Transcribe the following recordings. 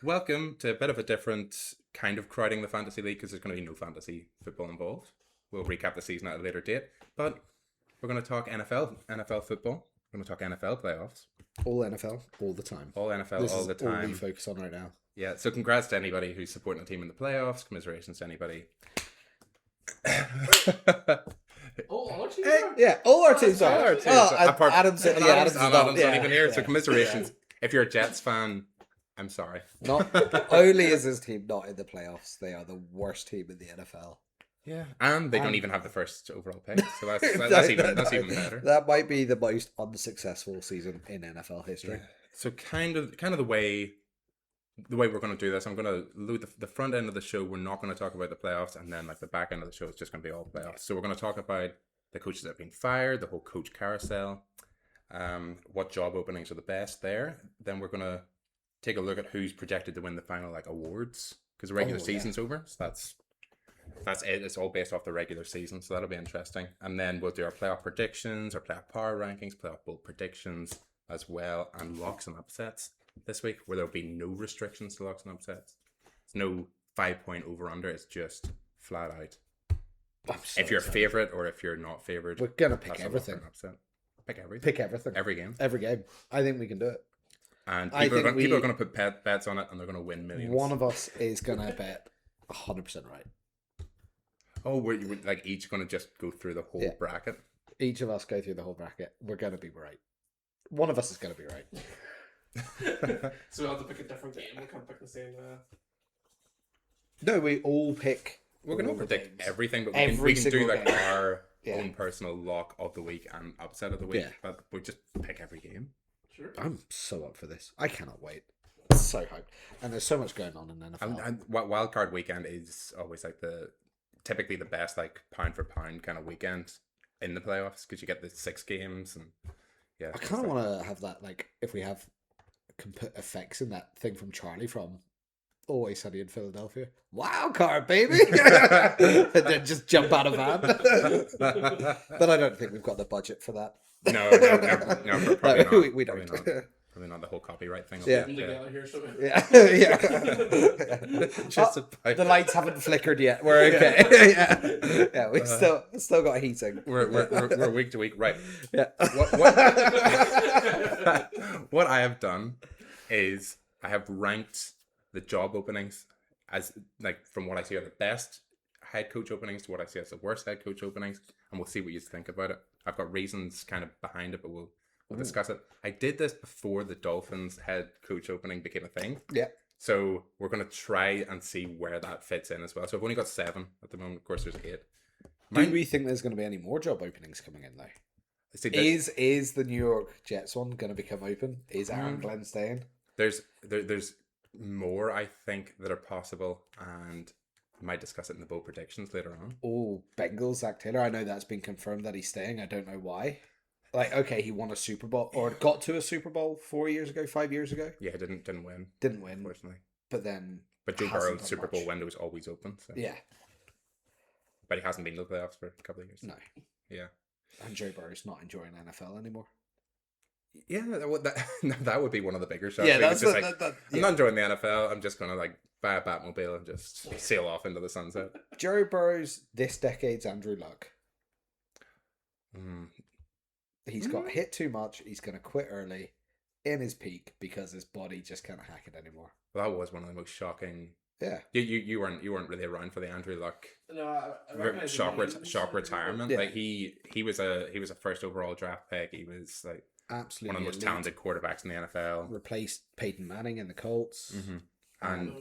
Welcome to a bit of a different kind of crowding the fantasy league because there's going to be no fantasy football involved. We'll recap the season at a later date, but we're going to talk NFL football. We're going to talk NFL playoffs, All NFL, all the time. all NFL This all is the all we time. focus on right now. Yeah, so congrats to anybody who's supporting the team in the playoffs. Commiserations to anybody. All our teams Hey, are? yeah, all our teams All are. our teams. Adam's Adam's not, not yeah, even here, so yeah. commiserations. If you're a Jets fan, I'm sorry. Not only is his team not in the playoffs, they are the worst team in the NFL. Yeah, and they don't And- even have the first overall pick, so that's even better. That might be the most unsuccessful season in NFL history. So kind of the way we're going to do this, I'm going to load the front end of the show. We're not going to talk about the playoffs, and then like the back end of the show is just going to be all playoffs. So we're going to talk about the coaches that have been fired, the whole coach carousel, what job openings are the best there. Then we're going to take a look at who's projected to win the final like awards because the regular season's over. So that's it. It's all based off the regular season, so that'll be interesting. And then we'll do our playoff predictions, our playoff power rankings, playoff bowl predictions as well, and locks and upsets this week, where there'll be no restrictions to locks and upsets. It's no 5-point over under. It's just flat out. If you're a favorite or if you're not favored, We're gonna pick that's a lock everything. or an upset. Pick everything. Pick everything. Every game. Every game. I think we can do it. And I people are think going to put bets on it, and they're going to win millions. One of us is gonna bet 100% right. Oh, we're like each going to just go through the whole Yeah. bracket. Each of us go through the whole bracket. We're gonna be right. One of us is gonna be right. So we'll have to pick a different game. We can't pick the same. No, we all pick. We're going all to the predict games. everything, but Every we can do single like game. our Yeah. own personal lock of the week and upset of the week. Yeah. But we'll just pick every game. Sure. I'm so up for this. I cannot wait. So hyped. And there's so much going on in NFL. And wild card weekend is always like typically the best like pound for pound kind of weekend in the playoffs because you get the 6 games and yeah. I kind of want to have that, like, if we can put effects in that thing from Charlie from Always Sunny in Philadelphia. Wild card, baby! And then just jump out of van. But I don't think we've got the budget for that. No, probably not. We Probably don't. not. Probably not the whole copyright thing. Yeah. I'm gonna get out of here, so Yeah, yeah. Just Oh, about. the lights haven't flickered yet. We're okay. Yeah, we still got heating. We're week to week, right? Yeah. What I have done is I have ranked the job openings as like from what I see are the best head coach openings to what I see as the worst head coach openings, and we'll see what you think about it. I've got reasons kind of behind it, but we'll discuss it. I did this before the Dolphins head coach opening became a thing. Yeah. So we're gonna try and see where that fits in as well. So I've only got 7 at the moment. Of course, there's 8. Do we think there's going to be any more job openings coming in though? See, Is the New York Jets one going to become open? Is Aaron Glenn staying? there's more I think that are possible, and I might discuss it in the bowl predictions later on. Oh, Bengals, Zach Taylor. I know that's been confirmed that he's staying. I don't know why. Like, okay, he won a Super Bowl or got to a Super Bowl 4 years ago, 5 years ago. Yeah, didn't win, Didn't win, unfortunately. but then. But Joe hasn't Burrow's done Super Bowl much. window is always open. So. Yeah, But he hasn't been to the playoffs for a couple of years. no. Yeah. And Joe Burrow's not enjoying NFL anymore. Yeah, that would be one of the bigger shots. Yeah, Like, that's it's just that, like, yeah. I'm not enjoying the NFL. I'm just gonna like buy a Batmobile and just sail off into the sunset. Joe Burrow's this decade's Andrew Luck. Mm. He's got hit too much. He's going to quit early in his peak because his body just can't hack it anymore. Well, that was one of the most shocking. Yeah. You weren't really around for the Andrew Luck no, I recognize the shock names. retirement. Yeah. Like he was a first overall draft pick. He was like Absolutely. one of the most elite. talented quarterbacks in the NFL. Replaced Peyton Manning in the Colts. Mm-hmm. And No.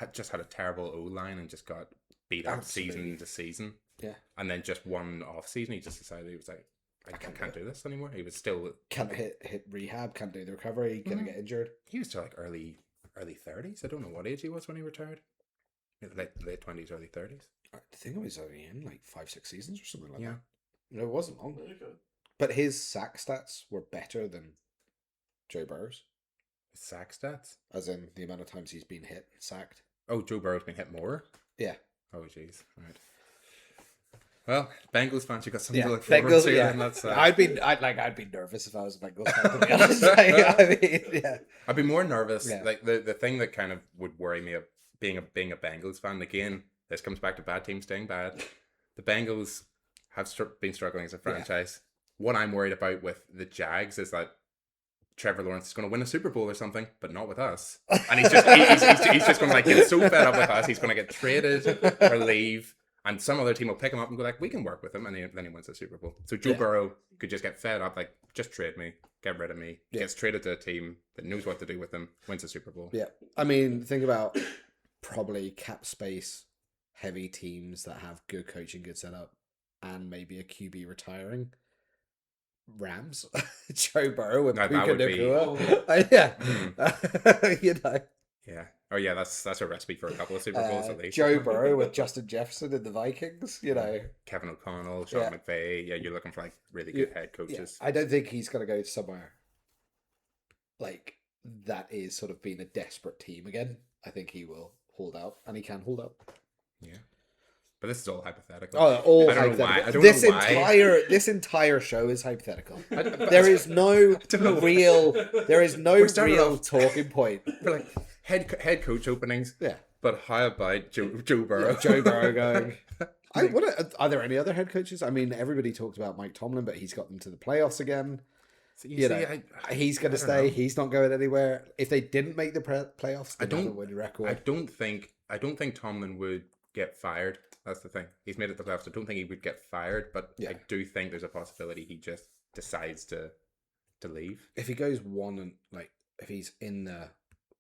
had a terrible O line and just got beat up Absolutely. season to season. Yeah. And then just one off season, he just decided he was like, I can't do this anymore. He was still Can't hit rehab, can't do the recovery, gonna get injured. he was still like early 30s. I don't know what age he was when he retired. Late 20s, early 30s. I think it was only in like 5-6 seasons or something like Yeah. that. No, it wasn't long. Really good. But his sack stats were better than Joe Burrow's, Sack stats. as in the amount of times he's been hit, sacked. Oh, Joe Burrow's been hit more. Yeah. Oh, jeez. Right. Well, Bengals fans, you got something Yeah, to look forward Bengals. to. Yeah, Then that's, I'd be nervous if I was a Bengals fan. To be honest, I mean, yeah, I'd be more nervous. Yeah. Like the thing that kind of would worry me of being a Bengals fan. Again, this comes back to bad teams staying bad. The Bengals have been struggling as a franchise. What I'm worried about with the Jags is that Trevor Lawrence is going to win a Super Bowl or something, but not with us. And he's just going to like get so fed up with us, he's going to get traded or leave, and some other team will pick him up and go like, "We can work with him," and then he wins the Super Bowl. So Joe Burrow could just get fed up, like, just trade me, get rid of me, gets traded to a team that knows what to do with him, wins the Super Bowl. yeah. I mean, think about probably cap space heavy teams that have good coaching, good setup, and maybe a QB retiring. Rams, Joe Burrow with No, that Puka would be- Nacua. Yeah, you know, Yeah. Oh yeah, that's a recipe for a couple of Super Bowls at least. Joe Burrow with Justin Jefferson in the Vikings. You know, Kevin O'Connell, Sean McVay. Yeah, you're looking for like really good head coaches. I don't think he's going to go somewhere like that is sort of being a desperate team again. I think he will hold out, and he can hold out. Yeah. But this is all hypothetical. Oh, all I don't know hypothetical. why. I don't this know why. this entire show is hypothetical. But There is no don't know. real. There is no We're starting real off- talking point. For like head coach openings. Yeah. But how about Joe Burrow? Joe Burrow going. Are there any other head coaches? I mean, everybody talked about Mike Tomlin, but he's got them to the playoffs again. So You know, he's going to stay. know. He's not going anywhere. If they didn't make the playoffs, they I don't- have a winning record. I don't think Tomlin would get fired. That's the thing. He's made it to the playoffs. I don't think he would get fired, but I do think there's a possibility he just decides to leave. If he goes one and if he's in the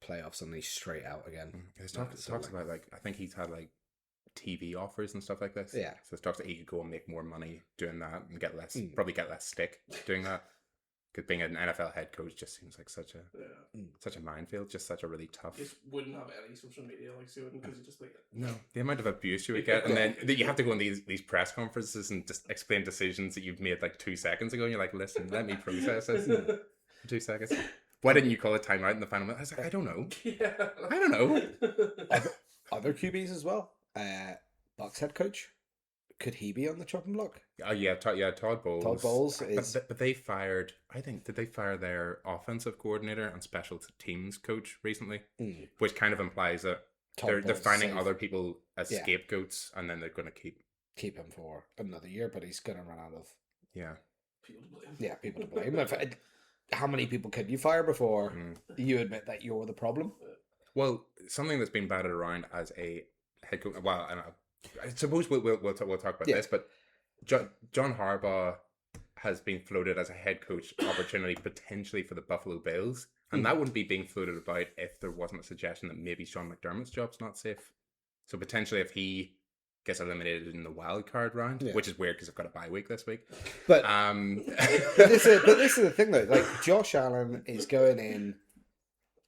playoffs and he's straight out again, There's talks about like I think he's had like TV offers and stuff like this. Yeah. So there's talks that he could go and make more money doing that and probably get less stick doing that. Because being an NFL head coach just seems like such a minefield, just such a really tough. Just wouldn't have any social media like so because you just like No, the amount of abuse you would get, and then you have to go on these press conferences and just explain decisions that you've made like 2 seconds ago, and you're like, "Listen, let me process this in 2 seconds." Why didn't you call a timeout in the final minute? I was like, "I don't know. yeah. I don't know." other QBs as well. Bucks head coach, could he be on the chopping block? Oh yeah, Todd Bowles. Todd Bowles is. But they fired. I think did they fire their offensive coordinator and special teams coach recently, which kind of implies that Todd they're Bowles finding safe. other people as Yeah. scapegoats, and then they're going to Keep him for another year, but he's going to run out of People to blame. people to blame. How many people could you fire before you admit that you're the problem? Well, something that's been batted around as a head coach. Well, and I suppose we'll talk about this, but John Harbaugh has been floated as a head coach opportunity potentially for the Buffalo Bills, and that wouldn't be being floated about if there wasn't a suggestion that maybe Sean McDermott's job's not safe. So potentially, if he gets eliminated in the wild card round, which is weird because I've got a bye week this week. But But this is the thing though. Like Josh Allen is going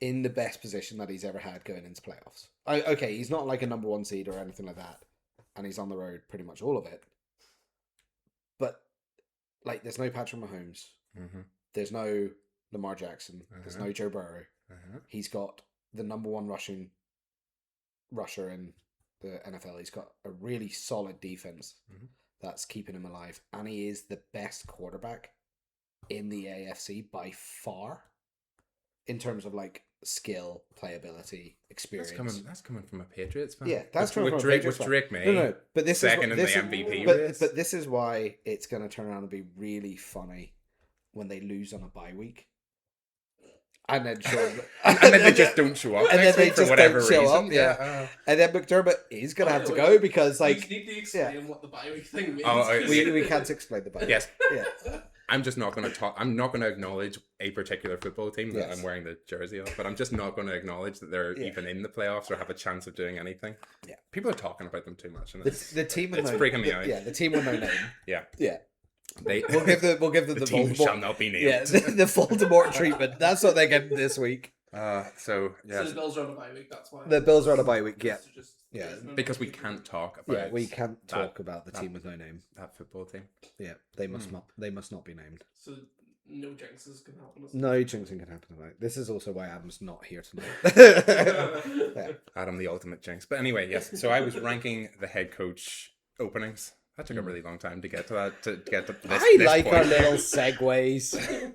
in the best position that he's ever had going into playoffs. Okay, he's not like a number 1 seed or anything like that, and he's on the road pretty much all of it. But like, there's no Patrick Mahomes, there's no Lamar Jackson, there's no Joe Burrow. He's got the number 1 rusher in the NFL. He's got a really solid defense that's keeping him alive, and he is the best quarterback in the AFC by far in terms of like skill, playability, experience. that's coming from a Patriots fan. Yeah, that's with from Drake. Patriots With fan. Drake May. No, but this second is in this the is- MVP But, race. but this is why it's going to turn around and be really funny when they lose on a bye week, and then and then they just don't show up and next then they week for just whatever don't show reason. up, yeah. And then McDermott is going to have to go because you like need to explain what the bye week thing means. we can't explain the bye. Yes. Yeah. I'm just not going to talk. I'm not going to acknowledge a particular football team that Yes. I'm wearing the jersey of, but I'm just not going to acknowledge that they're even in the playoffs or have a chance of doing anything. Yeah. People are talking about them too much, and The team with it's no, freaking me out. Yeah, the team with no name. yeah. Yeah, They we'll give them the team Voldemort. shall not be named. Yeah, the Voldemort treatment. That's what they're getting this week. So So the Bills are on a bye week. That's why The Bills are on a bye week. Yeah, So just- Yeah, because we can't talk about yeah. We can't talk about the team with no name. that football team. Yeah, they must not. They must not be named. So no jinxes can happen. No jinxing can happen tonight. This is also why Adam's not here tonight. Yeah. Adam, the ultimate jinx. But anyway, yes. So I was ranking the head coach openings That took a really long time to get to that. To get to this. I this like point. our little segues.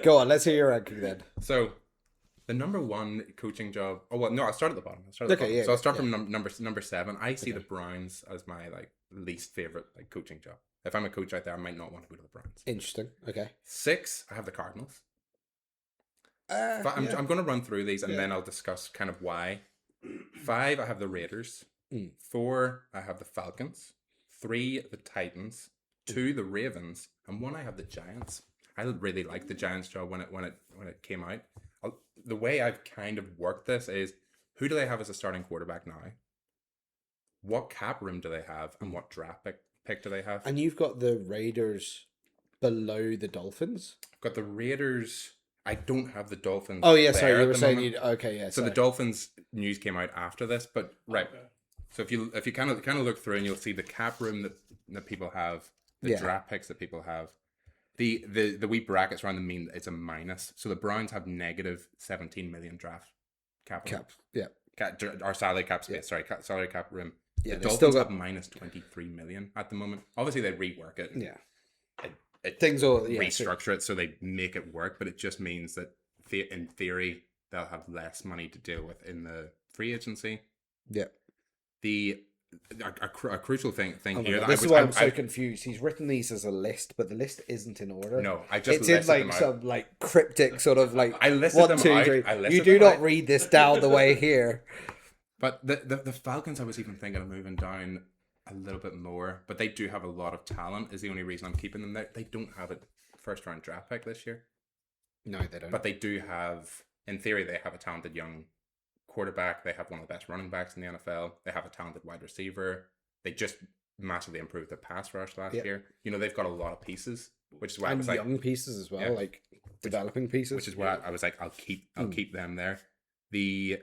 Go on, let's hear your ranking then. So, the number one coaching job. Oh well, no, I'll start at the bottom. Okay, yeah, So I'll start yeah. from number 7. I see the Browns as my like least favorite like coaching job. If I'm a coach out there, I might not want to go to the Browns. Interesting. Okay. 6, I have the Cardinals. I'm Yeah. going to run through these and Yeah. then I'll discuss kind of why. 5, I have the Raiders. Mm. 4, I have the Falcons. 3, the Titans. 2, the Ravens, and 1, I have the Giants. I really liked the Giants job when it came out. The way I've kind of worked this is, who do they have as a starting quarterback now? What cap room do they have, and what draft pick do they have? And you've got the Raiders below the Dolphins. I've got the Raiders. I don't have the Dolphins. Oh yeah, there sorry, you at were the saying moment. you. Okay, yeah. So the Dolphins news came out after this, but right. Okay. So if you kind of look through and you'll see the cap room that people have, the Yeah. draft picks that people have, the wee brackets around them mean it's a minus. So the Browns have negative 17 million draft capital. cap. Yeah. Our salary cap space. Sorry, salary cap room. Yeah, The they've Dolphins still have minus 23 million at the moment. Obviously, they rework it. Yeah. It Things all restructure it so they make it work, but it just means that in theory they'll have less money to deal with in the free agency. Yeah. A crucial thing Oh my here. God, That this is why I'm so confused. He's written these as a list, but the list isn't in order. No, I just it's in listed them like out. some like cryptic sort of like I listed 1, them 2, out. 3. I listed You do them not out. read this down the way here. But the Falcons, I was even thinking of moving down a little bit more, but they do have a lot of talent. Is the only reason I'm keeping them there. They don't have a first round draft pick this year, No, they don't. but they do have, in theory, they have a talented young quarterback. They have one of the best running backs in the NFL. They have a talented wide receiver. They just massively improved the pass rush last year. You know, they've got a lot of pieces, which is why I and was like, young pieces as well, Yeah. like developing pieces. which is why I was like, I'll keep them there. The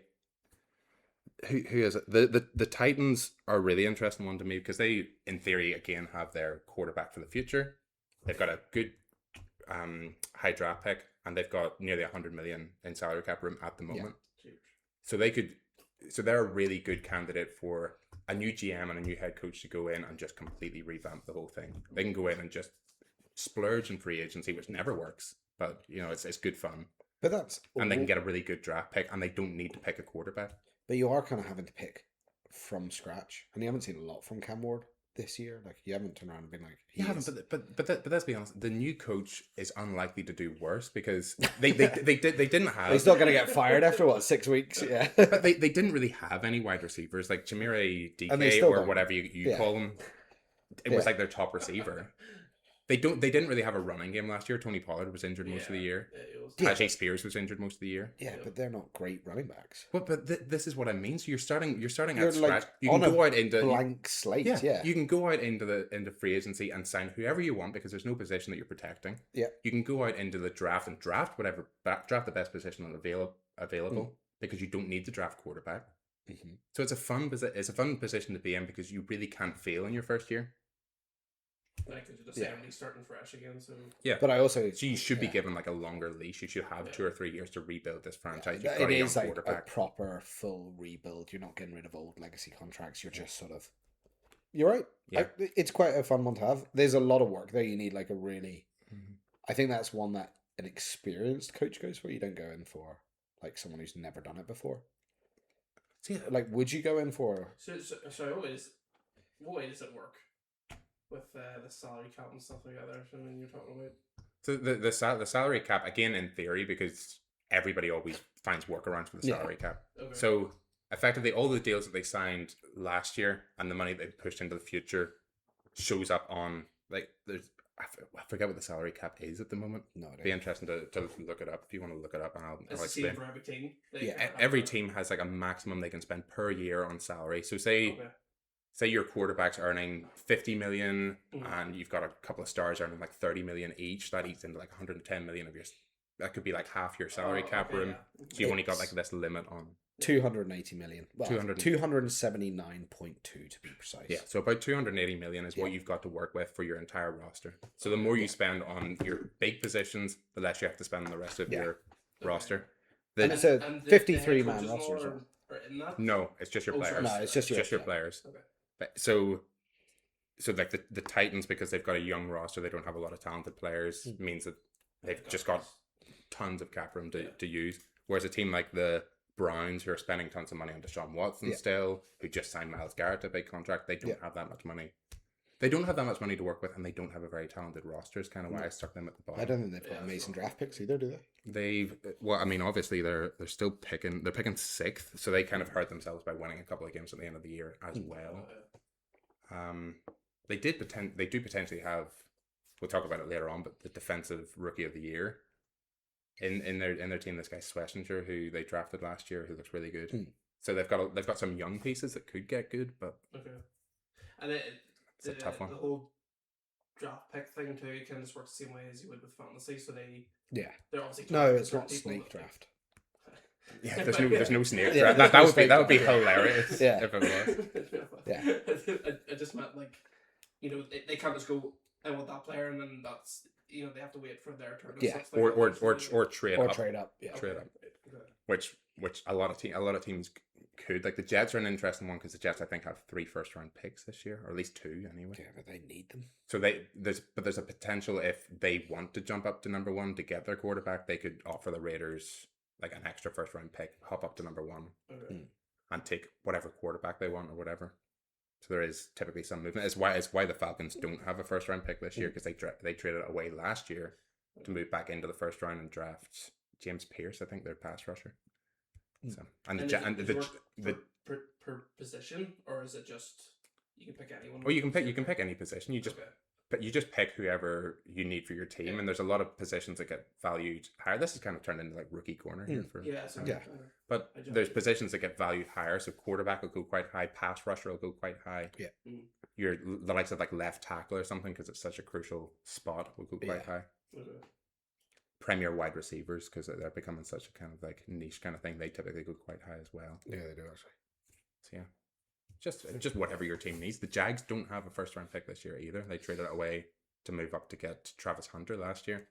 who is it? The Titans are a really interesting one to me because they, in theory, again have their quarterback for the future. They've got a good high draft pick, and they've got nearly 100 million in salary cap room at the moment. So they're a really good candidate for a new GM and a new head coach to go in and just completely revamp the whole thing. They can go in and just splurge in free agency, which never works, but you know it's good fun. But that's And they can get a really good draft pick, and they don't need to pick a quarterback. But you are kind of having to pick from scratch, and you haven't seen a lot from Cam Ward this year. Like you haven't turned around and been like, You haven't, but let's be honest. The new coach is unlikely to do worse because they didn't have. he's not going to get fired after what 6 weeks. Yeah, But they didn't really have any wide receivers like Jamire And they DK still or don't. whatever you Yeah. call him. It was Yeah. like their top receiver. They didn't really have a running game last year. Tony Pollard was injured most of the year. It was Tajay Spears was injured most of the year. yeah, but they're not great running backs. But this is what I mean. So you're starting You're at like scratch. You can on a go out into blank slate. Yeah, You can go out into free agency and sign whoever you want because there's no position that you're protecting. Yeah. You can go out into the draft and draft the best position available because you don't need to draft quarterback. Mhm. So it's a fun position to be in because you really can't fail in your first year. like the Yeah. assembly starting fresh again. So Yeah. But I also So you should be yeah. given like a longer leash. You should have 2 or 3 years to rebuild this franchise. You've It got a young is like a quarterback. proper full rebuild. You're not getting rid of old legacy contracts. You're just sort of. You're right. Yeah. It's quite a fun one to have. There's a lot of work there. You need like a really. Mhm. I think that's one that an experienced coach goes for. You don't go in for like someone who's never done it before. See, Like, would you go in for? so what way does it work with the salary cap and stuff like that? There, so when you're talking about. So the salary cap, again, in theory, because everybody always finds workarounds for the Yeah. salary cap. Okay. So effectively, all the deals that they signed last year and the money they pushed into the future shows up on like there's I forget what the salary cap is at the moment. No, I It'd be don't. interesting to look it up if you want to look it up, and I'll It's the explain. same for every team. Like, Yeah, Every team has like a maximum they can spend per year on salary. So say Okay. say your quarterback's earning 50 million Mhm. and you've got a couple of stars earning like 30 million each, that eats into like 110 million of your, that could be like half your salary Oh, cap okay, room. yeah. So you've only got It's- like this limit on. 280 million. Well, 200 279.2 to be precise. Yeah, so about 280 million is what Yeah. you've got to work with for your entire roster. So the more you spend on your big positions, the less you have to spend on the rest of Yeah. your roster. And The, it's a And the 53 head man coaches roster as are- well. are in that? no, it's just your Oh, sorry. players. No, it's just It's just your yeah. players. Okay. So so like the Titans, because they've got a young roster, they don't have a lot of talented players, means that they've just got tons of cap room to use. Whereas a team like the Browns, who are spending tons of money on Deshaun Watson still, who just signed Myles Garrett to a big contract, they don't have that much money. They don't have that much money to work with, and they don't have a very talented roster. Is kind of why I stuck them at the bottom. I don't think they've got amazing draft picks either, do they? I mean, obviously they're still picking. They're picking sixth, so they kind of hurt themselves by winning a couple of games at the end of the year as well. They do potentially have. We'll talk about it later on, but the defensive rookie of the year in their team, this guy Schlesinger, who they drafted last year, who looks really good. So they've got some young pieces that could get good, but and it's a tough one. The whole draft pick thing too kind of just works the same way as you would with fantasy. So they're obviously it's not snake draft. Yeah, there's no snake draft. That would be hilarious. If it was. I just meant like, they can't just go, I want that player, and then that's they have to wait for their turn. Or trade up. Trade up. Trade up. Which a lot of teams could. Like the Jets are an interesting one because the Jets I think have 3 first-round picks this year, or at least 2 anyway. Yeah, but they need them. So there's a potential if they want to jump up to number 1 to get their quarterback, they could offer the Raiders like an extra first-round pick, hop up to number 1, and take whatever quarterback they want or whatever. So there is typically some movement. It's why the Falcons don't have a first-round pick this year, because they traded it away last year to move back into the first round and draft James Pierce, I think, their pass rusher. So per position, or is it just you can pick anyone? Well, you can pick any position. You just pick whoever you need for your team, and there's a lot of positions that get valued higher. This has kind of turned into like rookie corner here but there's positions that get valued higher. So quarterback will go quite high, pass rusher will go quite high. The likes of like left tackle or something, because it's such a crucial spot, will go quite high. Premier wide receivers, because they're becoming such a kind of like niche kind of thing, they typically go quite high as well. Yeah, they do actually. So just whatever your team needs. The Jags don't have a first round pick this year either. They traded it away to move up to get Travis Hunter last year,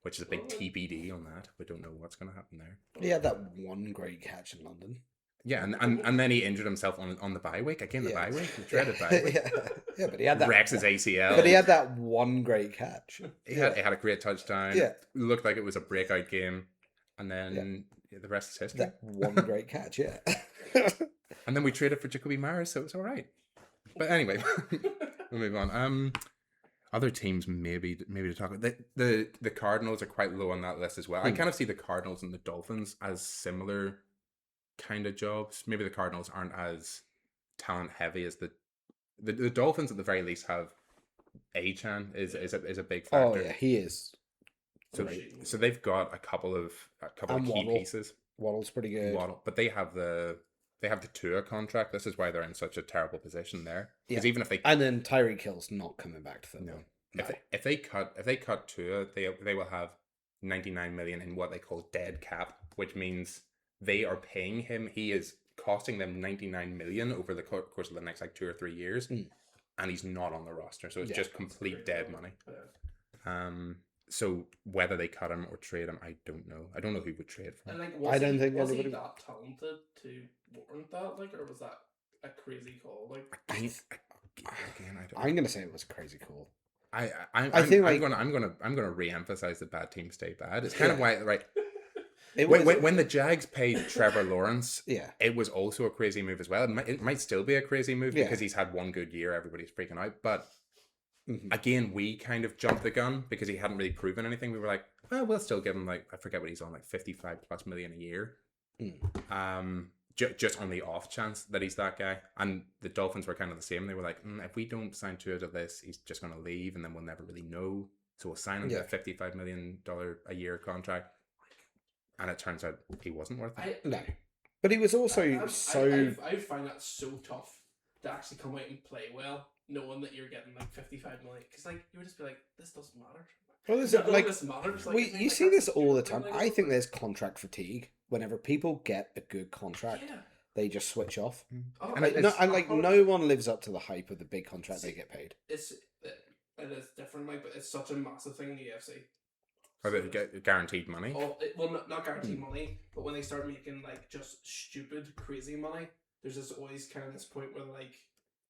which is a big TBD on that. We don't know what's going to happen there. He had that one great catch in London. Yeah, and then he injured himself on the bye week. Again, the bye week. The dreaded bye week. Yeah, but he had that. Rex his ACL. But he had that one great catch. He had a great touchdown. Yeah. Looked like it was a breakout game. And then the rest is history. That one great catch, yeah. And then we traded for Jacoby Myers, so it was all right. But anyway, we'll move on. Other teams maybe to talk about. The Cardinals are quite low on that list as well. I kind of see the Cardinals and the Dolphins as similar kind of jobs. Maybe the Cardinals aren't as talent heavy as the Dolphins at the very least have Achan is a big factor. Oh yeah, he is. So they've got a couple of key pieces. Waddle's pretty good. But they have the Tua contract. This is why they're in such a terrible position there. Because even if they and then Tyreek Hill's not coming back to football. No. If they cut Tua, they will have 99 million in what they call dead cap, which means they are paying him. He is costing them 99 million over the course of the next like 2 or 3 years, and he's not on the roster. So it's just complete dead money. So whether they cut him or trade him, I don't know. I don't know who would trade for him. And I don't think was he that talented to warrant that? Like, or was that a crazy call? Like, I'm gonna say it was a crazy call. I'm gonna re-emphasize that bad teams stay bad. It's kind of why when the Jags paid Trevor Lawrence, it was also a crazy move as well. It might still be a crazy move because he's had one good year. Everybody's freaking out, but again, we kind of jumped the gun because he hadn't really proven anything. We were like, well, we'll still give him like, I forget what he's on, like 55+ million a year. Just on the off chance that he's that guy. And the Dolphins were kind of the same. They were like, if we don't sign Tua to this, he's just going to leave and then we'll never really know. So we'll sign him to a $55 million a year contract. And it turns out he wasn't worth it. No. But he was also I find that so tough to actually come out and play well, knowing that you're getting like 55 million. Because like you would just be like, this doesn't matter. Well, this matters. You see this all the time. I think there's contract fatigue. Whenever people get a good contract, they just switch off. No one lives up to the hype of the big contract they get paid. It is different, like, but it's such a massive thing in the UFC. Or they get guaranteed money. Not guaranteed money, but when they start making like just stupid, crazy money, there's just always kind of this point where like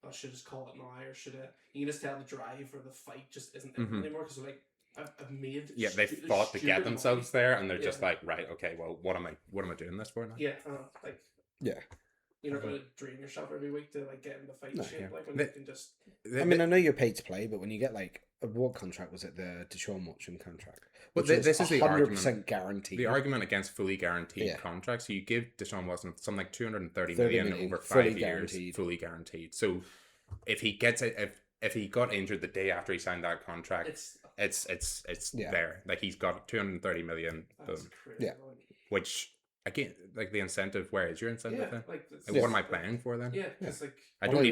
I should just call it now, or should I? You can just tell the drive or the fight just isn't in Mhm. anymore because they're like, I've made. Yeah, they stu- fought to get stupid themselves money. there, and they're Yeah. just like, right, okay, well, what am I doing this for now? Yeah, like Yeah. you're not gonna drain yourself every week to like get in the fight No, shit. yeah. Like when They- you can just. I mean, I know you're paid to play, but when you get like what contract was it? The Deshaun Watson contract. But Which was this is the 100% guaranteed. The argument against fully guaranteed Yeah. contracts, so you give Deshaun Watson something like 230 30 million million, over fully 5 years, guaranteed. fully guaranteed. So if he gets it, if he got injured the day after he signed that contract, it's Yeah. there. Like he's got 230 million, That's boom. crazy. Yeah. Which again, like the incentive, where is your incentive Yeah, then? like Like, what am I playing for then? Yeah, because like I Well, don't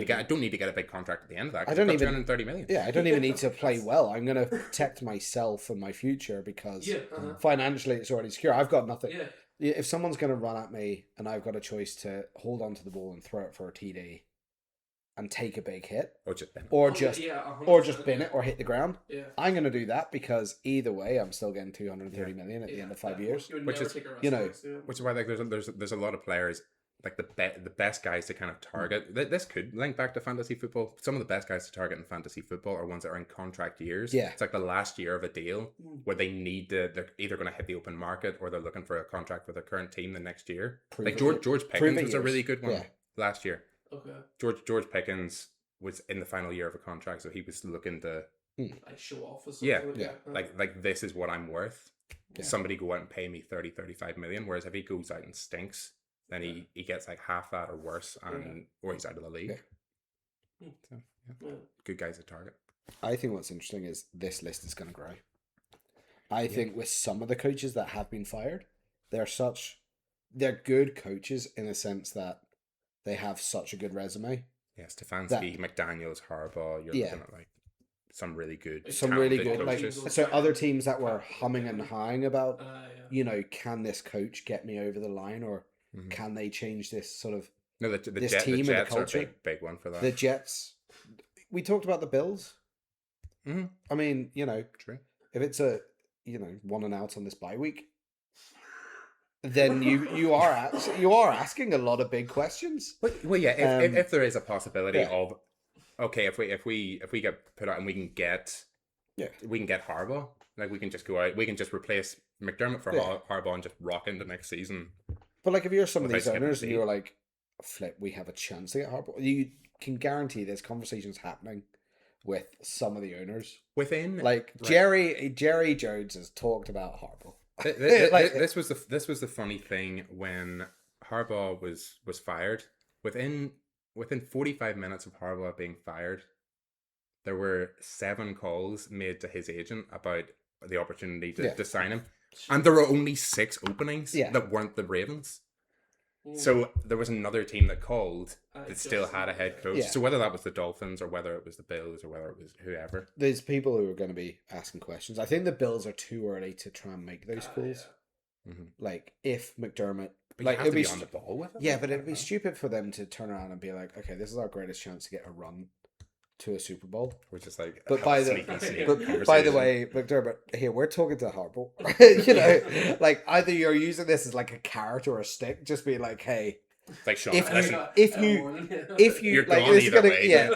need to get a big contract at the end of that. 'Cause I don't I've got even- 230 million. Yeah, I don't even need to play well. I'm going to protect myself and my future because yeah, financially it's already secure. I've got nothing. yeah, If someone's going to run at me and I've got a choice to hold onto the ball and throw it for a TD and take a big hit, Or just Ben. or Oh, just yeah, or just 100%, bin yeah. it or hit the ground, Yeah. I'm going to do that because either way, I'm still getting 230 Yeah. million at the Yeah, end of 5 definitely. years. You would Which never is- take a risk you know, like this, yeah. Which is why like there's a lot of players like the best guys to kind of target. This could link back to fantasy football. Some of the best guys to target in fantasy football are ones that are in contract years. Yeah. It's like the last year of a deal Mm. where they need they're either going to hit the open market or they're looking for a contract with their current team the next year. Prove Like it. George Prove Pickens it was a years. really good one Yeah. last year. Okay, George Pickens was in the final year of a contract, so he was looking to like show off as Yeah, something yeah, like this is what I'm worth. Yeah. Somebody go out and pay me 35 million. Whereas if he goes out and stinks, then he gets like half that or worse, and or he's out of the league. Yeah. So, Yeah. good guys to target. I think what's interesting is this list is going to grow. I think with some of the coaches that have been fired, they're good coaches in the sense that they have such a good resume. Yeah, Stefanski, McDaniels, Harbaugh. You're Yeah. looking at like some really good, Some really talented good, like coaches. so other teams that were humming and hawing about, Yeah. you know, can this coach get me over the line, or Mhm. can they change this sort of No, the this Jet, team the and the Jets are a culture? big one for that. the Jets? We talked about the Bills. Mhm. I mean, you know, True. if it's a one and out on this bye week, then you are asking a lot of big questions. Well, yeah. If there is a possibility yeah. of, okay, if we get put out and we can get Harbaugh, like we can just go out, we can just replace McDermott for Yeah. Harbaugh and just rock into next season. But like, if you're some of Without these skipping a owners and beat. you're like, flip, we have a chance to get Harbaugh. You can guarantee there's conversations happening with some of the owners. Within Like right. Jerry Jones has talked about Harbaugh. Like, Like- this was the funny thing when Harbaugh was fired. Within 45 minutes of Harbaugh being fired, there were 7 calls made to his agent about the opportunity to sign him, and there were only 6 openings that weren't the Ravens. So there was another team that called that still had a head coach. Yeah. So whether that was the Dolphins or whether it was the Bills or whether it was whoever. There's people who are going to be asking questions. I think the Bills are too early to try and make those calls. Mhm. Like, if McDermott, But like, you have it'd to be be on the ball with it. yeah, but I it'd be don't know. stupid for them to turn around and be like, okay, this is our greatest chance to get a run to a Super Bowl. We're just like, But have by a the sneaky but by the conversation. way, McDermott, here we're talking to Harbaugh. You know, like, either you're using this as like a carrot or a stick, just be like, hey, Like Sean, if listen, if you You're like, gone this is either gonna, way. yeah,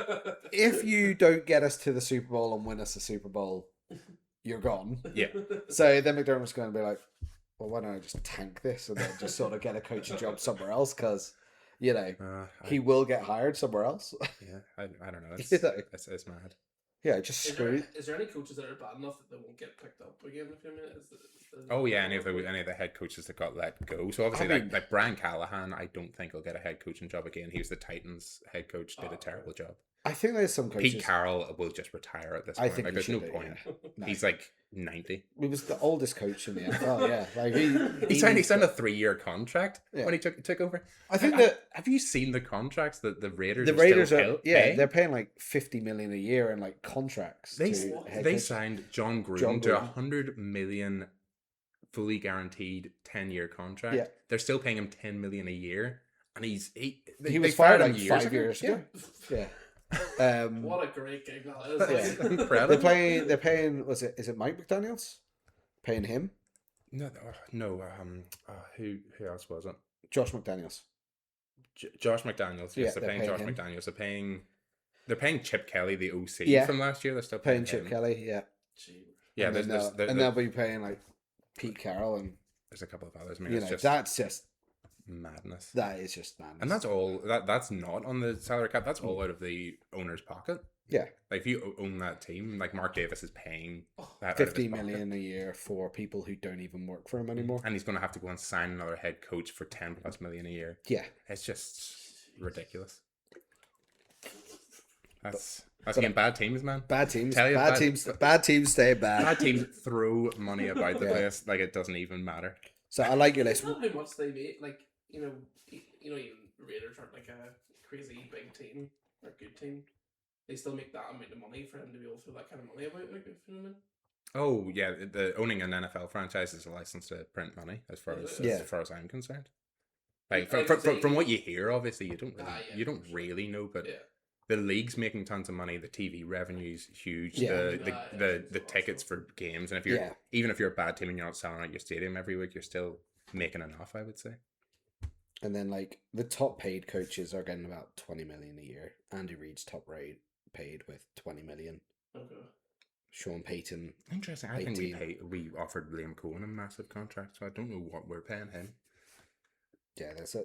if you don't get us to the Super Bowl and win us the Super Bowl, you're gone. yeah. So then McDermott's going to be like, well, why don't I just tank this and then just sort of get a coaching job somewhere else? Because, you know, he will get hired somewhere else. I don't know. It's, You know. it's mad. Yeah, just screw. Is there any coaches that are bad enough that they won't get picked up again? If you mean, Oh yeah, any of the head coaches that got let go. So obviously, I mean- like Brian Callahan, I don't think he'll get a head coaching job again. He was the Titans head coach, did a terrible job. I think there's some coaches. Pete Carroll will just retire at this I point. think Like, he there's no should do, point. yeah. No. He's like 90. He was the oldest coach in the NFL. Yeah, like He signed a 3-year contract Yeah. when he took over. I think that Have you seen the contracts that the Raiders? the Raiders still are paying? pay? They're paying like $50 million a year in like contracts. They to head they coaches. signed John Gruden John to Gruden. $100 million fully guaranteed 10-year contract. Yeah. They're still paying him $10 million a year, and they He was fired fired him like 5 years ago. Yeah. What a great gig that is! Yeah. Incredible. They're paying. Is it Mike McDaniels? Paying him? No. Who else was it? Josh McDaniels. Josh McDaniels. Yeah, Yes, they're they're paying paying Josh him. McDaniels. They're paying They're paying Chip Kelly, the OC Yeah. from last year. They're still Paying paying Chip him. Kelly, yeah. Gee. Yeah, and then they'll be paying like Pete Carroll, and there's a couple of others. I mean, you it's know just that's just madness. that is just madness. And that's all. That's not on the salary cap. That's all out of the owner's pocket. yeah, Like if you own that team, like Mark Davis is paying that out of 50 his pocket. million a year for people who don't even work for him anymore. And he's going to have to go and sign another head coach for 10+ million a year. Yeah, It's just ridiculous. That's again bad teams, man. bad teams, Tell you, bad teams, bad teams stay bad. Bad teams throw money about the Yeah. place like it doesn't even matter. So I like your It's list. not how much they make. Like even Raiders aren't like a crazy big team or a good team. They still make that amount of money for him to be able to throw that kind of money about. Like, if you know what I mean? Oh yeah, the owning an NFL franchise is a license to print money, as far as Yeah. as far as I'm concerned. Like I would say- from what you hear, obviously you don't really, yeah, you don't for sure. really know, but Yeah. the league's making tons of money. The TV revenue's huge. Yeah. The tickets for games, and if you're Yeah. even if you're a bad team and you're not selling out your stadium every week, you're still making enough, I would say. And then like the top paid coaches are getting about 20 million a year. Andy Reid's top rate paid with 20 million. Okay. Sean Payton, Interesting. I think 18. we offered Liam Cohen a massive contract, so I don't know what we're paying him. yeah, there's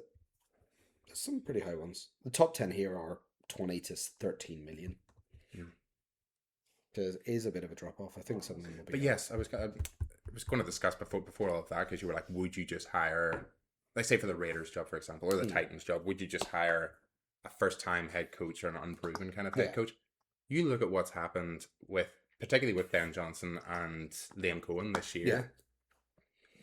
some pretty high ones. The top 10 here are 20 to 13 million. Yeah. There is a bit of a drop off. I think some of them will be. But yes, I was going to discuss before all of that, because you were like, would you just hire, let's say for the Raiders job, for example, or the Titans job, would you just hire a first-time head coach or an unproven kind of head Yeah. coach? You look at what's happened particularly with Ben Johnson and Liam Cohen this year.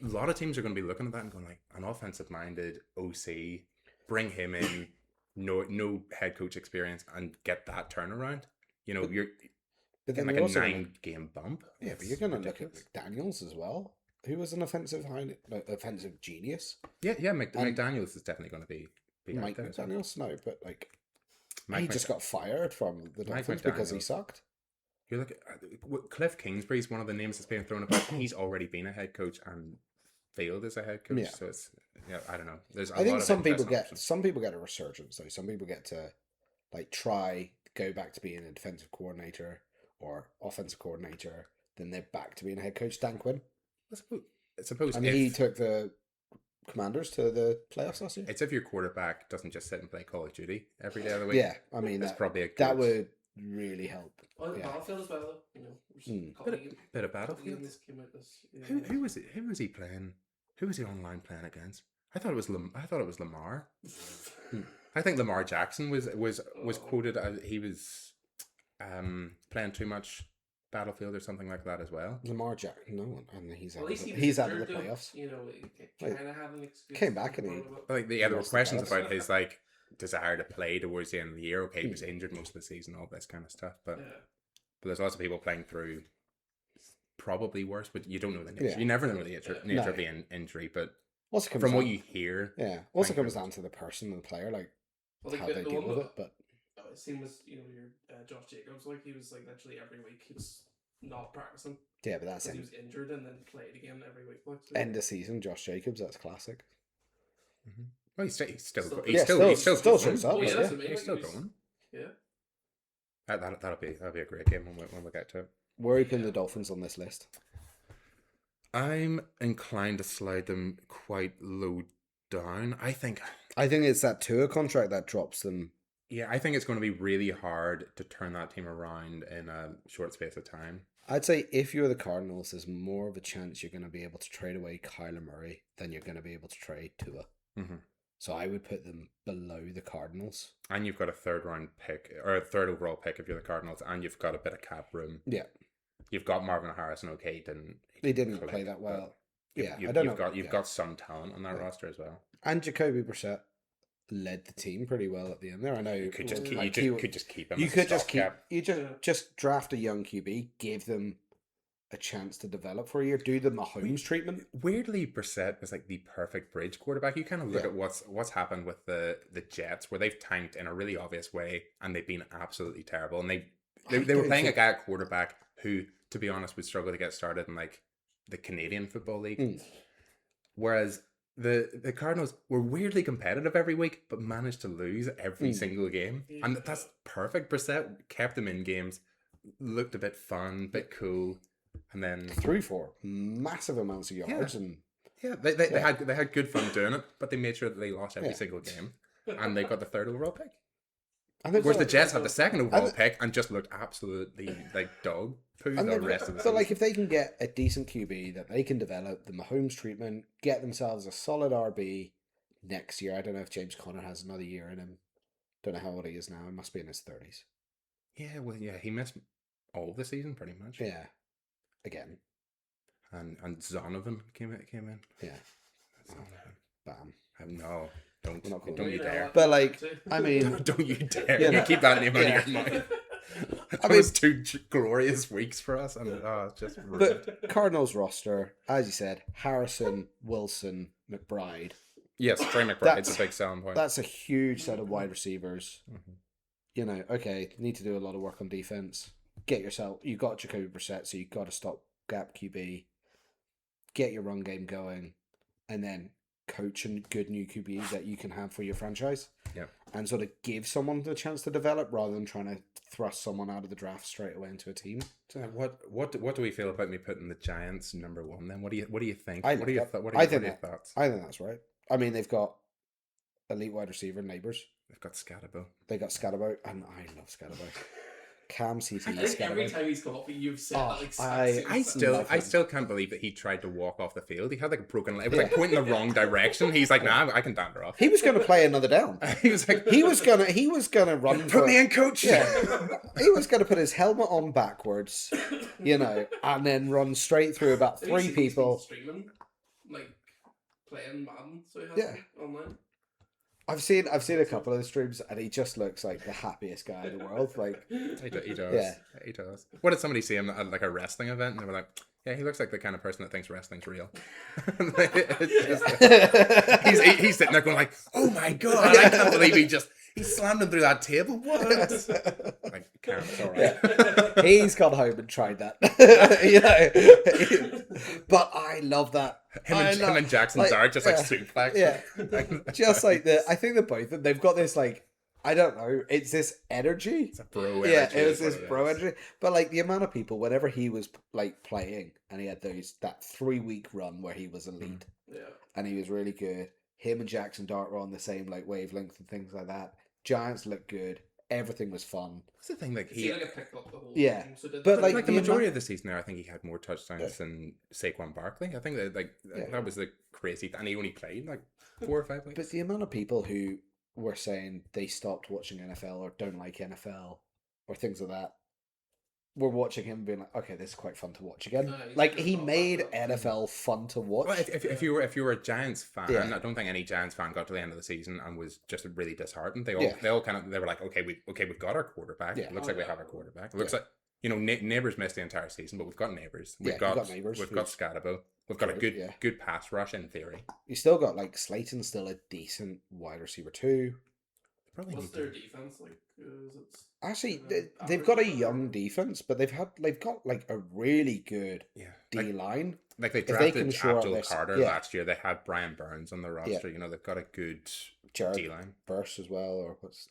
A lot of teams are going to be looking at that and going like, an offensive-minded OC, bring him in, no head coach experience, and get that turnaround. You know, you're But getting then like you're a also 9-game bump. yeah, but It's you're going to look at ridiculous. McDaniels as well, who was an offensive genius. Yeah, McDaniels is definitely going to be Mike out there as well. McDaniels, no, but like he Mike just got fired from the Mike Dolphins because he McDaniels. sucked. You look at Cliff Kingsbury is one of the names that's being thrown about. He's already been a head coach and failed as a head coach. Yeah. So it's I don't know. There's a I think lot of some people interesting options. get a resurgence though. Some people get to like try go back to being a defensive coordinator or offensive coordinator, then they're back to being a head coach. Dan Quinn. I suppose I mean, if, he took the Commanders to the playoffs last year. it's if your quarterback doesn't just sit and play Call of Duty every day of the week. Yeah, I mean that's that, probably a good, that would really help. Oh, the Yeah. Battlefield as well, though. You know, there's Hmm. a couple bit of couple Battlefield. games came out this. Who was it? Who was he playing? Who was he online playing against? I thought it was Lamar. I think Lamar Jackson was quoted as he was playing too much Battlefield or something like that as well. Lamar Jackson, no one, and he's Well, out. at least He's out of the injured, though. playoffs. You know, he Like, kind of had an excuse. came back and he- But like there were lost the questions playoffs. about his like desire to play towards the end of the year. Okay, he was injured most of the season, all this kind of stuff. But Yeah. there's lots of people playing through probably worse, but you don't know the nature. Yeah. You never know the nature No. of the injury. But Also comes from what down- you hear, yeah, also Thank comes you. down to the person and the player, like Well, how like, they the deal one with it. But it seemed was your Josh Jacobs. Like he was like literally every week he was not practicing yeah, but that's because he end, was injured and then played again every week. Like, so. end of season. Josh Jacobs, that's classic. well, he's still Still- he's Yeah, still still- he's still still going. shows up, Oh, yeah, yeah. that's amazing. He's still He was- going. Yeah. That'll be a great game when we get to it. Where are you putting the Dolphins on this list? I'm inclined to slide them quite low down. I think it's that Tua contract that drops them. Yeah, I think it's going to be really hard to turn that team around in a short space of time. I'd say if you're the Cardinals, there's more of a chance you're going to be able to trade away Kyler Murray than you're going to be able to trade Tua. Mm-hmm. So I would put them below the Cardinals. And you've got a third round pick or a third overall pick if you're the Cardinals, and you've got a bit of cap room. Yeah, You've got Marvin Harrison. Okay, they didn't click, play that well. but Yeah, you've, I don't you've know. got got some talent on that roster as well. And Jacoby Brissett led the team pretty well at the end there. I know You could just keep, like, you could just keep him. you as a could just keep stopgap. you just draft a young QB, give them a chance to develop for a year, do the Mahomes treatment. Weirdly, Brissett was like the perfect bridge quarterback. You kind of look Yeah. at what's happened with the Jets, where they've tanked in a really obvious way, and they've been absolutely terrible. And they were don't playing a think- guy at quarterback who, to be honest, would struggle to get started in like the Canadian Football League. Mm. Whereas the Cardinals were weirdly competitive every week, but managed to lose every single game, and that's perfect. Brissett kept them in games, looked a bit fun, bit cool, and then threw for massive amounts of yards and they had good fun doing it, but they made sure that they lost every Yeah. single game, and they got the 3rd overall pick. and they've Whereas the got- Jets had the 2nd overall and- pick and just looked absolutely like dog poo and the they've- rest of the but season. like if they can get a decent QB that they can develop the Mahomes treatment, get themselves a solid RB next year. I don't know if James Conner has another year in him. Don't know how old he is now. He must be in his 30s. Yeah, well, yeah, he missed all the season pretty much. Yeah, again, And Zonovan came in. yeah, Zonovan. bam. No, don't We're not going don't you to- dare. But like, I mean, Don't you dare. Yeah, You no. keep that name out Yeah. of your mouth. That mean- was 2 glorious weeks for us, and it's just ruined. but Cardinals roster, as you said, Harrison, Wilson, McBride. Yes, Trey McBride's That's- a big selling point. That's a huge set of wide receivers. Mhm. You know, okay, need to do a lot of work on defense. You got Jacoby Brissett, so you got to stop gap QB. Get your run game going, and then coaching good new QBs that you can have for your franchise. Yeah. And sort of give someone the chance to develop rather than trying to thrust someone out of the draft straight away into a team. So what do we feel about me putting the Giants number 1 then? What do you think? I What are like your that. th- what I are your, think what are your that- thoughts? I think that's right. I mean, they've got elite wide receiver neighbors. They've got Scatterbo. They got Scatterbo, and I love Scatterbo. Cam CT I think every Scatterbo. time he's come up, you've said Oh, that like I love I him. still can't believe that he tried to walk off the field. He had like a broken leg. It was like pointing the wrong direction. He's like, nah, I can dander off. He was going to play another down. He was like, He was gonna run. put for me in, coach. Yeah, he was gonna put his helmet on backwards, you know, and then run straight through about Have you 3 seen he's been people. streaming, like playing Madden, so he has Yeah. it online. I've seen a couple of the streams, and he just looks like the happiest guy in the world. Like, He does. Yeah. He does. What did somebody see him at like a wrestling event? And they were like, yeah, he looks like the kind of person that thinks wrestling's real. He's sitting there going like, oh my God, I can't believe he slammed him through that table. What? Like, can't, it's all right. he's gone home and tried that, you know. But I love that. Him I and, love- him and Jackson like, Dart just like yeah, suplex. yeah. Just like I think they're both. They've got this like, I don't know. It's this energy. It's a bro Yeah, energy it was is what this it bro is. energy. But like the amount of people, whenever he was like playing, and he had that 3-week run where he was elite Yeah. and he was really good. Him and Jackson Dart were on the same like wavelength and things like that. Giants looked good. Everything was fun. That's the thing, like It seemed like it picked up the whole Yeah, thing, so did but, the- like, like the the majority amount- of the season there, I think he had more touchdowns than Saquon Barkley. I think that Yeah. that was the crazy thing. And he only played like 4 or 5 weeks. But the amount of people who were saying they stopped watching NFL or don't like NFL or things like that were watching him being like, okay, this is quite fun to watch again. He's Like good he at made that. NFL fun to watch. Well, if you were a Giants fan, Yeah. I don't think any Giants fan got to the end of the season and was just really disheartened. They Yeah. all they were like, okay, we've got our quarterback. Yeah. It looks Oh, like we yeah. have our quarterback. It looks like neighbors missed the entire season, but we've got neighbors. Yeah, We've you've got got Neighbours, We've got who's Scatterbo. We've got a good, good yeah. good pass rush in theory. You still got like Slayton's still a decent wide receiver too. Probably What's need their to- defense like? Is it Actually, uh, they've got a average? young defense, but they've got like a really good yeah. D line. Like they they drafted can shore up Abdul their- Carter yeah. last year. They had Brian Burns on the roster. You know, they've got a good Jared D line. Burst as well, or what's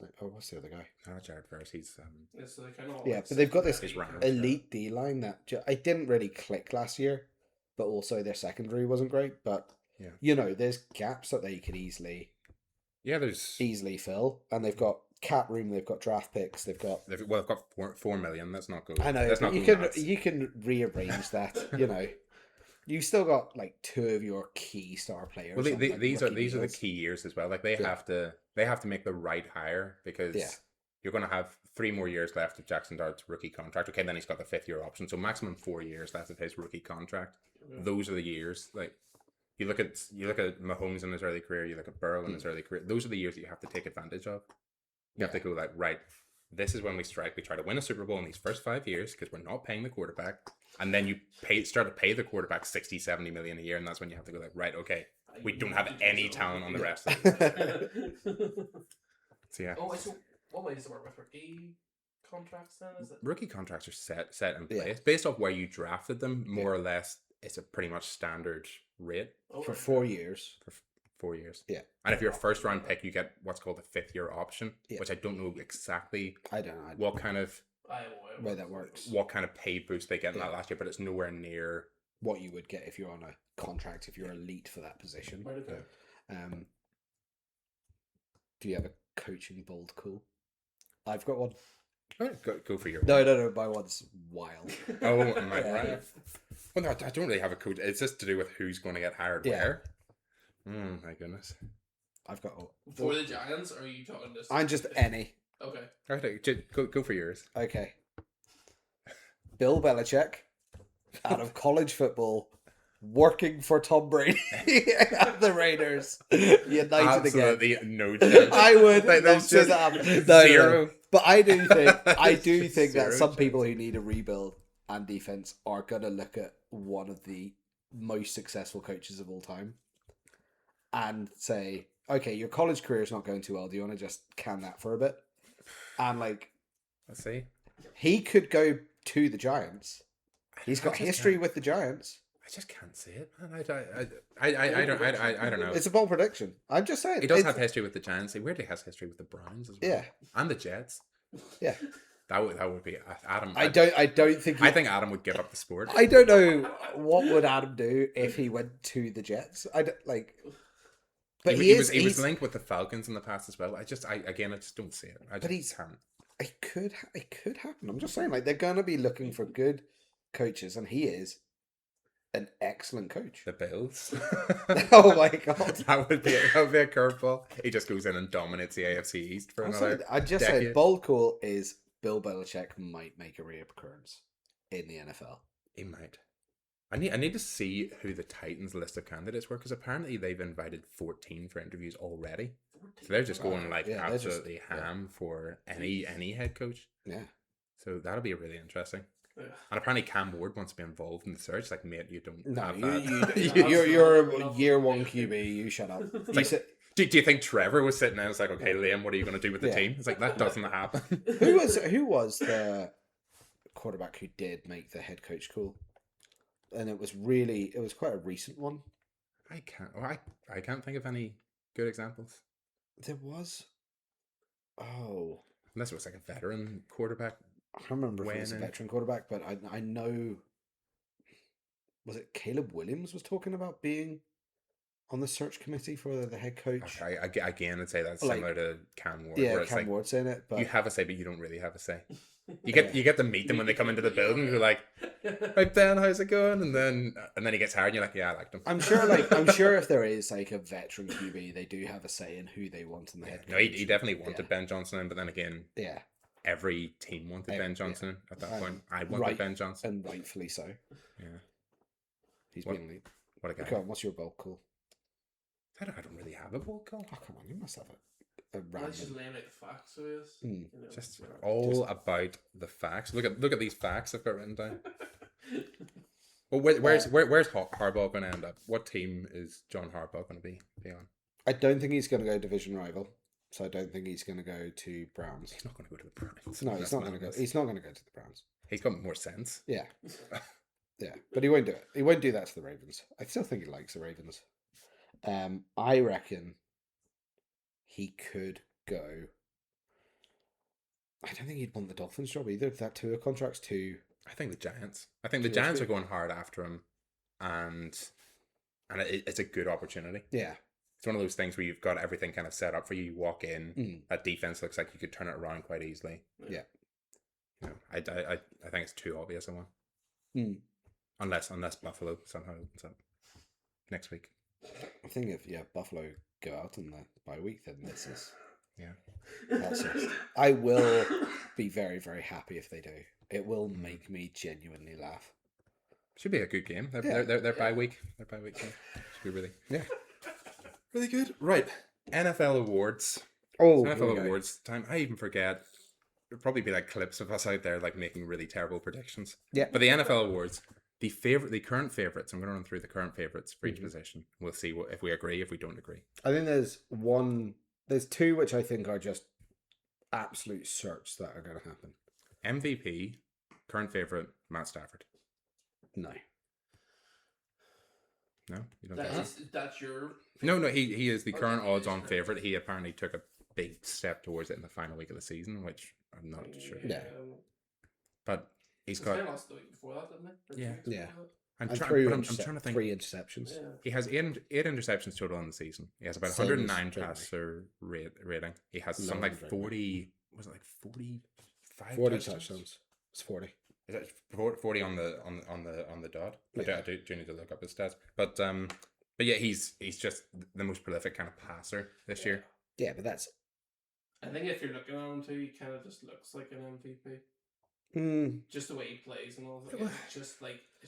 the other guy? Not Jared Burns. He's Yeah, so they kind of Yeah, but they've got this He's round. elite D line that I didn't really click last year, but also their secondary wasn't great. But Yeah. you know, there's gaps that they could easily there's fill, and they've got cap room, they've got draft picks, they've got. they've got 4 million. That's not good. I know, That's but not you go can nuts. you can rearrange that. You know, you still got like 2 of your key star players. Well, on, like, these are rookie the deals. key years as well. Like they Yeah. have to make the right hire because Yeah. you're going to have 3 more years left of Jackson Dart's rookie contract. Okay, then he's got the 5th-year option, so maximum 4 years left of his rookie contract. Those are the years. Like you look at Mahomes in his early career, you look at Burrow in his early career. Those are the years that you have to take advantage of. You have to go like, right, this is when we strike. We try to win a Super Bowl in these first 5 years because we're not paying the quarterback. And then you start to pay the quarterback 60, 70 million a year. And that's when you have to go like, right, okay, we don't have any talent on the rest of it. So yeah, Oh, so what way does it work with rookie contracts then? Is it? rookie contracts are set in Yeah. place. Based off where you drafted them, more or less, it's a pretty much standard rate. Oh, for right. 4 years. 4 years. Yeah. And if you're a first round pick, you get what's called a 5th-year option, Yeah. which I don't know exactly I don't know what kind of way that works. pay boost they get in that Yeah. last year, but it's nowhere near. What you would get if you're on a contract, if you're elite for that position. Right, okay. Do you have a coaching bold call? I've got one. Go for your No. My one's wild. Oh, right. Well, no, I don't really have a coach. It's just to do with who's going to get hired where. My goodness. I've got. For the Giants, or are you talking just? I'm just any. Okay. All right, go for yours. Okay. Bill Belichick, out of college football, working for Tom Brady at the Raiders. United Absolutely again. no chance. I would Like, love there's to that. just No. zero. But I do think There's that zero some chance. people who need a rebuild and defense are gonna look at one of the most successful coaches of all time and say, okay, your college career is not going too well. Do you want to just can that for a bit? And like, Let's see. he could go to the Giants. He's I got just history can't- with the Giants. I just can't see it, man. I don't know. It's a bold prediction. I'm just saying. He does It's- have history with the Giants. He weirdly has history with the Browns as well. Yeah. And the Jets. Yeah. That would be Adam. I don't think. I think Adam would give up the sport. I don't know what would Adam do if he went to the Jets. I don't like. But he was he's linked with the Falcons in the past as well. I just don't see it. I just he's- can't. it could happen. I'm just saying, like they're gonna be looking for good coaches, and he is an excellent coach. The Bills. Oh my god! that would be a curveball. He just goes in and dominates the AFC East for another. I just say decade. bold call is Bill Belichick might make a reoccurrence in the NFL. He might. I need to see who the Titans' list of candidates were, because apparently they've invited 14 for interviews already. So they're just going like Yeah, they're just- absolutely ham for any head coach. Yeah. So that'll be really interesting. Yeah. And apparently Cam Ward wants to be involved in the search. Like, mate, you don't No, have you, that. you're a year one QB. You shut up. You like- said- do you think Trevor was sitting there and was like, okay, Liam, what are you going to do with the Yeah. team? It's like, that doesn't happen. who was the quarterback who did make the head coach call? And it was quite a recent one. I can't think of any good examples. There was. Oh, Unless it was like a veteran quarterback. I can't remember if it was a When- veteran quarterback, but I know. Was it Caleb Williams was talking about being on the search committee for the head coach? Again, I'd say that's Like- similar to Cam Ward. Yeah, where it's Cam like, Ward saying it, but you have a say, but you don't really have a say. You get to meet them when they come into the building. You're like, "Right, Ben, how's it going?" And then he gets hired, and you're like, "Yeah, I liked him." I'm sure if there is like a veteran QB, they do have a say in who they want in the head coach. No, he definitely wanted Yeah. Ben Johnson in, but then again, Yeah, every team wanted Ben Johnson in at that point. I wanted right. Ben Johnson. and rightfully so. Yeah, He's What- been lead. what a guy. Come on, what's your bold call? I don't really have a bold call. Oh, come on, you must have a Let's just random. laying out the facts to us. Hmm. You know, Just so- all about the facts. Look at these facts I've got written down. Well, where's Harbaugh going to end up? What team is John Harbaugh going to be on? I don't think he's going to go division rival, so I don't think he's going to go to Browns. He's not going to go to the Browns. No, he's That's not going to go. madness. He's not going to go to the Browns. He's got more sense. Yeah, yeah, but he won't do it. He won't do that to the Ravens. I still think he likes the Ravens. I reckon he could go. I don't think he'd want the Dolphins job either. If that Tua contract's too. I think the Giants. I think the Two Giants XP. are going hard after him, and it's a good opportunity. Yeah, It's one of those things where you've got everything kind of set up for you. You walk in, Mm. that defense looks like you could turn it around quite easily. yeah. You know, I think it's too obvious a one. Mm. Unless Buffalo somehow ends up next week. I think if Buffalo go out in the bye week, then this is. Yeah. That's it. I will be very, very happy if they do. It will make me genuinely laugh. Should be a good game. They're Yeah. they're bye week. They're bye week. Game. Should be really good. Right. NFL awards. Oh, NFL awards time. I even forget. There'll probably be like clips of us out there like making really terrible predictions. Yeah. But the NFL awards, the current favorites. I'm going to run through the current favorites for each position. We'll see if we agree, if we don't agree. I think there's two which I think are just absolute certs that are going to happen. MVP, current favorite, Matt Stafford. No. No, you don't think so? That's your. No, he is the Okay, current he odds is on correct. favorite. He apparently took a big step towards it in the final week of the season, which I'm not sure. Yeah. But he's He's kind got. of lost the week before that, didn't he? Or 2 Yeah. weeks Yeah. before I'm And trying, but I'm trying to think. 3 interceptions. that. Yeah. He has eight interceptions total in the season. He has about Same as 109 Drake May. passer rating. He has Lower some than like Drake May. 40. Was it like 45? 40 touchdowns. It's 40. Is that 40 on the dot? Yeah. I do need to look up his stats. But yeah, he's just the most prolific kind of passer this year. Yeah, but that's. I think if you're looking at him too, he kind of just looks like an MVP. Just the way he plays and all that. It's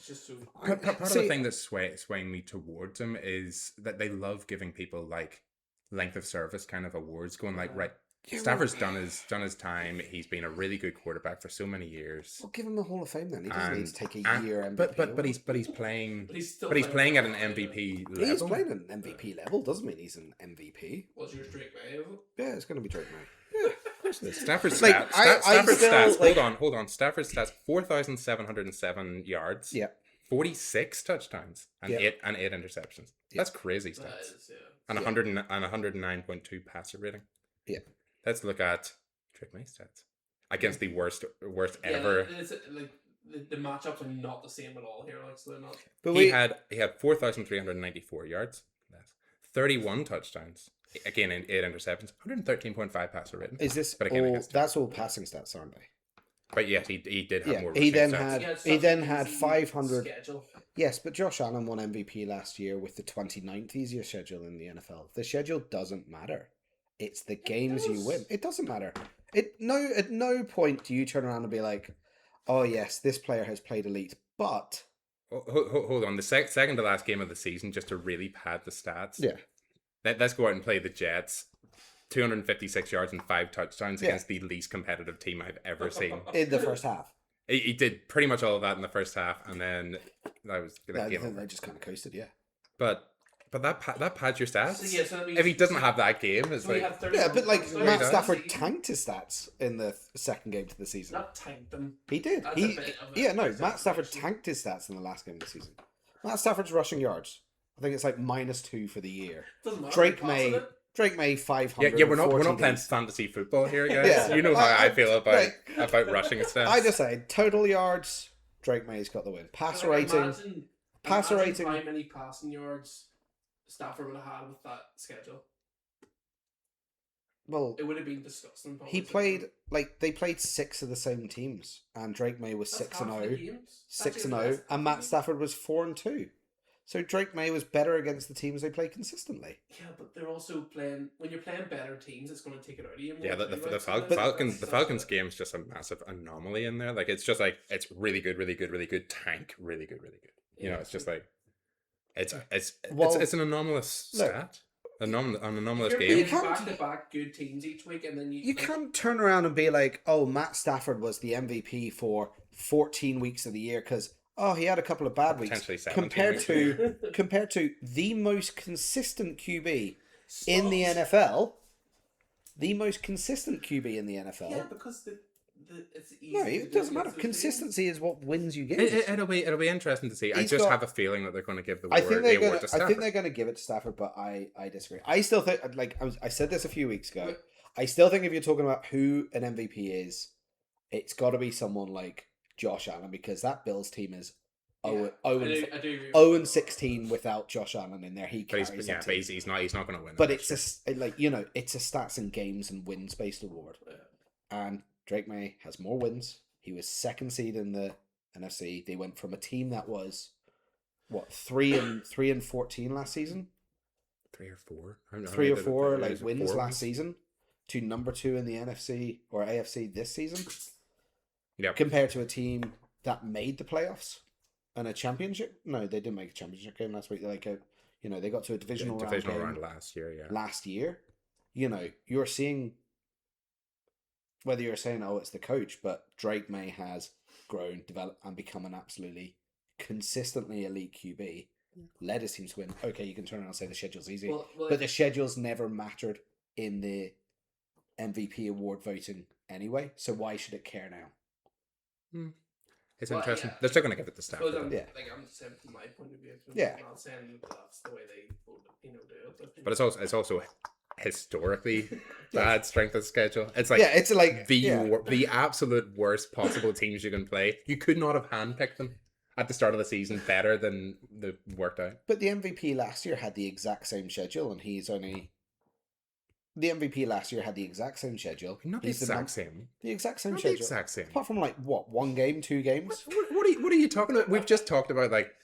just so. Part of the thing that's swaying me towards him is that they love giving people like length of service kind of awards, going like, right, Yeah, Stafford's done his time. He's been a really good quarterback for so many years. Well, give him the Hall of Fame then. He doesn't need to take a And- year MVP. but he's playing. But he's still But he's playing at an well. MVP level. He's playing at an MVP level. Doesn't mean he's an MVP. What's your Drake May? Is it? Yeah, it's going to be Drake May. Yeah, of course it is. Stafford's Like, stats. I Stafford's still, stats. like- Hold on. Stafford's stats: 4,707 yards. Yeah. 46 touchdowns and Yeah. eight interceptions. Yeah. That's crazy That stats. is, yeah. And Yeah. 109.2 passer rating. Yeah. Let's look at Drake May stats against the worst Yeah, ever. It's, like the matchups are not the same at all here. Like so they're not. But He had 4,394 yards, 31 touchdowns. Again, in 8 interceptions, 113.5 passer rating. is this But again, all? against- That's all passing stats, aren't they? But yes, he did have Yeah. more. He rushing then stats. had. Yeah, it's He such then an had easy 500. schedule. Yes, but Josh Allen won MVP last year with the 29th easiest schedule in the NFL. The schedule doesn't matter. It's the games you does. win. It doesn't matter. At no point do you turn around and be like, "Oh yes, this player has played elite," but Hold on. The second to last game of the season, just to really pad the stats. yeah, Let's go out and play the Jets. 256 yards and 5 touchdowns Yeah. against the least competitive team I've ever seen. in the first half, He did pretty much all of that in the first half, and then that was I that game think over. they just kind of coasted. Yeah, But that pads your stats. So, yeah, so that means- If he doesn't have that game, it's So we like have 30 yeah, but like touchdowns Matt this Stafford season. tanked his stats in the second game to the season. Not tanked them. He did. That's He a bit of a yeah no. Matt Stafford exaggeration. tanked his stats in the last game of the season. Matt Stafford's rushing yards. I think it's like -2 for the year. Doesn't matter. Drake You're passing May. it. Drake May 500. yeah, we're not playing 14 fantasy football here, guys. Yeah. You know how I feel about Right. rushing stats. I just say total yards. Drake May's got the win. Passer Like, rating. Passer imagine rating. how many passing yards Stafford would have had with that schedule. Well, It would have been disgusting. he played like they played 6 of the same teams, and Drake May was 6-0, 6-0, and Matt Stafford was 4-2. So Drake May was better against the teams they play consistently. Yeah, but they're also playing. When you're playing better teams, it's going to take it out of you. Yeah, more the too, right? So Falcons that's- game's just a massive anomaly in there. Like it's just like it's really good, tank, really good. You know, Yeah. it's just like it's Well, it's an anomalous look, stat, an anomalous You're game. playing can't- back-to-back good teams each week, and then you You like, can't turn around and be like, "Oh, Matt Stafford was the MVP for 14 weeks of the year because he had a couple of bad weeks." Potentially 17 Compared weeks. to compared to the most consistent QB in the Stop. NFL, the most consistent QB in the NFL. Yeah, because it's easy. No, to it do doesn't matter. against those teams. Consistency is what wins you games. It'll be interesting to see. I He's just got- have a feeling that they're going to give the I award, think the they're award gonna. to I Stafford. think they're gonna give it to Stafford, but I disagree. I still think I said this a few weeks ago. I still think if you're talking about who an MVP is, it's got to be someone like Josh Allen because that Bills team is Yeah, 0 I do agree with 0 and you. 16 without Josh Allen in there. He but carries that team. he's not going to win. But it it's this it's a stats and games and wins based award. Yeah. And Drake May has more wins. He was second seed in the NFC. They went from a team that was 3 and 14 last season, year. 3 or 4, I don't know, 3 or maybe 4 maybe like it's wins 4 last season, to number 2 in the NFC or AFC this season, Yeah, compared to a team that made the playoffs and a championship. No, they didn't make a championship game last week. They they got to a divisional divisional round round game last year. Yeah, last year. You're seeing whether you're saying, "Oh, it's the coach," but Drake May has grown, developed, and become an absolutely consistently elite QB. Led his team to win. Okay, you can turn around and say the schedule's easy, Well, but the schedule's never mattered in the MVP award voting anyway. So why should it care now? It's Well, interesting. yeah. They're still going to give it to Suppose Stafford. I'm, Yeah. like, I'm saying from my point of view. Yeah. I'm not saying that's the way they would, do it. But it's also historically bad strength of schedule. It's like Yeah, it's like the absolute worst possible teams you can play. You could not have handpicked them at the start of the season better than the worked out. But the MVP last year had the exact same schedule, and he's only. The MVP last year had the exact same schedule. Not the He's exact same. The exact same Not the schedule. exact same. Apart from like what, 1 game, 2 games? What are you talking about? We've just talked about like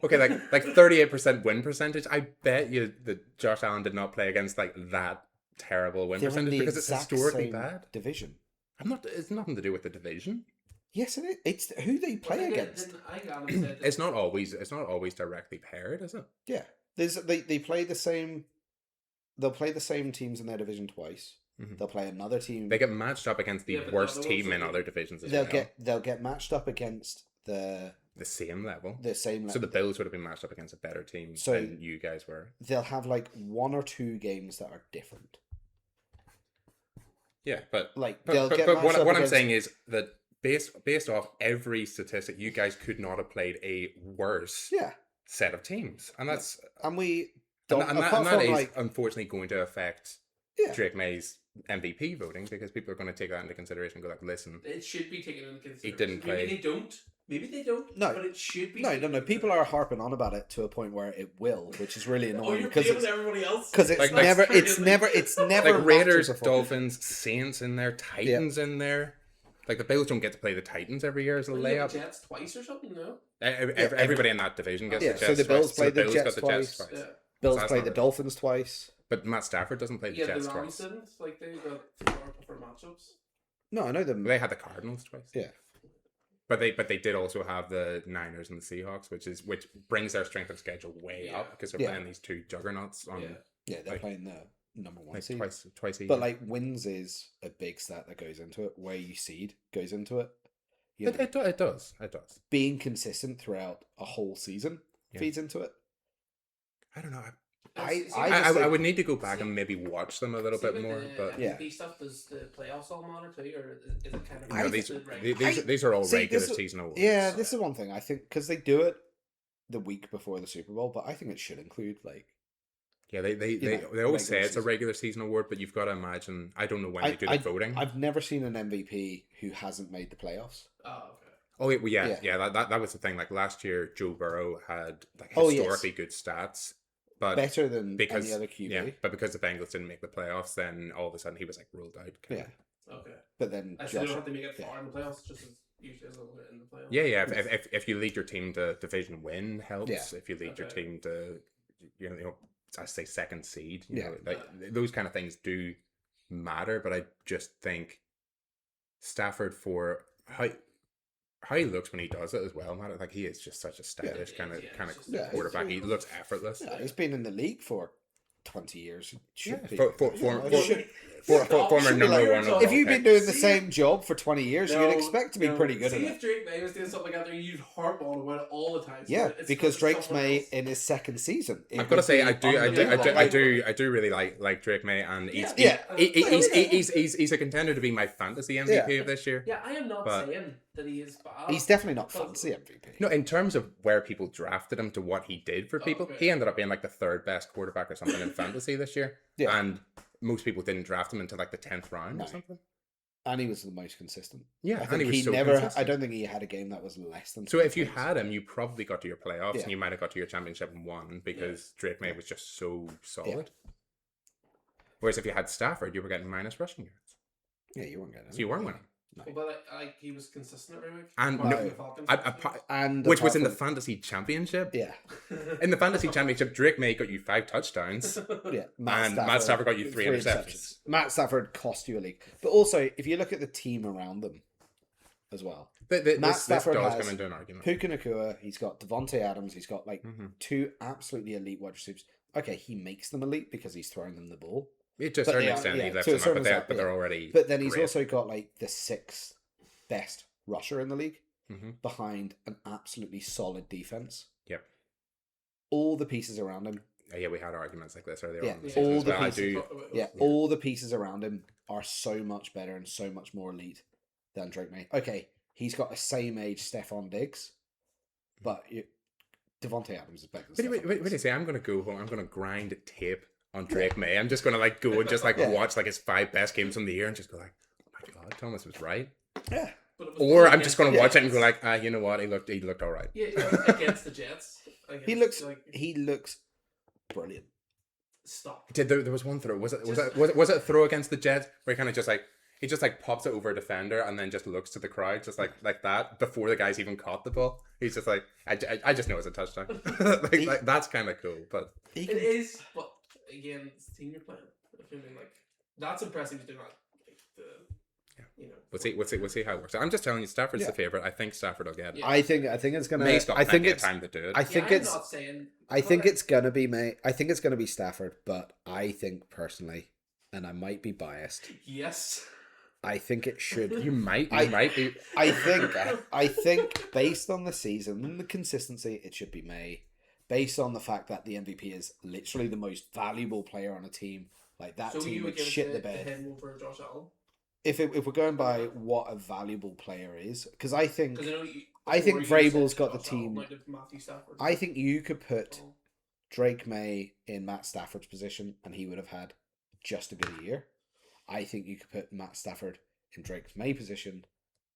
38% win percentage. I bet you that Josh Allen did not play against like that terrible win They're in percentage the because it's exact historically same bad. division. It's nothing to do with the division. Yes, it is. It's who they play against. It's not always directly paired, is it? Yeah, they play the same. They'll play the same teams in their division twice. Mhm. They'll play another team. They get matched up against the Yeah, but worst the other team ones in are- other divisions as They'll well. get matched up against the The same level. same. So the Bills would have been matched up against a better team So- than you guys were. They'll have like 1 or 2 games that are different. Yeah, but Like but, they'll but, get but matched what up I'm against- saying is that based off every statistic, you guys could not have played a worse Yeah, set of teams, and that's and we and, don't. and that, apart and that from is like unfortunately going to affect Yeah. Drake May's MVP voting because people are going to take that into consideration and go like, listen, It should be taken into consideration. didn't play. Maybe they don't. Maybe they don't. No. But it should be. no. taken into People are consideration. harping on about it to a point where it will, which is really Oh, annoying you're because playing with everybody else. it's Like- never That's it's crazy. never it's never like Raiders, matches before. Dolphins, Saints in there, Titans in there. Like the Bills don't get to play the Titans every year as a Well, you have layup. the Jets twice or something, no? Everybody in that division gets Yeah, the so Jets the Bills twice. play the Bills Jets got twice. Yeah. Bills that's play not the it. Dolphins twice. But Matt Stafford doesn't play the Yeah, Jets the Rams twice. didn't. Like, they got tougher matchups. No, I know them. They had the Cardinals twice. Yeah. But they did also have the Niners and the Seahawks, which brings their strength of schedule way Yeah. up because they're Yeah. playing these two juggernauts on Yeah. Yeah, they're like- playing the number 1 like seed. twice a year. But like wins is a big stat that goes into it. Where you seed goes into it. You know, it does. being consistent throughout a whole season Yeah. feeds into it. I don't know. I I, just I think- would need to go back and maybe watch them a little See, bit with more. the But Yeah. MVP stuff, does the playoffs all matter too, or is it kind of? no, I these just regular? these are all See, regular this is- season awards. Yeah, this is one thing I think because they do it the week before the Super Bowl, but I think it should include like Yeah, they know, always say regular it's a season. regular season award, but you've got to imagine. I don't know when I- they do the voting. I've never seen an MVP who hasn't made the playoffs. Oh, okay. Oh well, yeah. That was the thing. Like last year, Joe Burrow had like Oh, yes. historically good stats, but Better than because any other QB. yeah, but because the Bengals didn't make the playoffs, then all of a sudden he was like ruled out. Yeah. Okay. But then I still don't Josh, have to make it yeah. far in the playoffs, just as usually as in the playoffs. Yeah. If you lead your team to division win helps. Yeah. If you lead your Okay. team to I say second seed, you Yeah. know, like those kind of things do matter. But I just think Stafford for how he looks when he does it as well, man. Like he is just such a stylish Yeah, kind of yeah, kind it's of just- Yeah, quarterback. He it's- looks effortless. yeah, he's been in the league for 20 years. It should Yeah, be. for You know, it should- former should be number like- one. If overall if you've been pick. doing the See, same job for 20 years, you'd expect to be pretty good at See it. if Drake May was doing something like that, you'd harp on about it all the time. So Yeah, it's because Drake's someone May else. in his second season. It I've got to would say, be I do really like Drake May, and Yeah. he's a contender to be my fantasy MVP of this year. Yeah, I am not But- saying that he is bad. He's definitely not Because- fancy MVP. No, in terms of where people drafted him to what he did for people, Okay. he ended up being like the third best quarterback or something in fantasy this year. Yeah. And most people didn't draft him until like the 10th round No. or something. And he was the most consistent. Yeah, I and think he was he so never. I consistent. don't think he had a game that was less than. So if you 20 had him, you probably got to your playoffs Yeah. and you might have got to your championship and won because Drake May was just so solid. Whereas if you had Stafford, you were getting minus rushing yards. Yeah, you weren't getting. So you weren't winning. Well, but like he was consistent every week. And Apart no, from the Falcons. And which was apart in the from- fantasy championship. Yeah, In the fantasy championship, Drake May got you 5 touchdowns. yeah. And Matt Stafford got you 3 interceptions. Matt Stafford cost you a league, but also if you look at the team around them, as well. Matt this Stafford does has come into an argument. Puka Nacua, he's got Devontae Adams, he's got like Mhm. 2 absolutely elite wide receivers. Okay, he makes them elite because he's throwing them the ball. To a But certain they are- extent, he yeah, lifts to a them up, certain but extent, they're yeah. already. But then he's great. also got like the 6th best rusher in the league Mhm. behind an absolutely solid defense. Yep. All the pieces around him, Yeah, we had arguments like this earlier Yeah, on. The Yeah, season all as the well. I pieces- do. yeah, all the pieces around him are so much better and so much more elite than Drake May. Okay, he's got the same age Stephon Diggs, but Devontae Adams is better What than do Stephon you Diggs. say? I'm gonna go home. I'm gonna grind tape on Drake May. I'm just gonna like go and just like Yeah. watch like his 5 best games from the year and just go like, oh my god, Thomas was right. Yeah. But it was Or only I'm just gonna against watch the it and go Jets. like, you know what, he looked all right. Yeah, against the Jets. He looks like, brilliant. stop. There was one throw? Was it a throw against the Jets where he kind of just like he just like pops it over a defender and then just looks to the crowd just like that before the guys even caught the ball? He's just like, I just know it's a touchdown. like that's kind of cool, but It is, but again, it's the team you're playing. I mean, like that's impressive to do that. Like you know. we'll see how it works. I'm just telling you, Stafford's Yeah. the favorite. I think Stafford will get it. Yeah. I think it's gonna. May's got I think plenty of it's. time to do it. I think I'm it's. not saying. I think it's gonna be May. I think it's gonna be Stafford, but I think personally, and I might be biased, Yes. I think it should. You might be. I think based on the season and the consistency, it should be May. Based on the fact that the MVP is literally the most valuable player on a team, like that So team you would would give shit it the to bed. him over Josh Allen? If we're going by what a valuable player is, because I think Because I think before you Vrabel's said got the Josh Allen team- might have Matthew Stafford. I think you could put Oh. Drake May in Matt Stafford's position, and he would have had just a good year. I think you could put Matt Stafford in Drake May position,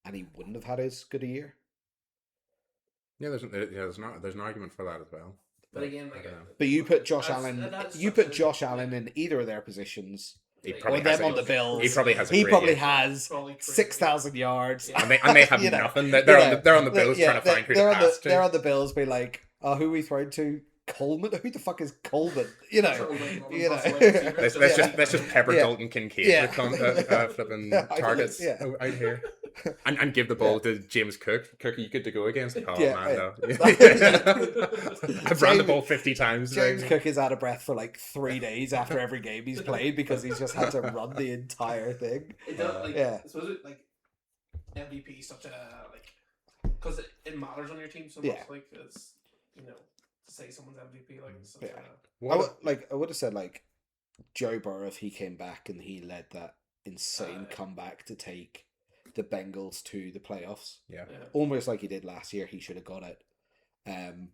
and he wouldn't have had as good a year. Yeah, there's an argument for that as well. But again, I like, don't know. But you put Josh That's- Allen. that's You such put a- Josh Allen in either of their positions, He Like, probably or has them a- on the Bills. He probably has. A He great probably year. has Probably crazy. 6,000 yards. Yeah. And they have You know, nothing. you They're know, on the Bills trying to find who to pass to. They're on the Bills, be like, oh, who are we throwing to? Coleman? Who the fuck is Coleman? You know, Coleman, you know. Let's Let's just pepper Yeah. Dalton Kincaid Yeah. with flipping Yeah, I targets yeah. out here, and give the ball to James Cook. Cook, you good to go against? Oh Yeah, man, yeah. no. I've ran the ball 50 times. James like- Cook is out of breath for like 3 days after every game he's played because he's just had to run the entire thing. It does, like, Yeah. I suppose it, like MVP is such a like because it matters on your team so much. Yeah. Like it's to say someone's MVP like it's such Yeah. What I would have said like Joe Burrow if he came back and he led that insane comeback to take the Bengals to the playoffs, yeah. almost like he did last year. He should have got it. And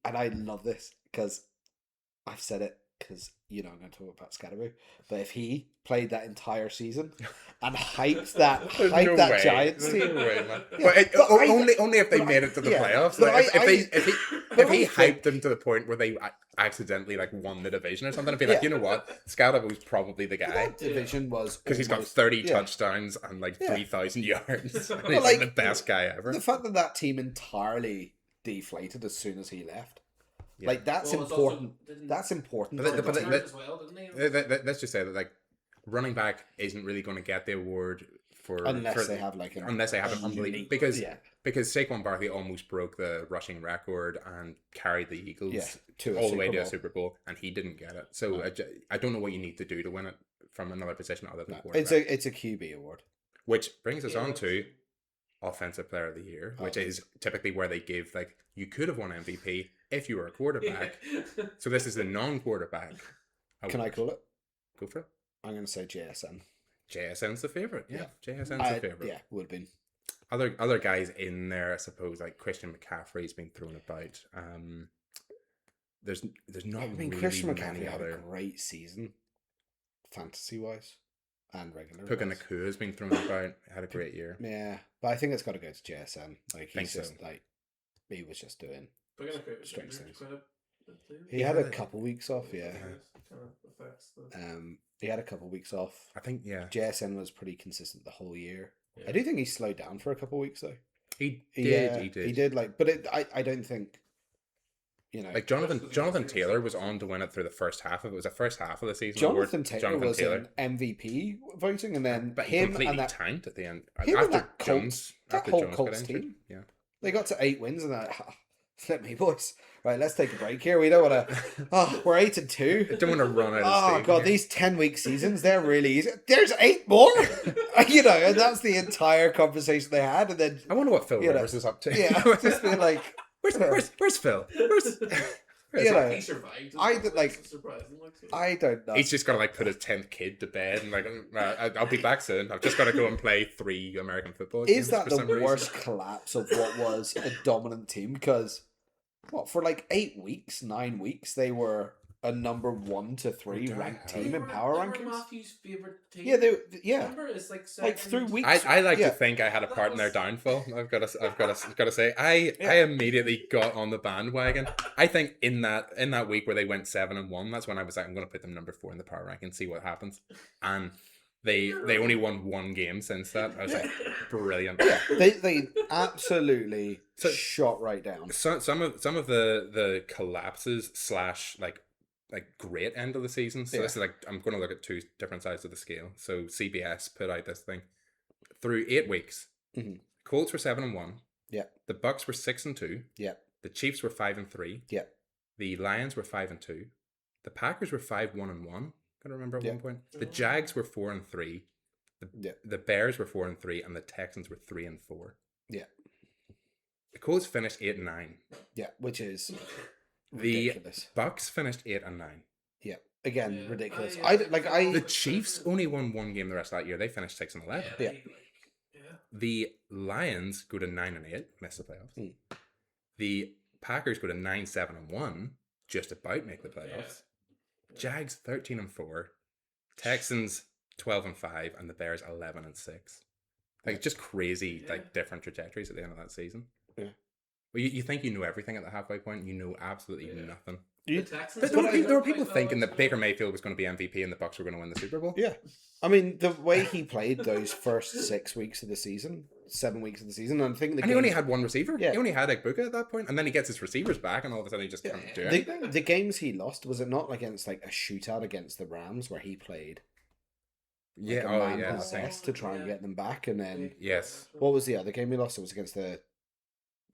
I love this because I've said it because I'm going to talk about Scatterby. But if he played that entire season and hyped that There's no way. Giants There's team, no way, man. Yeah, But but only if they but made it to the yeah, playoffs. but Like, I if he think- hyped them to the point where they accidentally like won the division or something, I'd be like, Yeah. you know what, Scalabo's probably the guy that division was because he's got almost- 30 yeah. touchdowns and like Yeah. 3,000 yards. And But, he's like, like the best guy ever. The fact that team entirely deflated as soon as he left, Yeah. like that's Well, it's important. also- didn't- That's important. But for the- the He team. as well, didn't he? Let's just say that like running back isn't really going to get the award for Unless they have like unless they have an unbelievable unique- because yeah, Saquon Barkley almost broke the rushing record and carried the Eagles yeah, to a all the way Super to a Bowl. Super Bowl, and he didn't get it. So No. I don't know what you need to do to win it from another position other than No, quarterback. it's a QB award. Which brings us Yeah, on that's- to Offensive Player of the Year, which Oh. is typically where they give like you could have won MVP if you were a quarterback. So this is the non-quarterback. Can I award. call it? Go for it? I'm going to say JSN. JSN's the favorite. Yeah, JSN's the favorite. Yeah, would have been. Other guys in there, I suppose, like Christian McCaffrey's been thrown about. There's not I mean, really Christian many McCaffrey had a other. great season, fantasy wise, and regular. Puka wise. Nakua has been thrown about. Had a great year. Yeah, but I think it's got to go to JSN. Like Think he's so. just like he was just doing. We're gonna create Strange injured things. quite a bit. He had a couple weeks off. Yeah. Kind of affects the. He had a couple weeks off. I think JSN was pretty consistent the whole year. Yeah. I do think he slowed down for a couple weeks though. he He did. He did like, but I don't think. Like Jonathan Taylor was on to win it through the first half of it. Was the first half of the season. Jonathan award. Taylor Jonathan was Taylor. in MVP voting, and then But he him completely and that tanked at the end. him and After that Colts- Jones, that after whole Jones Colts got injured. team. Yeah. they got to 8 wins, and that flip me, boys. Right, let's take a break here. We don't want to. Oh, we're 8-2. I don't want to run out of Oh steam god, here. these 10-week seasons, they're really easy. There's 8 more, and that's the entire conversation they had, and then I wonder what Phil you know, Rivers is up to. yeah, just being like, Where's Phil? Where's You know, He survived. Surprising. I don't know. He's just got to like put his 10th kid to bed and like, I'll be back soon. I've just got to go and play 3 American football games. Is that for the some reason. worst collapse of what was a dominant team? Because for like 9 weeks, they were a number 1 to 3 ranked team in power rankings. Matthew's favorite team. Yeah, Remember, it's like through weeks. I like yeah. to think I had a part in their downfall. I've got to say I immediately got on the bandwagon. I think in that week where they went 7-1, that's when I was like, I'm going to put them number 4 in the power ranking and see what happens. And they only won 1 game since that. I was like, brilliant. Yeah, they absolutely shot right down. Some of the collapses / like great end of the season. So this is like, I'm going to look at 2 different sides of the scale. So CBS put out this thing through 8 weeks. Mm-hmm. Colts were 7-1. Yeah. The Bucks were 6-2. Yeah. The Chiefs were 5-3. Yeah. The Lions were 5-2. The Packers were 5-1-1. Gotta remember at one point. The Jags were 4-3. The Bears were 4-3, and the Texans were 3-4. Yeah. The Colts finished 8-9. Yeah, which is The ridiculous. Bucks finished 8-9. Yeah, again, ridiculous. The Chiefs only won 1 game the rest of that year. They finished 6-11. Yeah. The Lions go to 9-8, miss the playoffs. Mm. The Packers go to 9-7-1, just about make the playoffs. Jags 13-4, Texans 12-5, and the Bears 11-6. Like just crazy, like different trajectories at the end of that season. Yeah. Well, you think you know everything at the halfway point, you know absolutely nothing. Texans, There were people thinking that Baker Mayfield was going to be MVP and the Bucks were going to win the Super Bowl. Yeah. I mean, the way he played those first 6 weeks of the season, 7 weeks of the season, I think he only had 1 receiver. Yeah. He only had Egbuka at that point, and then he gets his receivers back, and all of a sudden he just can't do it. The games he lost, was it not against like a shootout against the Rams where he played? Yeah, to try and get them back, and then yes. What was the other game he lost? It was against the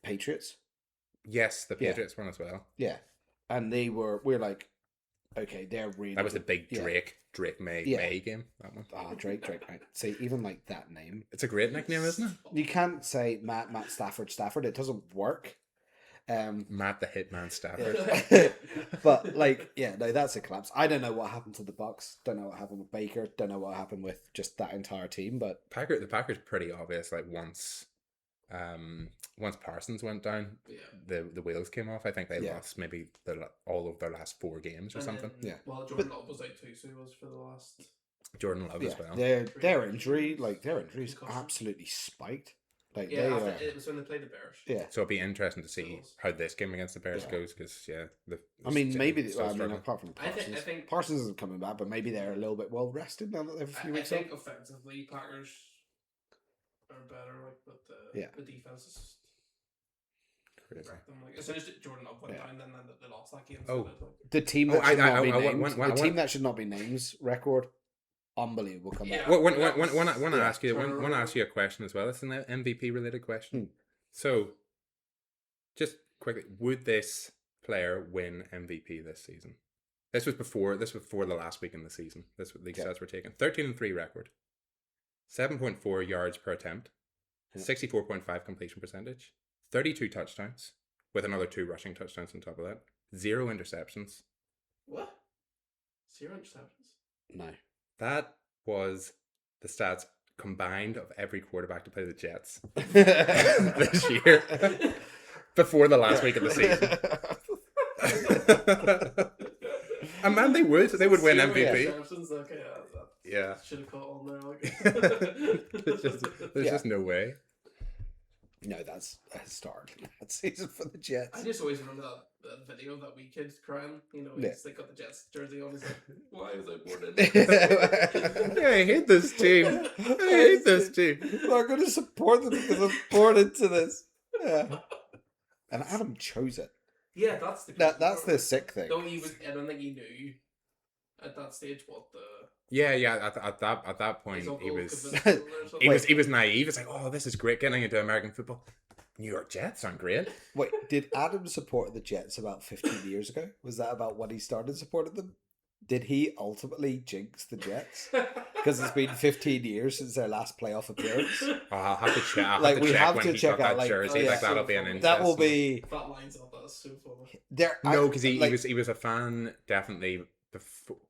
Patriots. Yes, the Patriots won as well. Yeah, and we're like, okay, they're really. That was the big Drake May game. That one. Ah, Drake. Right. See, even like that name. It's a great nickname, isn't it? You can't say Matt Stafford. It doesn't work. Matt the Hitman Stafford. But like, yeah, no, that's a collapse. I don't know what happened to the Bucks. Don't know what happened with Baker. Don't know what happened with just that entire team. But the Packers pretty obvious. Like once Parsons went down, the wheels came off. I think they lost maybe all of their last 4 games or something. Well, Jordan Love was out too, so he was for the last. Jordan Love as well. Their injuries absolutely spiked. Like it was when they played the Bears. Yeah. So it'll be interesting to see how this game against the Bears goes because apart from Parsons, I think Parsons isn't coming back, but maybe they're a little bit well rested now that they have a few weeks off. I think offensively, Packers are better, but the defense is crazy. As soon as Jordan Love went down, then they lost that game. The team that should not be named. The team that should not be named record. Unbelievable comeback. Want to ask you a question as well. It's an MVP related question. So, just quickly, would this player win MVP this season? This was before the last week in the season. This what these stats were taken. 13-3 record, 7.4 yards per attempt, 64.5 completion percentage, 32 touchdowns with another 2 rushing touchdowns on top of that, 0 interceptions. What? 0 interceptions? No. That was the stats combined of every quarterback to play the Jets this year before the last week of the season. And man, they would win MVP. Yeah. Should have caught on there. There's just no way. No, that's a historic bad season for the Jets. I just always remember that video of that wee kid crying. He's like got the Jets jersey on. He's like, "Why was I born in?" Yeah, I hate this team. I'm not going to support them because I'm born into this. Yeah. And Adam chose it. Yeah, that's the sick thing. No, I don't think he knew at that stage what the. Yeah. At that point, he was naive. It's like, oh, this is great getting into American football. New York Jets aren't great. Wait, did Adam support the Jets about 15 years ago? Was that about when he started supporting them? Did he ultimately jinx the Jets? Because it's been 15 years since their last playoff appearance. Oh, I'll have to check. I'll Like, have to we check have when to he check got out, that like, jersey. yeah. Like that'll be an interesting. That will be That lines up. That's so funny. there. No, because like, he was a fan definitely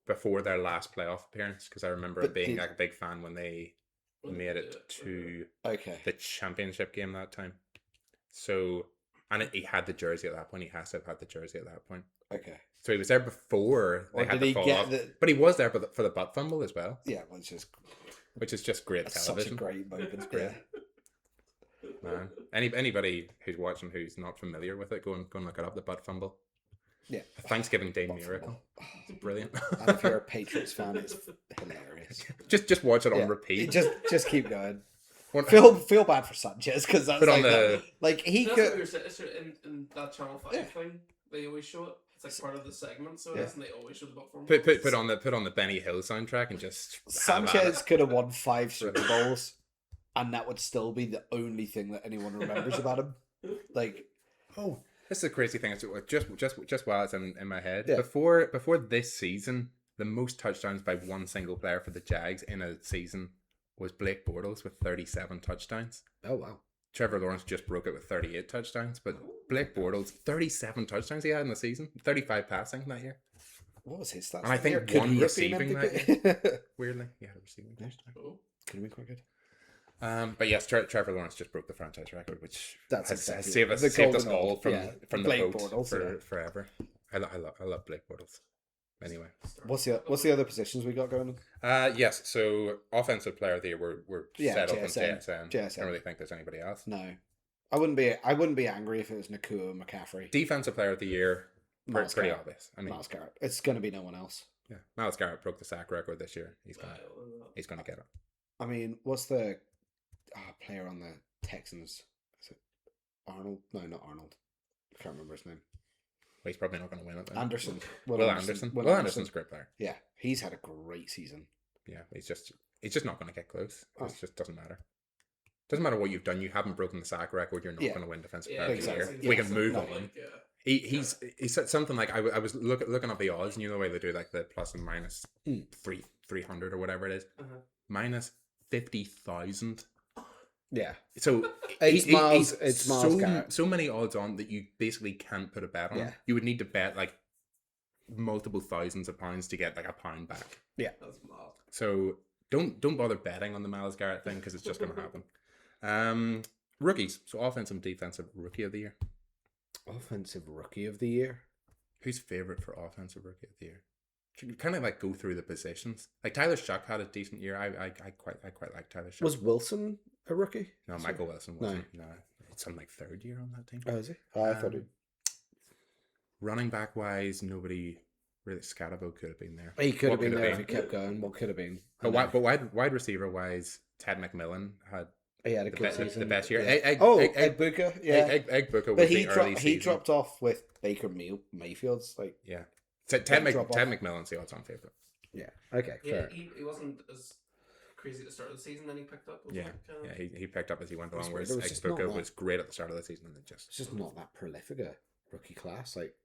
before their last playoff appearance. Because I remember But being did- like a big fan when they made it to okay. the championship game that time. So, and he had the jersey at that point. He has to have had the jersey at that point. Okay. So he was there before they Or had did the he fall get off. the? But he was there for the butt fumble as well, Yeah, which is just great that's such a television. great moment. Great. Man, anybody who's watching who's not familiar with it, go and look it up. The butt fumble. Yeah. A Thanksgiving Day miracle. Brilliant. And if you're a Patriots fan, it's hilarious. just watch it on Yeah. repeat. Just keep going. What- Feel bad for Sanchez because that's Put on like the- like he That's what we could. were saying. So in that Channel 5 Yeah. thing, they always show it. It's like part of the segment, so Yeah. and they always show the butt form. put on the Benny Hill soundtrack and just have at Sanchez it. could have won 5 Super Bowls, and that would still be the only thing that anyone remembers about him. Like, Oh, this is a crazy thing. It's just while it's in my head. Yeah. Before this season, the most touchdowns by one single player for the Jags in a season was Blake Bortles with 37 touchdowns. oh wow, Trevor Lawrence just broke it with 38 touchdowns, but Blake Bortles 37 touchdowns he had in the season, 35 passing that year. what was his stats? And I think that year? one Could he have been receiving MVP? Weirdly, yeah, the receiving touchdown. Oh. Could have been quite good. But yes, Trevor Lawrence just broke the franchise record, which That's has exactly saved it. us, The saved us golden all old, from yeah. the Blake boat Bortles, yeah. forever. I love Blake Bortles. Anyway, What's the other positions we got going on? yes. So offensive player of the year, we're Yeah, set up JSN. on JSN. JSN. Don't really think there's anybody else. No, I wouldn't be angry if it was Nakua McCaffrey. Defensive player of the year, Miles pretty Garrett. obvious. I mean, Miles Garrett. It's going to be no one else. yeah, Miles Garrett broke the sack record this year. He's gonna get it. I mean, what's the player on the Texans? Is it Arnold? No, not Arnold. I can't remember his name. Well, he's probably not going to win it. Then. Anderson. Will Anderson. Will Anderson's a great player. Yeah, he's had a great season. Yeah, he's just not going to get close. Oh. It just doesn't matter. Doesn't matter what you've done. You haven't broken the sack record. You're not Yeah. going to win defensive Yeah, player of the year. exactly. We Yeah. can move No. on. He said something like I was looking up the odds, and you know the way they do like the plus and minus 300 or whatever it is. Uh-huh. Minus 50,000. Yeah. So It's Miles so, Garrett. so many odds on that you basically can't put a bet on. Yeah. You would need to bet like multiple thousands of pounds to get like a pound back. That's mad. So don't bother betting on the Miles Garrett thing because it's just going to happen. Rookies. So offensive and defensive rookie of the year. Offensive rookie of the year. Who's favorite for offensive rookie of the year? Should we kind of like go through the positions. Like Tyler Shuck had a decent year. I quite like Tyler Shuck. Was Wilson a rookie? No, Michael Wilson wasn't. No, it's on like third year on that team. Oh, is he? I thought he. Running back wise, nobody really. Scatabo could have been there. He could What have been there if he kept going. What could have been? But wide receiver wise, Ted McMillan had He had a good the season. best year. Yeah. Egg Booker. Yeah. Egg Booker was But the early he season. dropped off with Baker Mayfield's like. Yeah. So Ted McMillan's the odds-on favorite. Yeah. Okay. Yeah, Fair. he wasn't as crazy at the start of the season. Then he picked up. Yeah, he picked up as he went along. weird. Whereas There was Egg just not Booker that- was great at the start of the season, and it It's just just not that prolific a rookie class. Like.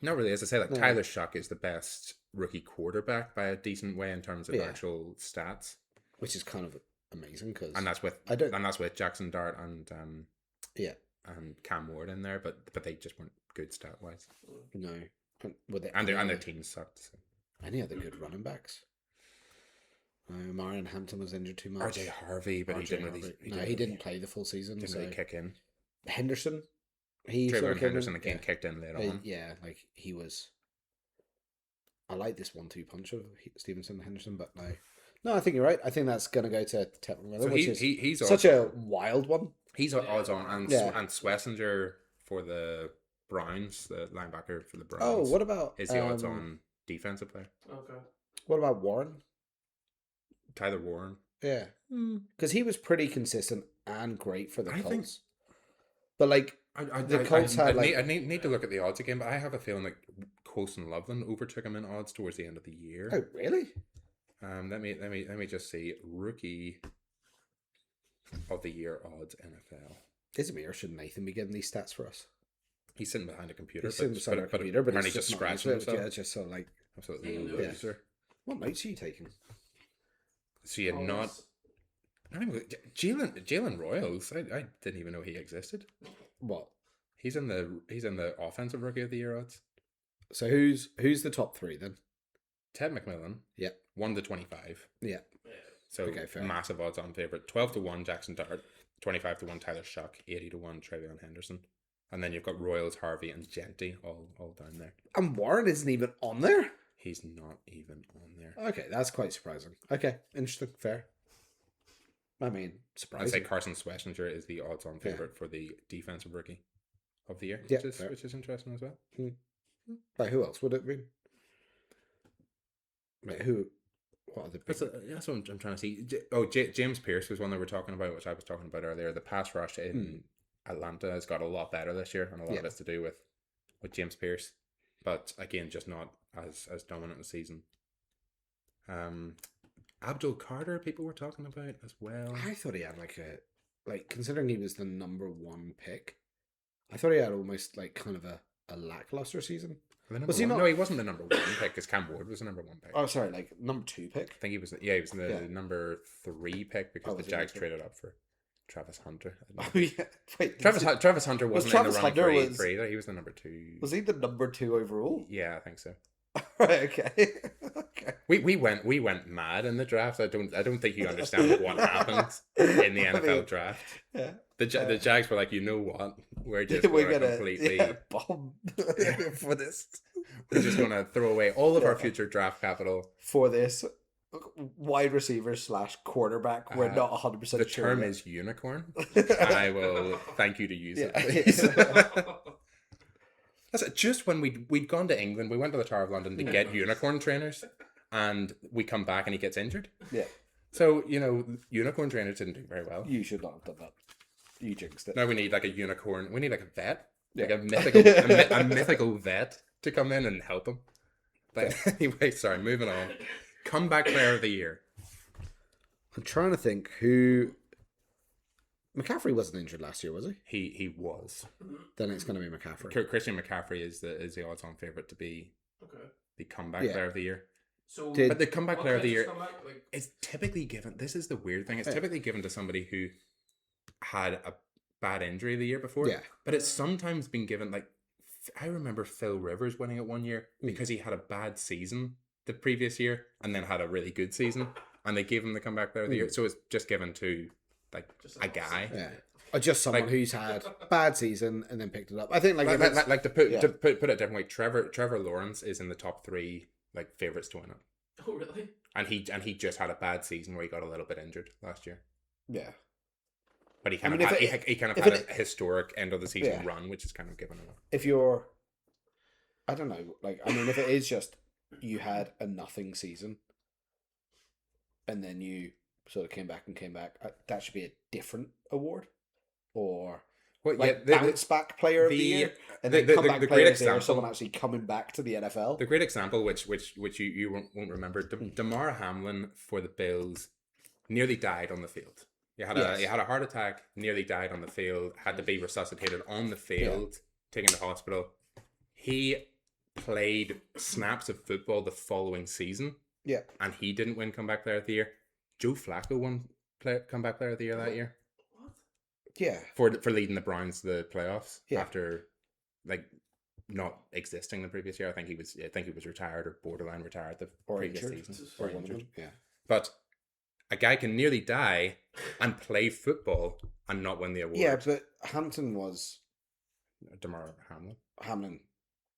not really. As I say, like No. Tyler Shuck is the best rookie quarterback by a decent way in terms of Yeah. actual stats, Which is kind of amazing because and that's with I don't. Jackson Dart and Yeah. and Cam Ward in there, but they just weren't good stat wise, No. Were there and any their other- team sucked. So. Any other good running backs? Marion Hampton was injured too much. RJ Harvey, but he RJ didn't really. Harvey. He didn't play the full season. Didn't so really kick in. Henderson. He sort Trayvon of came Henderson in. again kicked in later on. Yeah, like he was. I like this 1-2 punch of Stevenson and Henderson, but no, I think you're right. I think that's gonna go to Ted McMillan, So which is he's such also, a wild one. he's odds on, and Yeah. and Schlesinger for the Browns, the linebacker for the Browns. Oh, what about is the odds on defensive player? Okay. What about Warren? Tyler Warren. Yeah, because he was pretty consistent and great for the I Colts. think- But like, The Colts had, like- I need to look at the odds again, but I have a feeling like Colson Loveland overtook him in odds towards the end of the year. oh really? Let me just see rookie of the year odds NFL. Isn't me or should Nathan be getting these stats for us? He's sitting behind a computer, He's sitting beside our computer, but apparently it's just just not scratching used to it. himself. Yeah, it's just so like Absolutely Yeah. loser. What notes are you taking? So you had not. Jalen Royals. I didn't even know he existed. What? He's in the offensive rookie of the year odds. So who's the top three then? Ted McMillan. Yeah. 1-25. Yeah. So Okay, fair. massive odds on favorite. 12-1 Jackson Dart. 25-1 Tyler Shuck. 80-1 Trevion Henderson. And then you've got Royals, Harvey, and Genty all down there. And Warren isn't even on there? He's not even on there. Okay, that's quite surprising. Okay, interesting. Fair. I mean, I'd say surprising. Carson Schlesinger is the odds-on favorite for the defensive rookie of the year, Yeah, which is interesting as well. Like, who else would it be? Like, who? What are the big... That's what I'm trying to see. James Pierce was one that we're talking about, which I was talking about earlier. The pass rush in Atlanta has got a lot better this year, and a lot of it's to do with James Pierce. But again, just not as dominant a season. Abdul Carter, people were talking about as well. I thought he had considering he was the number one pick, I thought he had almost like kind of a lackluster season. Was he not? No, he wasn't the number one pick because Cam Ward was the number one pick. Oh, sorry, like number two pick. I think he was. He was the number 3 pick because the Jags traded up for Travis Hunter. Oh yeah, wait. Travis Hunter wasn't in the running for E3 either. He was the number 2. Was he the number 2 overall? Yeah, I think so. Right. Okay. Okay. We went mad in the draft. I don't think you understand what happens in the NFL draft. Yeah. The Jags were like, you know what? We're just going to completely bomb for this. We're just going to throw away all of our future draft capital for this wide receiver / quarterback. We're not 100% sure. The term is unicorn. I will thank you to use it, please. That's just when we'd gone to England, we went to the Tower of London to get unicorn trainers, and we come back and he gets injured. Yeah. So, unicorn trainers didn't do very well. You should not have done that. You jinxed it. Now we need like a unicorn. We need like a vet, yeah. like a mythical vet to come in and help him. But anyway, sorry, moving on. Comeback player of the year. I'm trying to think who. McCaffrey wasn't injured last year, was he? He was. Then it's going to be McCaffrey. Christian McCaffrey is the odds-on favorite to be the comeback player of the year. So, but the comeback player of the year is typically given. This is the weird thing. It's typically given to somebody who had a bad injury the year before. Yeah. But it's sometimes been given, like, I remember Phil Rivers winning it one year because he had a bad season the previous year and then had a really good season, and they gave him the comeback player of the year. So it's just given to like a guy. Yeah. Or just someone who's had a bad season and then picked it up. I think to put it a different way, Trevor Lawrence is in the top 3 like favorites to win it. Oh really? And he just had a bad season where he got a little bit injured last year. Yeah. But he kind of had a historic end of the season run, which is kind of given away. If you're, I don't know, if it is just you had a nothing season and then you sort of came back, that should be a different award. Or bounce back player of the year, and then comeback player of the year, someone actually coming back to the NFL. The great example, which you won't remember, Damar Hamlin for the Bills nearly died on the field. He had a heart attack, nearly died on the field, had to be resuscitated on the field, taken to hospital. He played snaps of football the following season. Yeah. And he didn't win comeback player of the year. Joe Flacco won comeback player of the year that year. What? Yeah. For leading the Browns to the playoffs after not existing the previous year. I think he was retired or borderline retired the previous season. Or injured. Yeah. But a guy can nearly die and play football and not win the award. Yeah, but Hampton was... Damar Hamlin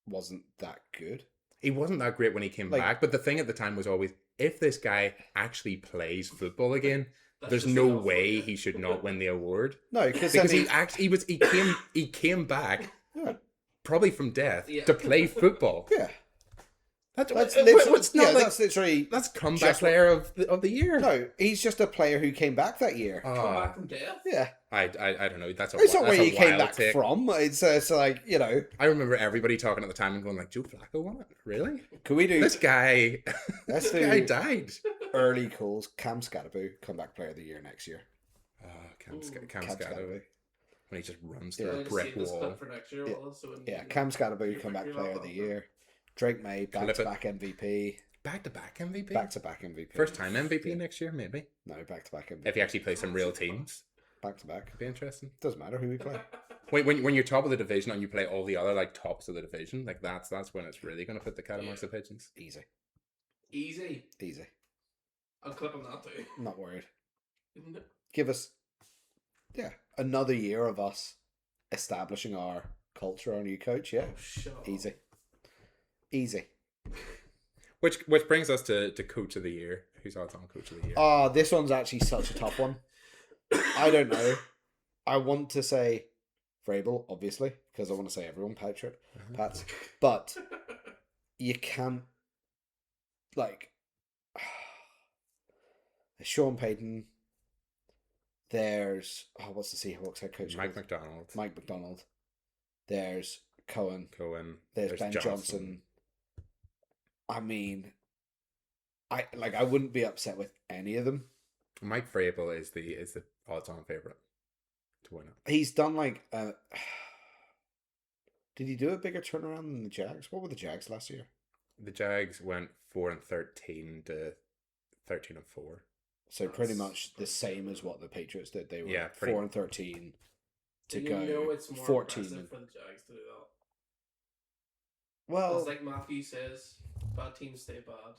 wasn't that good. He wasn't that great when he came back, but the thing at the time was always, if this guy actually plays football again, there's no way he should not win the award. No, because he came back probably from death to play football. Yeah. That's literally that's comeback player of the year. No, he's just a player who came back that year. Come back from death? Yeah. I don't know. It's not where he came back from. It's like, I remember everybody talking at the time and going like, Joe Flacco won it? Really? Can we do this guy? This guy died. Early calls. Cam Scatterbo, comeback player of the year next year. Cam Scatterbo. When he just runs through a brick wall. Cam Scatterbo, comeback player of the year. Drake May, Clip it. back-to-back MVP. Back-to-back MVP? Back-to-back MVP. First time MVP Yeah. next year, maybe. No, back-to-back MVP. If he actually plays some real teams. Back-to-back. Could be interesting. Doesn't matter who we play. When you're top of the division and you play all the other like tops of the division, like that's when it's really going to put the cat amongst the pigeons. Easy. Easy. I'll clip on that too. Not worried. Isn't it? Give us, another year of us establishing our culture, our new coach. Yeah, Oh, shut up. Easy. Which brings us to Coach of the Year. Who's odds on Coach of the Year? Oh, this one's actually such a tough one. I don't know. I want to say Vrabel, obviously, because I want to say everyone, Pats. But you can't, like, Sean Payton. There's, what's the Seahawks head coach? Mike called? McDonald. Mike McDonald. There's Cohen. There's Ben Johnson. I mean, I wouldn't be upset with any of them. Mike Vrabel is the odds on favorite to win it. He's done like did he do a bigger turnaround than the Jags? What were the Jags last year? The Jags went 4-13 to 13-4. So pretty much the same as what the Patriots did. They were Yeah, 4-13 to You go know it's more 14. impressive for the Jags to do that. Well, It's like Matthew says, bad teams stay bad.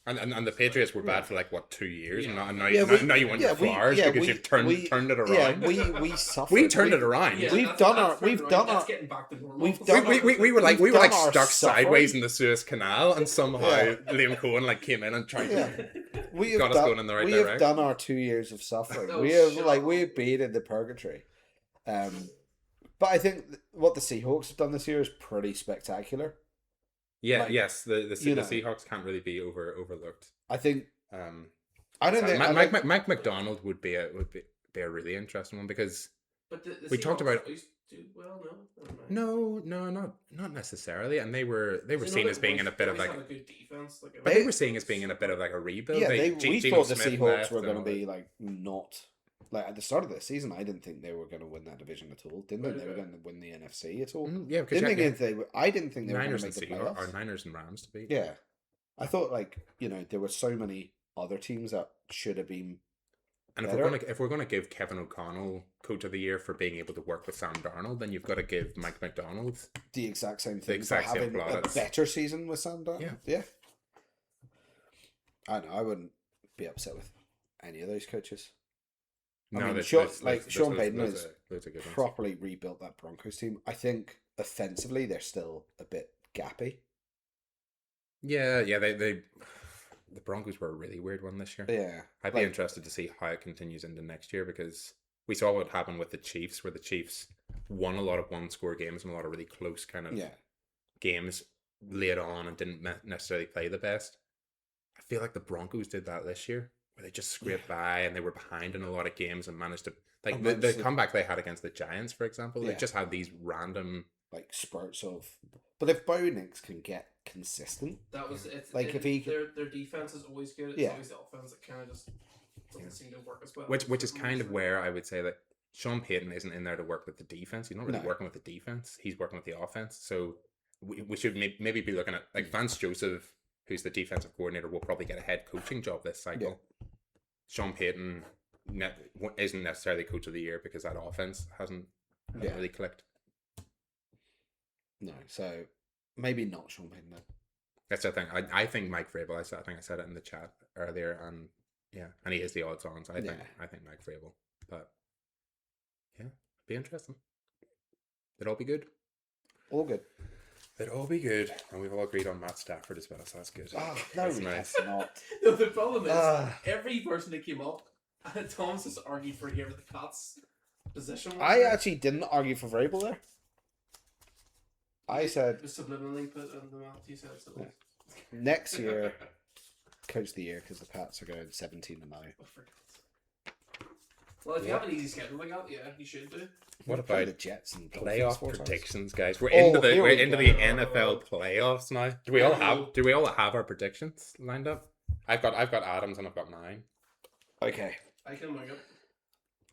And the Patriots were bad for like 2 years, Yeah. and now Yeah, you want your flowers because you've turned it around. Yeah, we suffered. We turned it around. Yeah, We've that's- done that's our- fair we've enough. done That's our- getting back to normal. we've done We were like We've done our stuck suffering. sideways in the Suez Canal, and somehow Yeah. Liam Cohen like came in and tried Yeah. to we have got us done, going in the right we have direction. done our 2 years of suffering. Oh, we have shut we've been in the purgatory. But I think what the Seahawks have done this year is pretty spectacular. Yeah, like, yes, the you know. Seahawks can't really be overlooked. I think I I don't think Mike McDonald would be a really interesting one because But the we talked Seahawks about- always do well, no? Never mind. not necessarily, and they were They seen as being in a bit of always like, have a good defense. Like, but they were seen as being in a bit of like a rebuild. we Geno thought the Smith Seahawks left were and going to all be that. like not like at the start of the season. I didn't think they were going to win that division at all. Didn't think they were Okay. going to win the NFC at all. Yeah, because Didn't think they were. I didn't think they were going Niners to and make the Seahawks, or playoffs. Niners and Rams to be. Yeah, I thought there were so many other teams that should have been. And better. if we're gonna give Kevin O'Connell Coach of the Year for being able to work with Sam Darnold, then you've got to give Mike McDonald. The exact same thing. exact but same having a plaudits. better season with Sam Darnold. Yeah. I know. I wouldn't be upset with any of those coaches. I No, mean, there's Sean loads Payton of- has loads of good ones. properly rebuilt that Broncos team. I think offensively they're still a bit gappy. Yeah, the Broncos were a really weird one this year. Yeah, I'd be interested to see how it continues into next year because we saw what happened with the Chiefs, where the Chiefs won a lot of one-score games and a lot of really close kind of yeah. games late on and didn't necessarily play the best. I feel like the Broncos did that this year, where they just scraped by and they were behind in a lot of games and managed to like the comeback they had against the Giants, for example. They Yeah. just had these random. Like spurts of. But if Bo Nix can get consistent, That was it's Like, it, if he- their defense is always good. It's Yeah. always the offense that kind of just doesn't seem to work as well. Which is kind of where I would say that Sean Payton isn't in there to work with the defense. He's not really No. working with the defense. He's working with the offense. So we should maybe be looking at like Vance Joseph, who's the defensive coordinator, will probably get a head coaching job this cycle. Sean Payton isn't necessarily coach of the year because that offense hasn't really clicked. no. So maybe not Sean Payton then. That's the thing. I think Mike Vrabel. I think I said it in the chat earlier, and and he is the odds-on. So I think Mike Vrabel. But yeah, be interesting. It'll all be good. All good. It'll all be good, and we've all agreed on Matt Stafford as well. So that's good. No, That's we nice. have not. No, the problem is Ah. every person that came up, Thomas has argued for whoever the Pats position was. I actually didn't argue for Vrabel there. I said It was subliminally put in the mouth. You said so. Yeah. next year, coach of the year, because the Pats are going 17-9. Oh, for God's sake. Well, if you have an easy schedule like that, yeah, you should do. What Play about the Jets and Dolphins playoff 4 times? predictions, guys? We're Oh, into the here we go. NFL playoffs now. Do we all have our predictions lined up? I've got Adams and I've got mine. Okay, I can make it.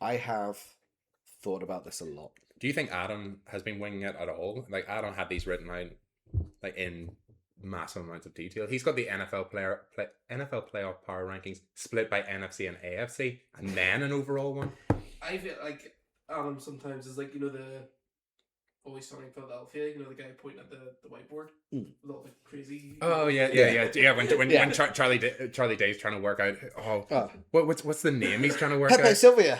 I have thought about this a lot. Do you think Adam has been winging it at all? Like Adam had these written out like in massive amounts of detail. He's got the NFL playoff power rankings split by NFC and AFC, and then an overall one. I feel like Adam sometimes is like, you know, the Always Sunny in Philadelphia, you know, the guy pointing at the whiteboard with all the crazy. Oh yeah. When Charlie Day's trying to work out. What's the name he's trying to work Pepe out? Sylvia.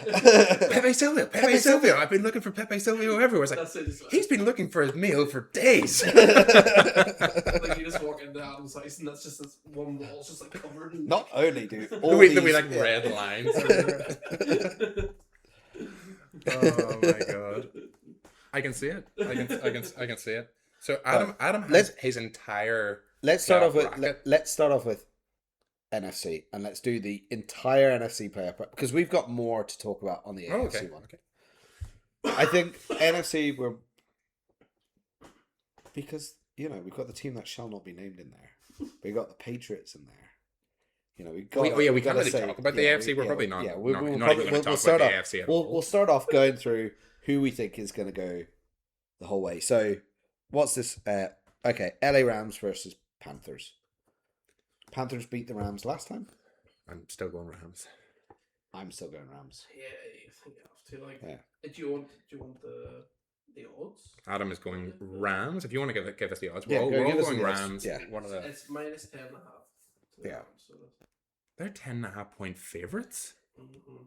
Pepe Silvio. I've been looking for Pepe Silvio everywhere. It's like, That's it as well. he's been looking for his meal for days. Like you just walk into Adam's house and that's just this one wall, just like covered in. Not only do The all way these, like red lines. Oh my god. I can see it. I can see it. So Adam has his entire. let's start off with bracket. let's start off with NFC, and let's do the entire NFC playoff because we've got more to talk about on the AFC one. Okay. I think NFC were because we've got the team that shall not be named in there. We got the Patriots in there. We can't really talk about the AFC. We're probably not. Yeah, We're not even going to talk about the AFC at all. We'll start off going through who we think is going to go the whole way. So, what's this? Okay, LA Rams versus Panthers. Panthers beat the Rams last time. I'm still going Rams. I'm still going Rams. Yeah, you think you have to. Like, Yeah. do you want the odds? Adam is going Rams. If you want to give us the odds, Yeah, we're all give us going the odds. Rams. Yeah. One of the It's minus 10.5. Yeah. So they're 10.5-point favorites. mm-hmm.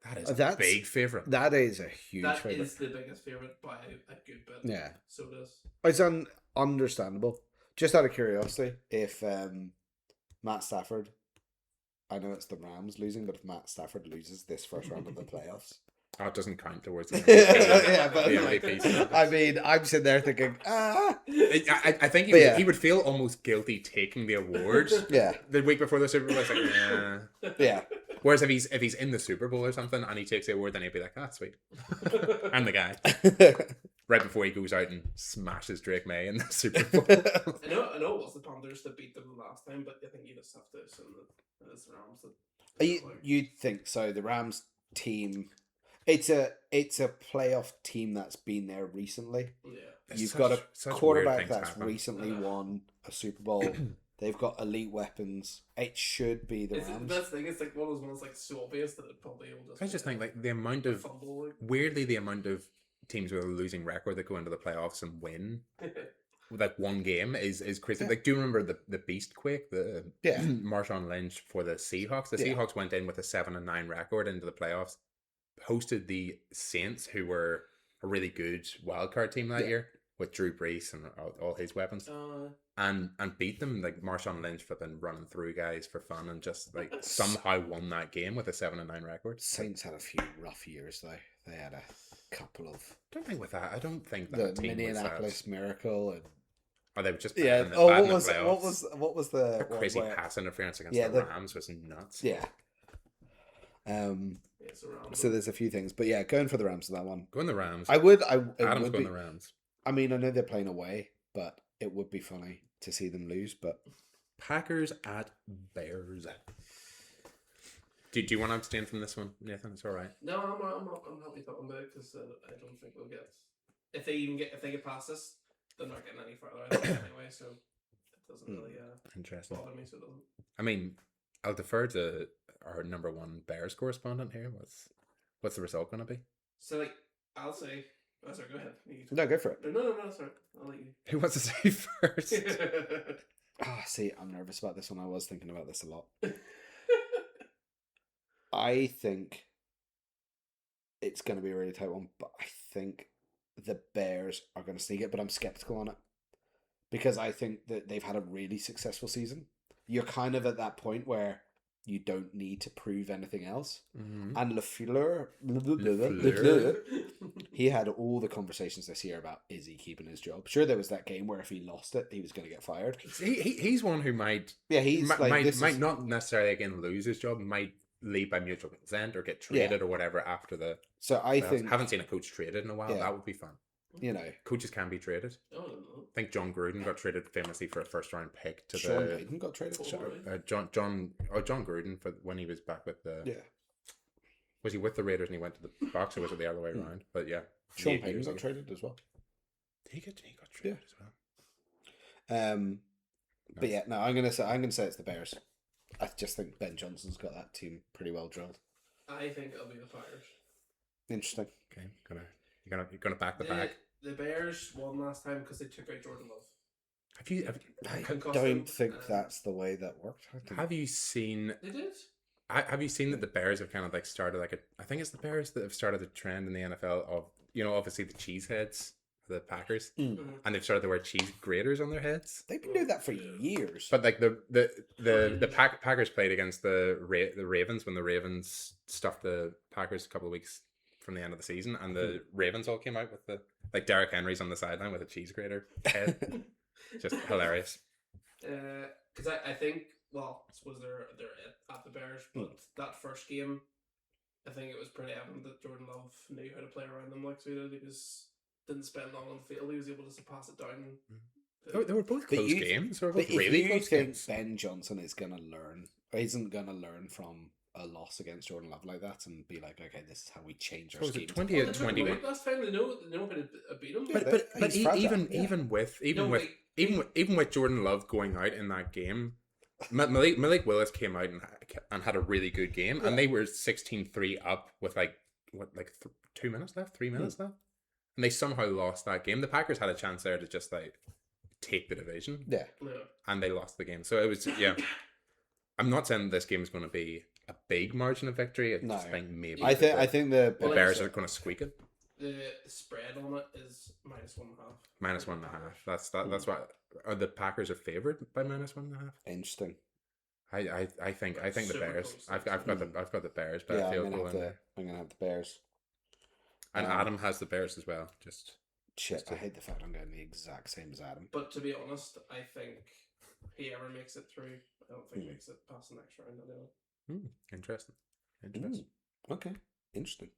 That is a That's- big favorite. That is a huge That favorite. is the biggest favorite by a good bit. Yeah. So it is. It's understandable. Just out of curiosity, if Matt Stafford, I know it's the Rams losing, but if Matt Stafford loses this first round of the playoffs, Oh, it doesn't count towards the yeah, but the MVP stuff. I mean, I'm sitting there thinking, I think he would feel almost guilty taking the award yeah, the week before the Super Bowl. It's like, yeah. yeah, Whereas if he's in the Super Bowl or something and he takes the award, then he'd be like, sweet. I'm the guy. Right before he goes out and smashes Drake May in the Super Bowl. I know it was the Panthers that beat them last time, but I think you just have to assume that it's the Rams that. You'd think so. The Rams team, it's a playoff team that's been there recently. Yeah. You've Such- got a such weird quarterback things that's happen. recently won a Super Bowl. They've got elite weapons. It should be the It's, Rams. the best thing is like one of those ones like so obvious that it probably will just. I just think like the amount of fumble. the amount of teams with a losing record that go into the playoffs and win like one game is crazy. Yeah. Like, do you remember the Beast Quake, the Yeah. Marshawn Lynch for the Seahawks? The Yeah. Seahawks went in with a 7-9 record into the playoffs, hosted the Saints, who were a really good wildcard team that Yeah. year with Drew Brees and all his weapons, and beat them. Like Marshawn Lynch flipping running through guys for fun and just like somehow won that game with a 7-9 record. Saints had a few rough years though. They had a couple of I don't think the that team was Minneapolis Miracle and or they were just yeah. bad in the, Oh, bad in what the was playoffs. what was the That one crazy where- pass interference against Yeah, the the- Rams was nuts. Yeah. Yeah, it's the Rams. So there's a few things, but yeah, going for the Rams in that one. Going the Rams. I would. It Adam's would going be, the Rams. I mean, I know they're playing away, but it would be funny to see them lose. But Packers at Bears. Do you want to abstain from this one, Nathan? It's all right. No, I'm happy talking about it because I don't think we'll get if they get past this, they're not getting any further I think, anyway. So it doesn't really Interesting. bother me. So it doesn't. I mean, I'll defer to our number one Bears correspondent here. What's the result going to be? So like I'll say, oh sorry, go ahead. no, go for it. No, sorry, I'll let you. Who wants to say first? See, I'm nervous about this one. I was thinking about this a lot. I think it's going to be a really tight one, but I think the Bears are going to sneak it, but I'm skeptical on it because I think that they've had a really successful season. You're kind of at that point where you don't need to prove anything else. Mm-hmm. And LaFleur, he had all the conversations this year about is he keeping his job. Sure, there was that game where if he lost it, he was going to get fired. He's one who might Might not necessarily again lose his job, might leave by mutual consent or get traded or whatever after the. So I playoffs. think Haven't seen a coach traded in a while. Yeah. That would be fun. Coaches can be traded. Oh, no. I think John Gruden got traded famously for a first round pick to Sean the Payton got traded. John Gruden for when he was back with the Yeah, was he with the Raiders and he went to the Bucks or was it the other way around? But yeah, Sean he Payton was got like- traded as well. He got traded as well. But yeah, no, I'm gonna say it's the Bears. I just think Ben Johnson's got that team pretty well drilled. I think it'll be the Flyers. Interesting. Okay, you're gonna back the pack. The Bears won last time because they took out Jordan Love. I Concussed don't him, think and- that's the way that worked. have you seen? They did. Have you seen that the Bears have kind of like started like a? I think it's the Bears that have started a trend in the NFL of obviously the cheeseheads, the Packers, Mhm. and they've started to wear cheese graters on their heads. They've been doing that for years. But like the Packers played against the Ravens when the Ravens stuffed the Packers a couple of weeks from the end of the season, and the Ravens all came out with the like Derrick Henry's on the sideline with a cheese grater head, just hilarious. Because I think, well, I suppose they're at the Bears, but that first game, I think it was pretty evident that Jordan Love knew how to play around them. Like, so he didn't spend long on the field. He was able to just pass it down. They were both But close you- games. They were But both really if you close think games. Ben Johnson is gonna learn, or isn't gonna learn from a loss against Jordan Love like that, and be like, okay, this is how we change our So was it scheme. 20 Well, or they took him 21? out last time. They know how to beat him. Yeah, But he's fragile, yeah. even with Jordan Love going out in that game, Malik Willis came out and had a really good game, and they were 16-3 up with 2 minutes left, 3 minutes left, and they somehow lost that game. The Packers had a chance there to just like take the division, Yeah, No. and they lost the game. So it was I'm not saying this game is going to be a big margin of victory. I No. just think maybe I think the the Well, Bears are going to squeak it. The spread on it is -1.5. -1.5. That's what the Packers are favored by -1.5. interesting. I think the Super Bears. close. I've got the Bears, but Yeah, I feel I'm going there. gonna have the Bears. And Um, Adam has the Bears as well. Just Shit, I hate the fact I'm getting the exact same as Adam. But to be honest, I think whoever makes it through, I don't think makes it past the next round. Anyway. interesting. Okay, interesting.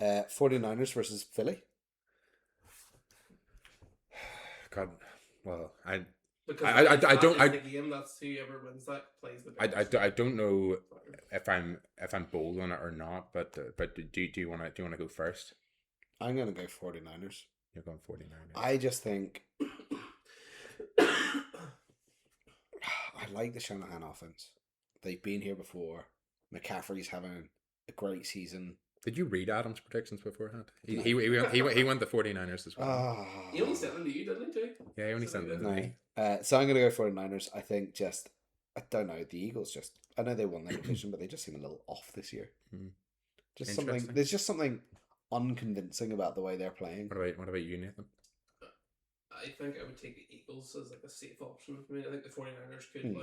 49ers versus Philly. God, well, Because I if that don't- is the game. That's whoever wins that plays the. I Bears. don't know if I'm bold on it or not, but do you want to go first? I'm gonna go 49ers. You're going 49ers. I just think I like the Shanahan offense. They've been here before. McCaffrey's having a great season. Did you read Adam's predictions beforehand? No. He went the 49ers as well. Ah, He only sent them to you, didn't he? Too? Yeah, he only sent them to no. me. So I'm gonna go 49ers. I think I don't know, the Eagles I know they won their division, but they just seem a little off this year. Just something. Interesting. There's just something unconvincing about the way they're playing. What about you, Nathan? I think I would take the Eagles as like a safe option. I mean, I think the 49ers could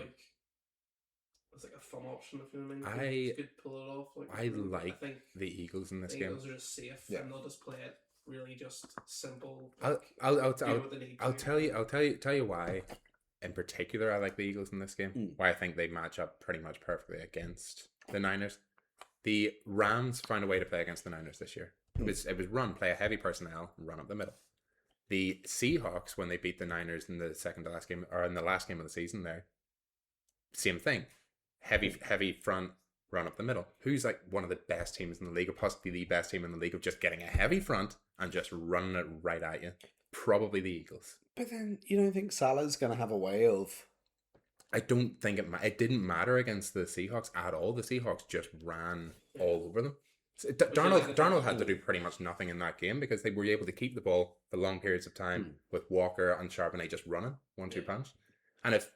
it's like a fun option if you know what I mean. Could pull it off. I like think the Eagles in this the game. Eagles are just safe and they'll just play it really just simple. I'll do what they need to. tell you why. In particular, I like the Eagles in this game. Why I think they match up pretty much perfectly against the Niners. The Rams found a way to play against the Niners this year. It was play a heavy personnel, run up the middle. The Seahawks, when they beat the Niners in the second to last game, or in the last game of the season, there, same thing. Heavy front, run up the middle. Who's like one of the best teams in the league, or possibly the best team in the league, of just getting a heavy front and just running it right at you? Probably the Eagles. But then you don't think Salah's going to have a way of... I don't think it didn't matter against the Seahawks at all. The Seahawks just ran all over them. So Darnold had to do pretty much nothing in that game because they were able to keep the ball for long periods of time with Walker and Charbonnet just running 1-2 punch. And if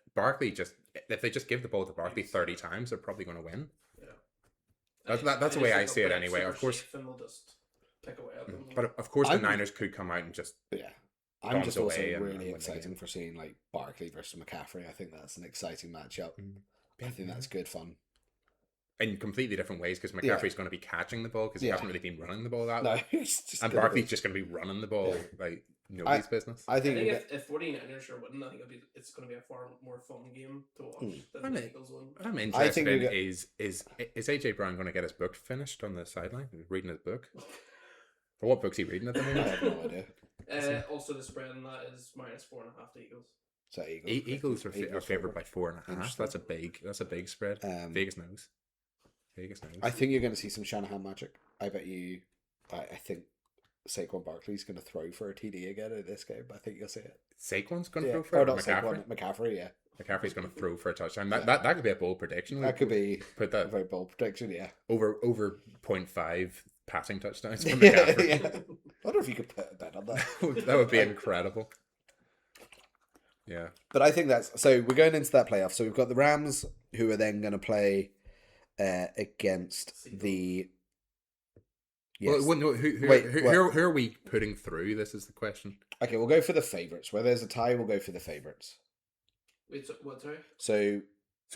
they just give the ball to Barkley 30 times, they're probably going to win. Yeah. That's the way I see it anyway. Of course, and they'll just pick away at them. but of course the Niners could come out and just I'm bounce just also away and really win the excited game. for seeing like Barkley versus McCaffrey. I think that's an exciting matchup. I think that's good fun. in completely different ways because McCaffrey's going to be catching the ball because he hasn't really been running the ball that No, way. it's just And Barkley's just going to be running the ball like nobody's business. I I think, think if 49ers are winning, I think it's going to be a far more fun game to watch than the Eagles win. What I'm I interested think in we is AJ Brown going to get his book finished on the sideline? He's reading his book. Or what book's he reading at the I moment? have no idea. Also, the spread on that is -4.5 to Eagles. So Eagles, Eagles are favored by 4.5. Interesting. That's a big spread. Vegas knows. Vegas knows. I think you're going to see some Shanahan magic. I bet you. I think Saquon Barkley's going to throw for a TD again in this game. I think you'll see it. Saquon's going to Yeah. throw for Or it? not McCaffrey? Saquon, McCaffrey, yeah. McCaffrey's going to throw for a touchdown. That could be a bold prediction. That could be Put a that very bold prediction, yeah. over 0.5 passing touchdowns for Yeah, McCaffrey. yeah. I wonder if you could put a bet on that. That would be incredible. Yeah. But I think that's... So we're going into that playoff. So we've got the Rams, who are then going to play against the... Yes. Well, no, who are we putting through? This is the question. Okay, we'll go for the favourites. Where there's a tie, we'll go for the favourites. Wait, so, what, sorry? So,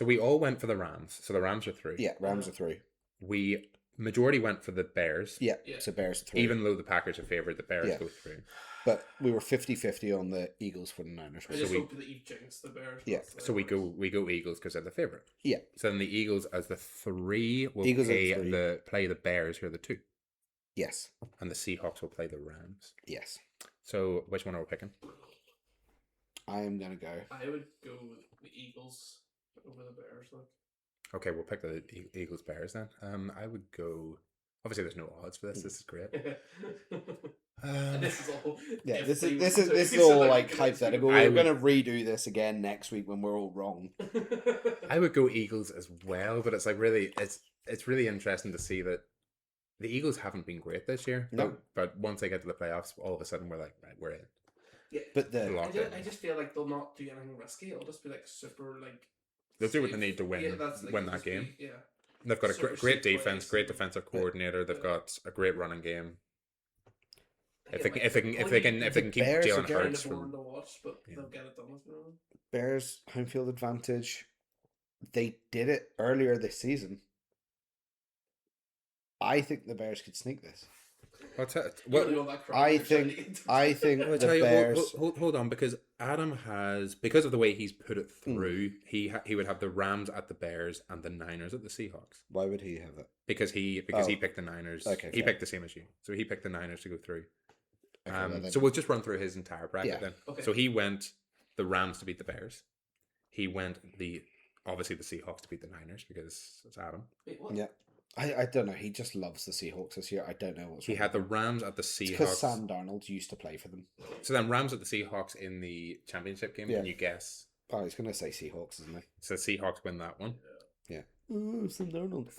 we all went for the Rams. So the Rams are through. yeah, Rams are through. We majority went for the Bears. Yeah, Yeah. so Bears are through. Even though the Packers are favored, the Bears Yeah. go through. But we were 50-50 on the Eagles for the Niners. I just we- hope that you jinx the Bears. Yeah. That's the So we worst. go Eagles because they're the favorite. Yeah. So then the Eagles as the 3 will Eagles are the play 3. the Bears who are the 2, Yes. and the Seahawks will play the Rams. Yes. So which one are we picking? I am going to go. I would go with the Eagles over the Bears. Like. Okay, we'll pick the Eagles Bears then. I would go. Obviously, there's no odds for this. This is great. And this is all. Yeah, if this they is were to- this is so all like, like it's- hypothetical. I We're would- going to redo this again next week when we're all wrong. I would go Eagles as well, but it's like really, it's really interesting to see that the Eagles haven't been great this year. No. But once they get to the playoffs, all of a sudden we're like, right, we're in. Yeah, But the Locked in. I just feel like they'll not do anything risky. It'll just be like super like. They'll do what they safe. need to win, Yeah, that's, like, win it'll that just be- game. Yeah. They've got a Super great safe defense, plays. great defensive coordinator. They've got a great running game. If they Yeah, can keep Bears are Jalen getting kind Hurts of boring from to watch, but Yeah. they'll get it done. If you know. Bears home field advantage, they did it earlier this season. I think the Bears could sneak this. what's that? What, What? I think I'll the tell you, Bears. hold on, because Adam has, because of the way he's put it Hmm. through, he would have the Rams at the Bears and the Niners at the Seahawks Why would he have that? because he Oh. picked the Niners. Okay, he fair. picked the same as you, so he picked the Niners to go through. Okay, well then- So we'll just run through his entire bracket Yeah. then. Okay. So he went the Rams to beat the Bears. He went obviously the Seahawks to beat the Niners because it's Adam. Wait, what? Yeah. I don't know. He just loves the Seahawks this year. I don't know what's He wrong had the with him. Rams at the It's because Seahawks. Sam Darnold used to play for them. So then Rams at the Seahawks in the championship game. Yeah. Can you guess? Oh, he's going to say Seahawks, isn't he? So Seahawks win that one. Yeah. Ooh, Sam Darnold.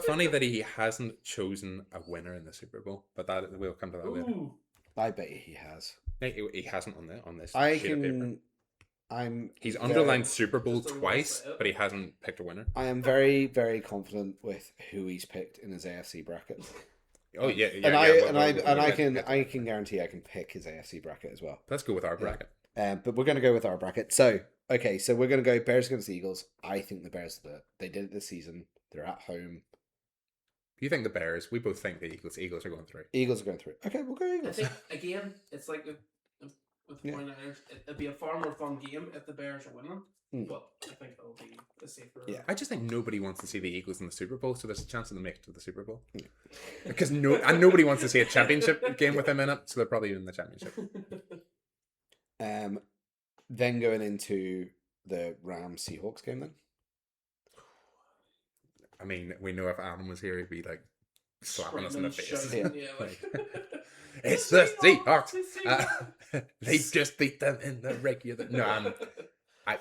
Funny that he hasn't chosen a winner in the Super Bowl, but that we'll come to that later. Ooh. I bet you he has. He hasn't on this I sheet of paper. can. He's very- underlined Super Bowl Just a twice, rough but he hasn't picked a winner. I am very, very confident with who he's picked in his AFC bracket. Oh yeah, and yeah, I yeah, and we'll- I we'll and I get- can get to I that. can guarantee I can pick his AFC bracket as well. Let's go with our bracket. But we're going to go with our bracket. So okay, so we're going to go Bears against the Eagles. I think the Bears do it. They did it this season. They're at home. You think the Bears? We both think the Eagles. Eagles are going through. Eagles are going through. Okay, we'll go I Eagles. think again, it's like with Yeah. 49ers, it'd be a far more fun game if the Bears are winning. Mm. But I think it'll be the safer. Yeah. I just think nobody wants to see the Eagles in the Super Bowl, so there's a chance of them make it to the Super Bowl. Yeah. Because nobody wants to see a championship game with them in it, so they're probably in the championship. Then going into the Rams Seahawks game then. I mean, we know if Adam was here, he'd be like slapping us in the face. Shouting, yeah, like, It's the Seahawks. It's the Seahawks. They just beat them in the regular. No,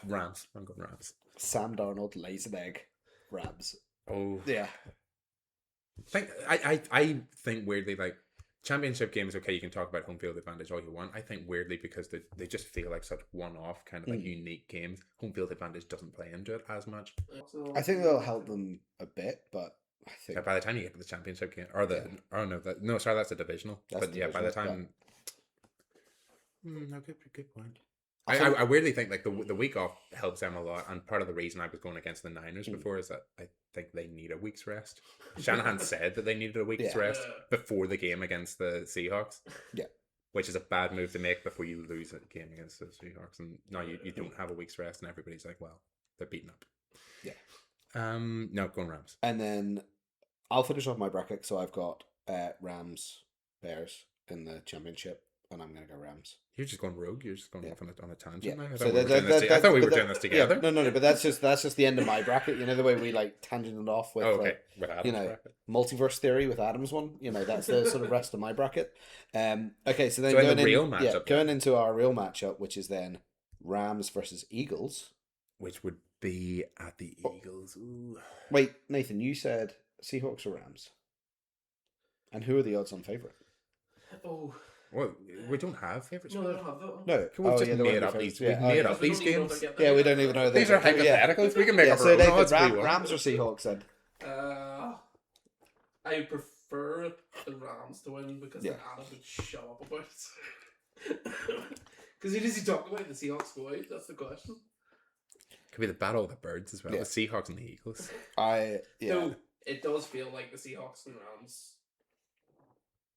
Rams. I'm going Rams. Sam Darnold lays an egg. Rams. Oh, Yeah. I think weirdly, like, championship games, okay, you can talk about home field advantage all you want. I think weirdly, because they just feel like such one-off kind of like unique games, home field advantage doesn't play into it as much. I think that'll help them a bit, but I think By the time you get to the championship game, or that's a divisional. That's But yeah, by the divisional, time, no, good point. I think- I weirdly think like the week off helps them a lot, and part of the reason I was going against the Niners before is that I think they need a week's rest. Shanahan said that they needed a week's Yeah. rest before the game against the Seahawks. Yeah. Which is a bad move to make before you lose a game against the Seahawks, and now you don't have a week's rest, and everybody's like, well, they're beaten up. Yeah. No, going Rams. And then I'll finish off my bracket. So I've got Rams, Bears in the championship. and I'm going to go Rams. You're just going rogue. You're just going off on a tangent Yeah. now. I So thought we were doing this I thought we were doing this together. Yeah, no, but that's just the end of my bracket. You know the way we like tangented off with Okay. like, With Adam's you know, bracket. multiverse theory with Adam's one. You know, that's the sort of rest of my bracket. Okay, so then So in going the real matchup, going into our real matchup, which is then Rams versus Eagles. Which would be at the Eagles. Ooh. Wait, Nathan, you said Seahawks or Rams, and who are the odds-on favorite? Oh. Well, we don't have favourites. No, I don't have that one. No, We've just there made weren't up favourites. these. We've made up We these don't even know games. if they're Yeah, getting we there. don't even know. These are hypotheticals. We can make Yeah, up so our own Nathan, odds. if we want. Rams or Seahawks then? I prefer the Rams to win because Yeah. then Adam would shut up about it. Because he doesn't talk about the Seahawks go out. That's the question. Could be the battle of the birds as well. Yeah. The Seahawks and the Eagles. No, it does feel like the Seahawks and Rams.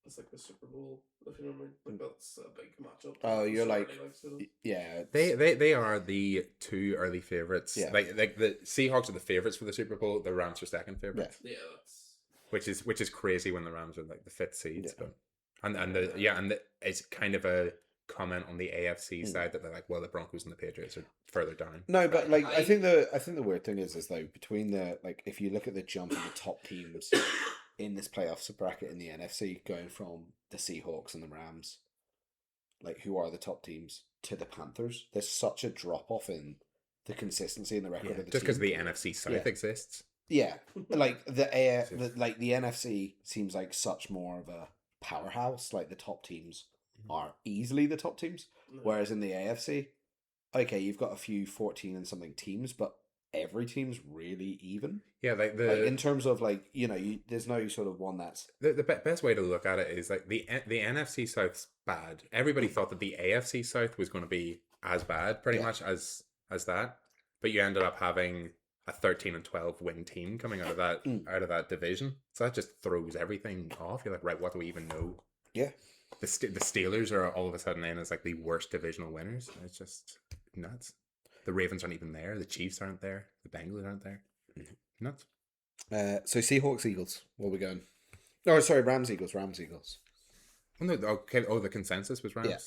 It's like the Super Bowl, if you know what I mean. Like that's a big matchup. Oh, you're like, so. yeah. They are the two early favourites. Yeah. Like the Seahawks are the favourites for the Super Bowl. The Rams are second favourites. Yeah, that's. Which is crazy when the Rams are like the fifth seeds. Yeah. But and it's kind of a comment on the AFC side that they're like, well, the Broncos and the Patriots are further down. No, but like I think the weird thing is though between the like if you look at the jump in the top teams in this playoffs bracket in the NFC going from the Seahawks and the Rams, like who are the top teams, to the Panthers, there's such a drop off in the consistency in the record of the Just because team. the NFC South exists. Yeah, like the NFC seems like such more of a powerhouse. Like the top teams are easily the top teams, whereas in the AFC, okay, you've got a few 14 and something teams, but every team's really even. Yeah, like in terms of like there's no sort of one that's the best way to look at it is like the NFC South's bad. Everybody thought that the AFC South was going to be as bad, pretty much as that, but you ended up having a 13 and 12 win team coming out of that division. So that just throws everything off. You're like, right, what do we even know? Yeah. The Steelers are all of a sudden in as like the worst divisional winners. It's just nuts. The Ravens aren't even there. The Chiefs aren't there. The Bengals aren't there. Nuts. So Seahawks Eagles. Where are we going? Oh, sorry, Rams Eagles. Oh, no, okay. Oh, the consensus was Rams. Yeah.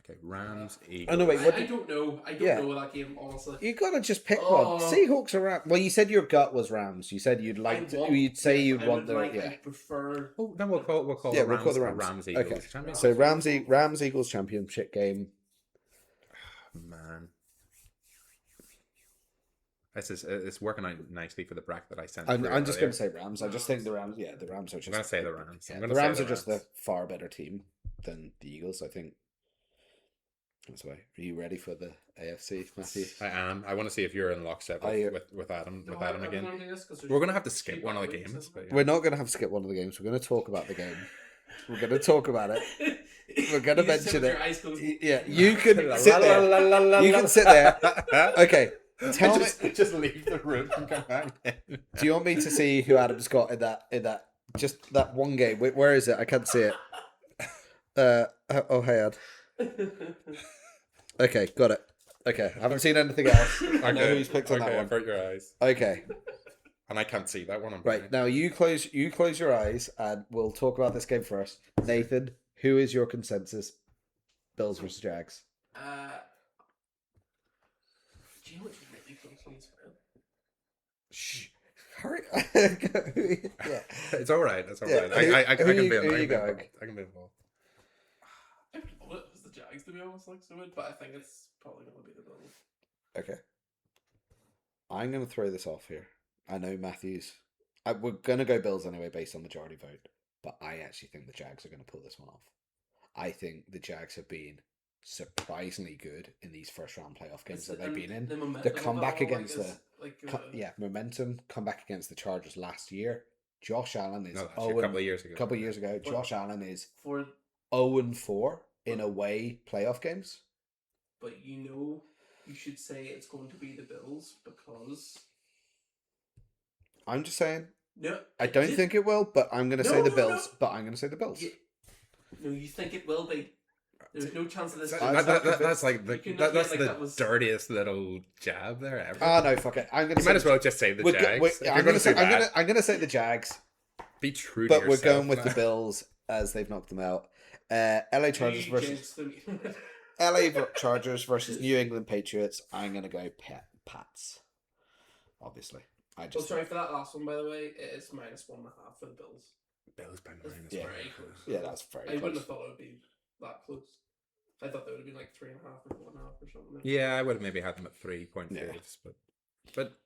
Okay, Rams Eagles. Oh no, wait. I don't know. I don't know that game honestly. You gotta just pick one. Seahawks or Rams? Well, you said your gut was Rams. You said you'd like to. You'd say you'd want the. I prefer. Oh, then we'll call we'll the call the Rams. Rams. Eagles. Okay. Championship. So Rams Eagles championship game. Man, it's working out nicely for the bracket that I sent. I'm just going to say Rams. I just think the Rams. Yeah, the Rams are just. I'm going to say the Rams. Yeah, the Rams are just the far better team than the Eagles. I think. That's why. Are you ready for the AFC, Matthew? I am. I want to see if you're in lockstep with Adam. With Adam again. We're going to have to skip one of the games. But yeah. We're not going to have to skip one of the games. We're going to talk about the game. We're going to talk about it. We're going to mention it. Yeah, you can sit there. You can sit there. Okay. Tell me. Just leave the room and come back. Do you want me to see who Adam's got in that just that one game? Wait, where is it? I can't see it. Oh, hey, Ad. Okay, got it. Okay, I haven't seen anything else. I know who's picked on that one. I've hurt your eyes. Okay. And I can't see that one. Right, now you close your eyes and we'll talk about this game first. Nathan, who is your consensus? Bills versus Jags. Do you know what's really close on this film? Shh. Hurry. Yeah. It's all right. It's all Yeah. right. I can be who involved. you going? I can be involved. I would love it if it was the Jags, to be honest, like so but I think it's probably going to be the Bills. Okay. I'm going to throw this off here. I know Matthews. We're going to go Bills anyway based on majority vote, but I actually think the Jags are going to pull this one off. I think the Jags have been surprisingly good in these first round playoff games that they've been in. The comeback against momentum comeback against the Chargers last year. Josh Allen is a couple of years ago. Josh Allen is 0-4 in away playoff games. But you should say it's going to be the Bills because I'm just saying. No, I don't think it will, but I'm going to say the Bills. But I'm going to say the Bills. No, you think it will be. There's no chance of this. That's like the dirtiest little jab there ever. Oh no, fuck it. I'm gonna. You might as well just say the Jags. I'm gonna say the Jags. Be true. But to we're yourself, going with the Bills as they've knocked them out. LA Chargers versus Chargers versus New England Patriots. I'm gonna go Pats. Obviously, I Oh, just sorry for that last one, by the way. It is -1.5 for the Bills. Bills by It's minus Yeah. very one. close. yeah, that's very I wouldn't close. have thought it would be that close. I thought they would have been like 3.5 or 4.5 or something. Yeah, I would have maybe had them at 3.5s, but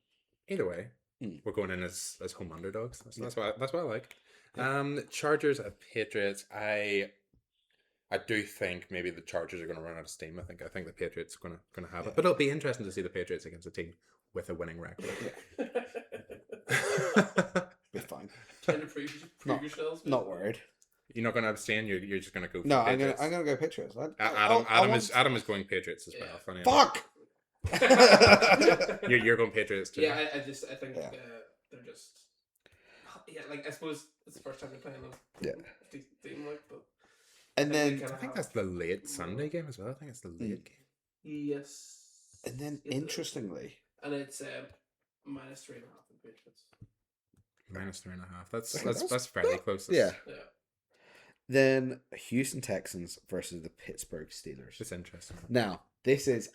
either way, Mm. we're going in as home underdogs. That's what I like. Chargers at Patriots. I do think maybe the Chargers are going to run out of steam. I think the Patriots are going to have it, but it'll be interesting to see the Patriots against a team with a winning record. Be fine. Trying to prove yourselves. Not worried. You're not going to abstain. You're just going to go. For No, Patriots. I'm gonna go Patriots. Adam is going Patriots as well. Yeah. Funny Fuck. you're going Patriots too. Yeah, I think Yeah. they're just like I suppose it's the first time they're playing a decent team, like, but And then I think that's the late Sunday game as well. I think it's the late game. yes. interestingly, And it's -3.5 in Patriots. -3.5. That's- That's fairly close. yeah. Yeah. Then Houston Texans versus the Pittsburgh Steelers. It's interesting. Now,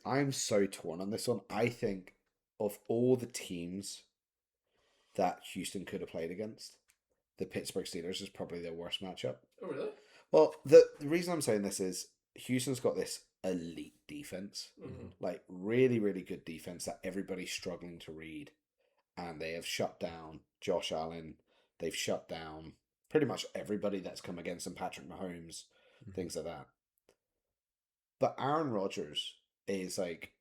I'm so torn on this one. I think of all the teams that Houston could have played against, the Pittsburgh Steelers is probably their worst matchup. Oh really? Well, the reason I'm saying this is Houston's got this elite defense, Mm-hmm. like really, really good defense that everybody's struggling to read. And they have shut down Josh Allen. They've shut down pretty much everybody that's come against them, Patrick Mahomes, things like that. But Aaron Rodgers is like,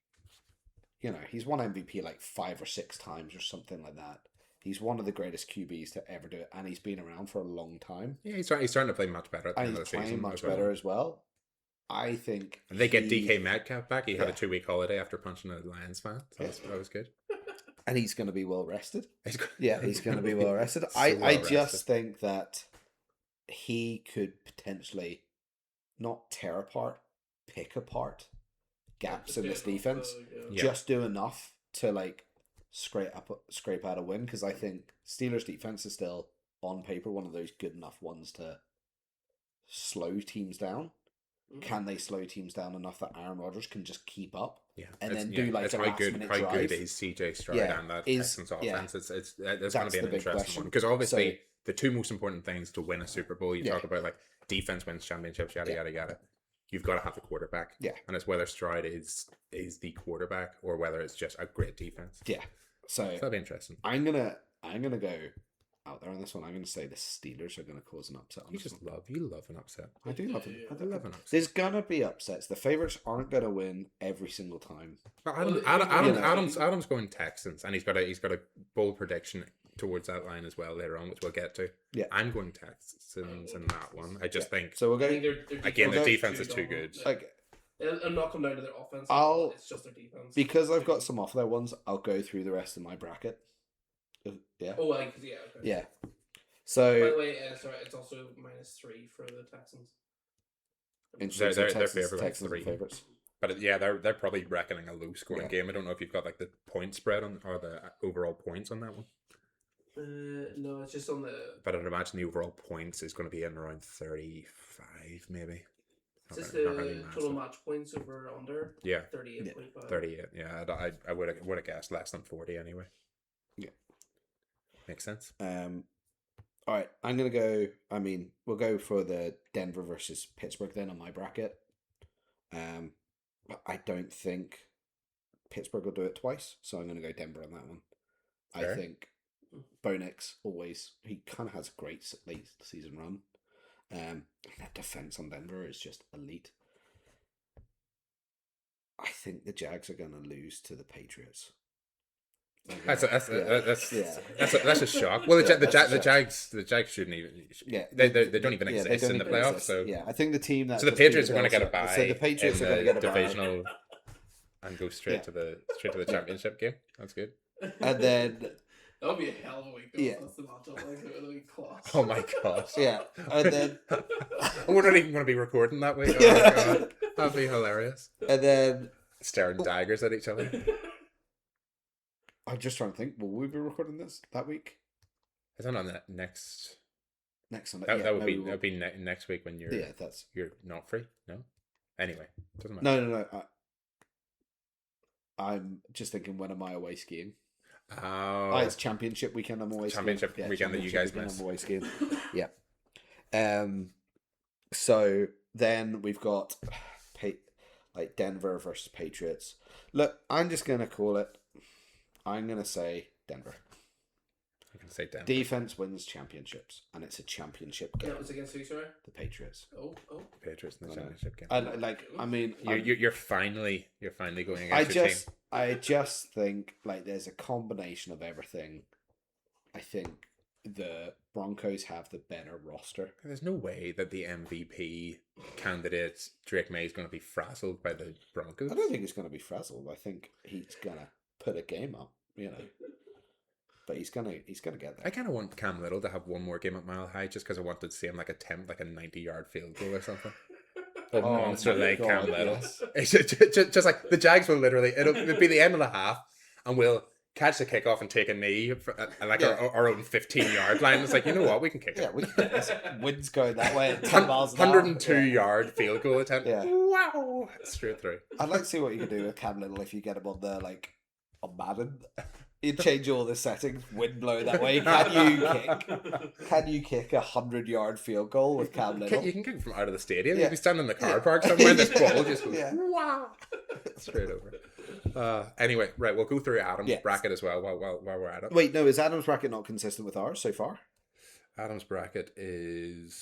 he's won MVP like 5 or 6 times or something like that. He's one of the greatest QBs to ever do it, and he's been around for a long time. Yeah, he's starting to play much better at the And end he's of the season. playing much as well. better as well. I think. And they get DK Metcalf back. He had a Yeah. 2-week holiday after punching a Lions fan. So that was good. And he's going to be well rested. He's good. Yeah, he's going to be well rested. So I well just rested. think that he could potentially not tear apart, pick apart gaps in this defense. Yeah. Just do enough to like scrape out a win, because I think Steelers defense is still on paper one of those good enough ones to slow teams down. Can they slow teams down enough that Aaron Rodgers can just keep up? Yeah, And then do like it's a how last good minute how drive? good is CJ Stroud Yeah, and that is- Texans yeah. offense. It's there's going to That's be the an big interesting question. one, because obviously So- the two most important things to win a Super Bowl, you Yeah. talk about like defense wins championships, yada Yeah. yada yada. You've got to have the quarterback. Yeah. And it's whether Stroud is the quarterback or whether it's just a great defense. Yeah. So So that'll be interesting. I'm gonna go out there on this one. I'm gonna say the Steelers are gonna cause an upset on You this just one. love an upset. I do love it. Yeah. I love an upset. There's gonna be upsets. The favorites aren't gonna win every single time. But Well, Adam's going Texans, and he's got a bold prediction towards that line as well later on, which we'll get to. Yeah. I'm going Texans in that one. I just think So we'll I think go. their again the Well, defense is too dominant. good. Like, It'll not come down to their offense. I'll- It's just their defense. because I've got some off there ones, I'll go through the rest of my bracket. Yeah. Oh, yeah. Okay. Yeah. By the So way, sorry, it's also -3 for the Texans. interesting. They're Texans, favourite by Texans are 3. favorites. But yeah, they're probably reckoning a low scoring Yeah. game. I don't know if you've got like the point spread on or the overall points on that one. No, it's just on the. But I'd imagine the overall points is going to be in around 35, maybe. Is this Not really the total massive. match points over or under? Yeah, 38.5. 38. Yeah, I would have guessed less than 40 anyway. Yeah. Makes sense. All right, I'm gonna go. I mean, we'll go for the Denver versus Pittsburgh then on my bracket. But I don't think Pittsburgh will do it twice, so I'm gonna go Denver on that one. Fair. I think Bo Nix he kind of has a great late season run. That defense on Denver is just elite. I think the Jags are gonna lose to the Patriots. That's Yeah. a shock. Well, Yeah, the that's a shock. Jags shouldn't even. Yeah, They don't even Yeah, exist they don't in the even playoffs. exist. So yeah, I think the team that So the Patriots are going to get a bye. So the Patriots in are going to the get a bye, divisional and go straight Yeah. to the championship game. That's good. and then That would be a hell of a week. Though, Yeah. if that's the matchup. Like, it would be class. Oh my gosh. yeah, and then We're not even going to be recording that way. Oh Yeah. my god, that'd be hilarious. and then Staring daggers at each other. I'm just trying to think. Will we be recording this that week? Is that on the next? Next Sunday. That, Yeah, that would no, be we won't. next week when you're Yeah, that's you're not free. No. Anyway, doesn't matter. no. I'm just thinking, when am I away skiing? Oh, It's championship weekend. I'm away Championship skiing. weekend that you guys weekend, miss. I'm away skiing. Yeah. So then we've got like Denver versus Patriots. Look, I'm just gonna call it. I'm gonna say Denver. I can say Denver. Defense wins championships, and it's a championship game. That was against who, sorry? The Patriots. Oh. Patriots in the I know. championship game. I mean, You're finally going I against your just, team. I just think like there's a combination of everything. I think the Broncos have the better roster. There's no way that the MVP candidate Drake May is going to be frazzled by the Broncos. I don't think he's going to be frazzled. I think he's going to put a game up, But he's gonna get there. I kind of want Cam Little to have one more game at Mile High just because I wanted to see him attempt a 90-yard field goal or something. A monster my like God, Cam Little. yes. It's just like the Jags will literally, it'll be the end of the half and we'll catch the kickoff and take a knee our own 15-yard line. It's like, you know what, we can kick it. Yeah, we can. Wind's going that way at 10 miles an hour. 102-yard field goal attempt. Yeah. Wow. Straight through. I'd like to see what you can do with Cam Little if you get him on there, on Madden. You change all the settings, wind blow that way. Can you kick 100-yard field goal with Cam Little? You can kick from out of the stadium. Yeah. You can stand in the car park somewhere and this ball just goes wow. straight over. Anyway, right, we'll go through Adam's bracket as well while we're at it. Wait, no, is Adam's bracket not consistent with ours so far? Adam's bracket is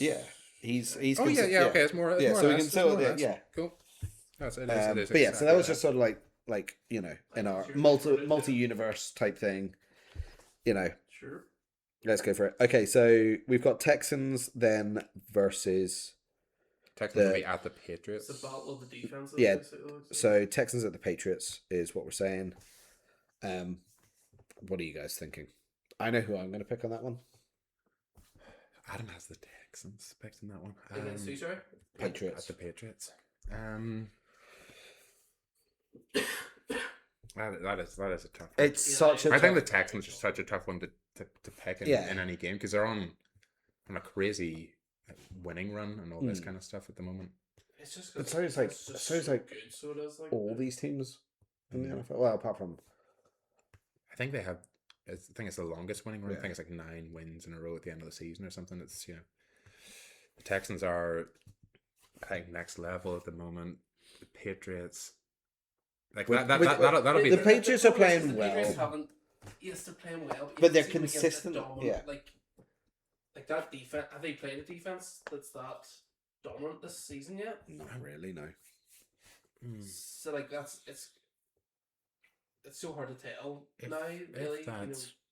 he's okay, it's more so or we less, can still more or less. Yeah. Cool. It is But yeah, so exactly that was that. just sort of like in our multi-universe type thing, Sure. Let's go for it. Okay, so we've got Texans then versus Texans will be at the Patriots. It's the battle of the defense. Yeah. So Texans at the Patriots is what we're saying. What are you guys thinking? I know who I'm going to pick on that one. Adam has the Texans picked in that one. Against who, sorry? Patriots. At the Patriots. That is a tough one. It's such a. I think the Texans are such a tough one to pick in Yeah. any game because they're on a crazy winning run and all this kind of stuff at the moment. It's just It sounds like good, so it is all these teams in the NFL. Well, apart from I think they have. I think it's the longest winning run. Yeah. I think it's 9 wins in a row at the end of the season or something. It's the Texans are, I think, next level at the moment. The Patriots, that'll be the Patriots are playing well. Yes, they're playing well, But they're you see them against a consistent, dominant, yeah. Like that defense. Have they played a defense that's that dominant this season yet? Not really, no. So it's so hard to tell now. Really,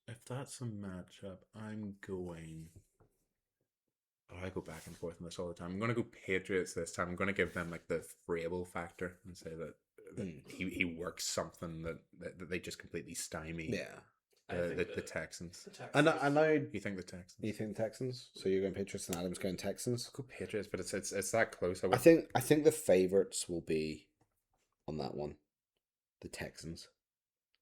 if that's a matchup, I'm going. Oh, I go back and forth on this all the time. I'm going to go Patriots this time. I'm going to give them the Vrabel factor and say that he works something that they just completely stymie. Yeah. The Texans. I know. You think the Texans? You think Texans? So you're going Patriots and Adam's going Texans. I'll go Patriots, but it's that close. I think the favorites will be on that one. The Texans,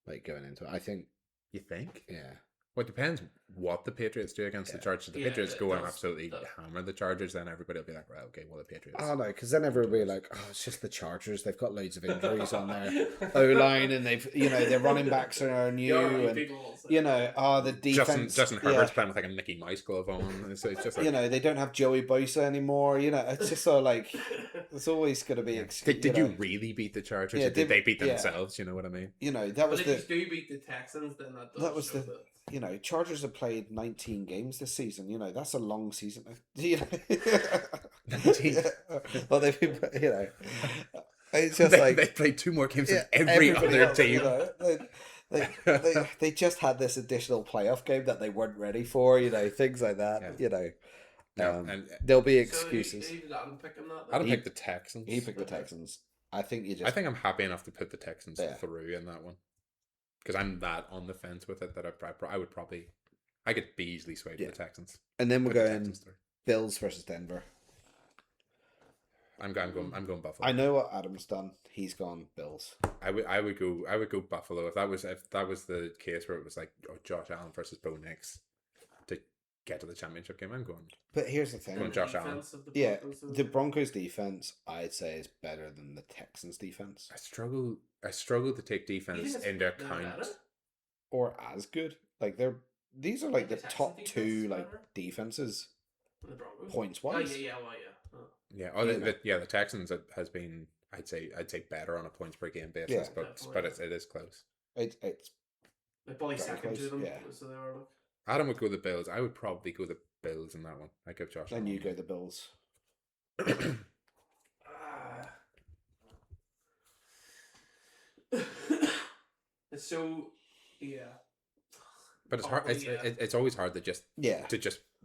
going into it. I think. You think? Yeah. Well, it depends what the Patriots do against the Chargers. If the Patriots go and absolutely hammer the Chargers, then everybody will be like, right, okay, well, the Patriots. Oh, no, because then everybody will be like, it's just the Chargers. They've got loads of injuries on their O-line, and they've, their running backs are new, and, the defense. Justin Herbert's playing with a Mickey Mouse glove on. It's just they don't have Joey Bosa anymore. It's just sort of there's always going to be. Did you really beat the Chargers? Yeah, or did they beat themselves? You know what I mean? That was but if you do beat the Texans, then that was the. Chargers have played 19 games this season. That's a long season. 19. Well, they've been, it's just they played 2 more games than every other else, team. They just had this additional playoff game that they weren't ready for. Things like that. And there'll be excuses. So who did Adam pick in that? Adam picked the Texans. He picked the Texans. I think I think I'm happy enough to put the Texans through in that one. Because I'm that on the fence with it that I could be easily swayed to the Texans. And then we're Put the going Texans through. Bills versus Denver. I'm going Buffalo. I know what Adam's done. He's gone Bills. I would go Buffalo if that was the case where it was Josh Allen versus Bo Nix get to the championship game. I'm going. But here's the thing. Going Josh Allen. Defense of the Yeah, Broncos, the Broncos defense, I'd say, is better than the Texans defense, I struggle to take defense it's into they're account. better? or as good. Like these are like the The Texans top defense two is like better? defenses The Broncos. points Oh, wise. yeah. Oh. Yeah, the Texans has been. I'd say better on a points per game basis, Yeah. but Definitely. it is close. It's Like probably Very second to close, them. yeah. So they were like. Adam would go the Bills. I would probably go the Bills in that one. I give Josh. then you Allen. go the Bills. It's so But it's hard. Probably, yeah. It's always hard to just Yeah,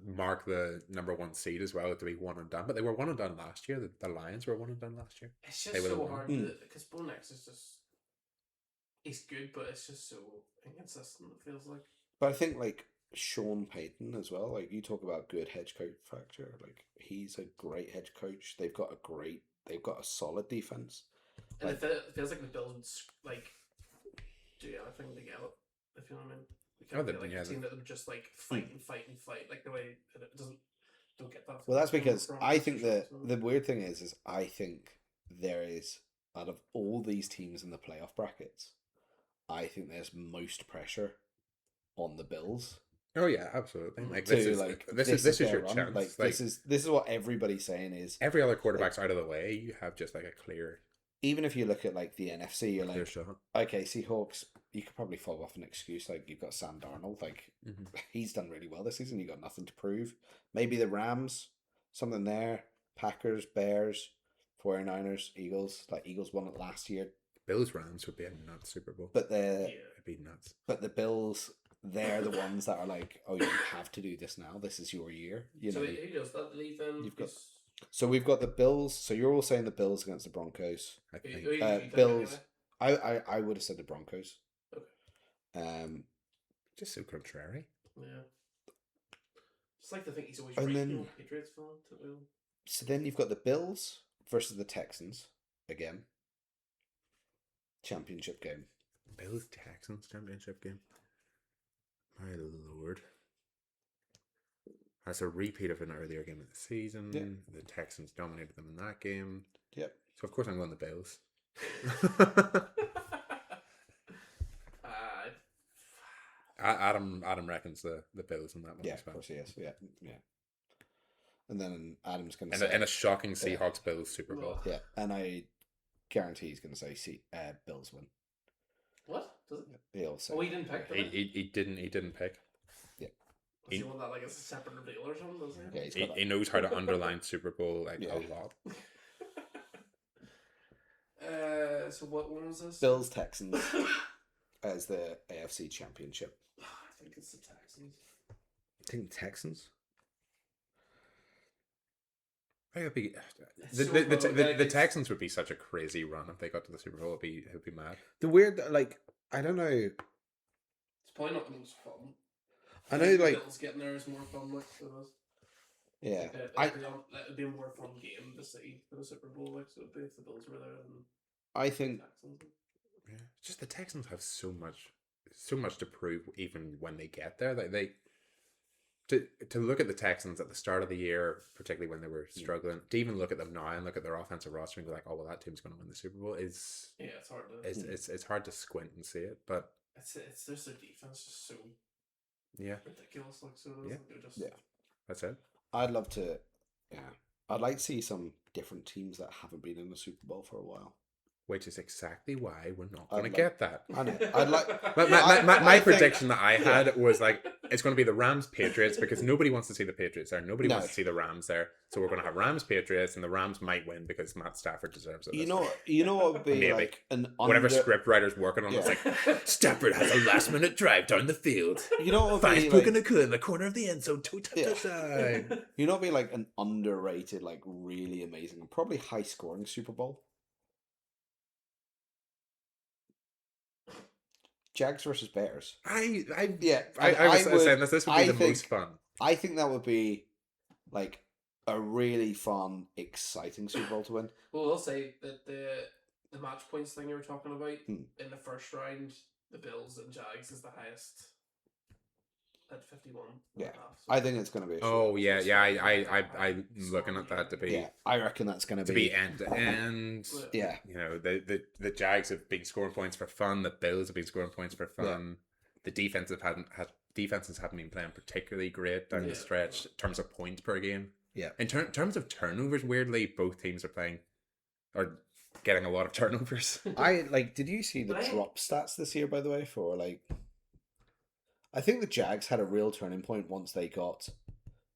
mark the number one seed as well to be one and done. But they were one and done last year. The Lions were one and done last year. It's They just would've so won. hard because Bo Nix is just he's good, but it's just so inconsistent. It feels like but I think like Sean Payton as well. Like you talk about good head coach factor. Like he's a great head coach. They've got a solid defense. and Like- it feels like the Bills would like do anything to get it. If you know what I mean. They Oh, can't they- be like yeah, a team that would just like fight and fight and fight like the way it doesn't. Don't get that. Well, that's because from I think Broncos, the weird thing is I think there is, out of all these teams in the playoff brackets, I think there's most pressure on the Bills. Oh yeah, absolutely. Like to, this is like, this is their your run. chance. Like, Like this is what everybody's saying is, every other quarterback's out of the way. You have just like a clear even if you look at like the NFC, you're like, shot. okay, Seahawks, you could probably fall off an excuse. Like you've got Sam Darnold, like Mhm. he's done really well this season. You got nothing to prove. Maybe the Rams, something there. Packers, Bears, 49ers, Eagles. Like Eagles won it last year, Bills Rams would be a nuts Super Bowl. but Yeah. It'd be nuts. the Bills, they're the ones that are like, oh, you have to do this now. This is your year. You know. So who does that leave then? You've got- So we've got the Bills. So you're all saying the Bills against the Broncos. I Who think. you think Bills. anyway? I would have said the Broncos. Okay. Just so contrary. Yeah. Just like to think he's always And right. then- You know, Patriots fan. So then you've got the Bills versus the Texans again. Championship game. Bills Texans championship game. My lord. That's a repeat of an earlier game of the season. Yeah. The Texans dominated them in that game. Yep. So of course I'm going the Bills. Adam reckons the Bills in that one Yeah, as of well. course he is. Yeah, yeah. And then Adam's going to And say, a shocking Seahawks Bills Super Bowl. yeah, and I guarantee he's going to say, Bills win. What? Does it? He'll say, Oh, he didn't pick. Did he? He didn't pick. Does he want that like as a separate reveal or something? Does he? Yeah, he's got He knows how to underline Super Bowl like Yeah. a lot. So what one was this? Bills Texans as the AFC Championship. I think it's the Texans. I think Texans. I think it'd be It's the, so the, the, close, the, like, the it's- Texans would be such a crazy run if they got to the Super Bowl. It'd be mad. The weird, like, I don't know. It's probably not the most fun. I know, think the like, Bills getting there is more fun. Like so it is. yeah. It'd be a more fun game to see for the Super Bowl. Like so, it'd be if the Bills were there than I the think Texans. Yeah, it's just the Texans have so much to prove even when they get there. They to look at the Texans at the start of the year, particularly when they were struggling, to even look at them now and look at their offensive roster and go like, oh well, that team's going to win the Super Bowl is Yeah, it's hard to. it's hard to squint and see it, but It's just their defense just so yeah, ridiculous. Like so, it is. Yeah. Like, they're just Yeah. that's it. I'd love to. Yeah, I'd like to see some different teams that haven't been in the Super Bowl for a while. Which is exactly why we're not I'd going to like- get that. I know. I'd like. My I think- prediction that I had was like it's going to be the Rams Patriots because nobody wants to see the Patriots there. Nobody No. wants to see the Rams there. So we're going to have Rams Patriots, and the Rams might win because Matt Stafford deserves it. You know what would be Maybe. like an Whatever under, script writer's working on, it's Yeah. like Stafford has a last minute drive down the field. You know what would Finds be Puka like, Nakua in the corner of the end zone. Yeah. Touchdown. you know what would be like an underrated, like really amazing, and probably high scoring Super Bowl. Jags versus Bears. Yeah, I was would- saying this would be I the think- most fun. I think that would be like a really fun, exciting Super Bowl to win. Well, I'll say that the match points thing you were talking about Hmm. in the first round, the Bills and Jags is the highest at 51. Yeah. and a half, so- I think it's going to be a Oh shootout. yeah, yeah. I'm looking at that to be Yeah, I reckon that's going to be end to end. Yeah. You know, the Jags have been scoring points for fun. The Bills have been scoring points for fun. The defenses haven't been playing particularly great down the stretch in terms of points per game. Yeah. In terms of turnovers, weirdly, both teams are getting a lot of turnovers. Did you see the drop stats this year, by the way, for I think the Jags had a real turning point once they got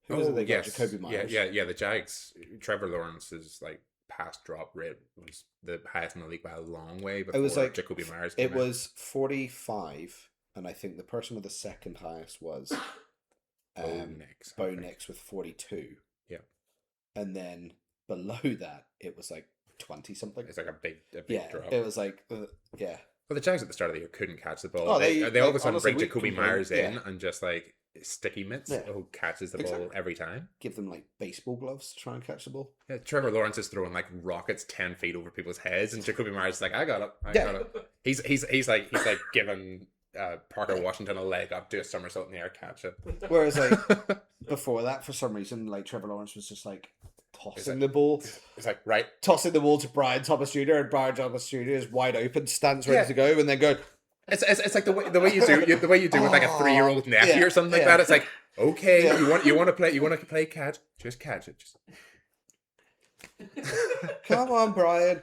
got Jacoby Myers. Yeah. The Jags, Trevor Lawrence's pass drop rate was the highest in the league by a long way before It was Jacoby Myers came It in. was 45, and I think the person with the second highest was Bo Nix with 42. Yeah. And then below that, it was 20 something. It's a big drop. It was yeah. Well, the Jags at the start of the year couldn't catch the ball. Oh, they all of a sudden honestly, bring Jacoby Myers in yeah. and just sticky mitts who catches the ball every time. Give them baseball gloves to try and catch the ball. Yeah, Trevor Lawrence is throwing rockets 10 feet over people's heads, and Jacoby Myers is I got it. I got it. He's giving Parker Washington a leg up, do a somersault in the air, catch it. Whereas before that, for some reason, Trevor Lawrence was just tossing the ball. It's right. Tossing the ball to Brian Thomas Jr. and Brian Thomas Jr. is wide open, stands ready to go, and then go. It's the way you do with a 3-year-old nephew or something like that. It's okay, you want to play catch, just catch it. Just come on, Brian.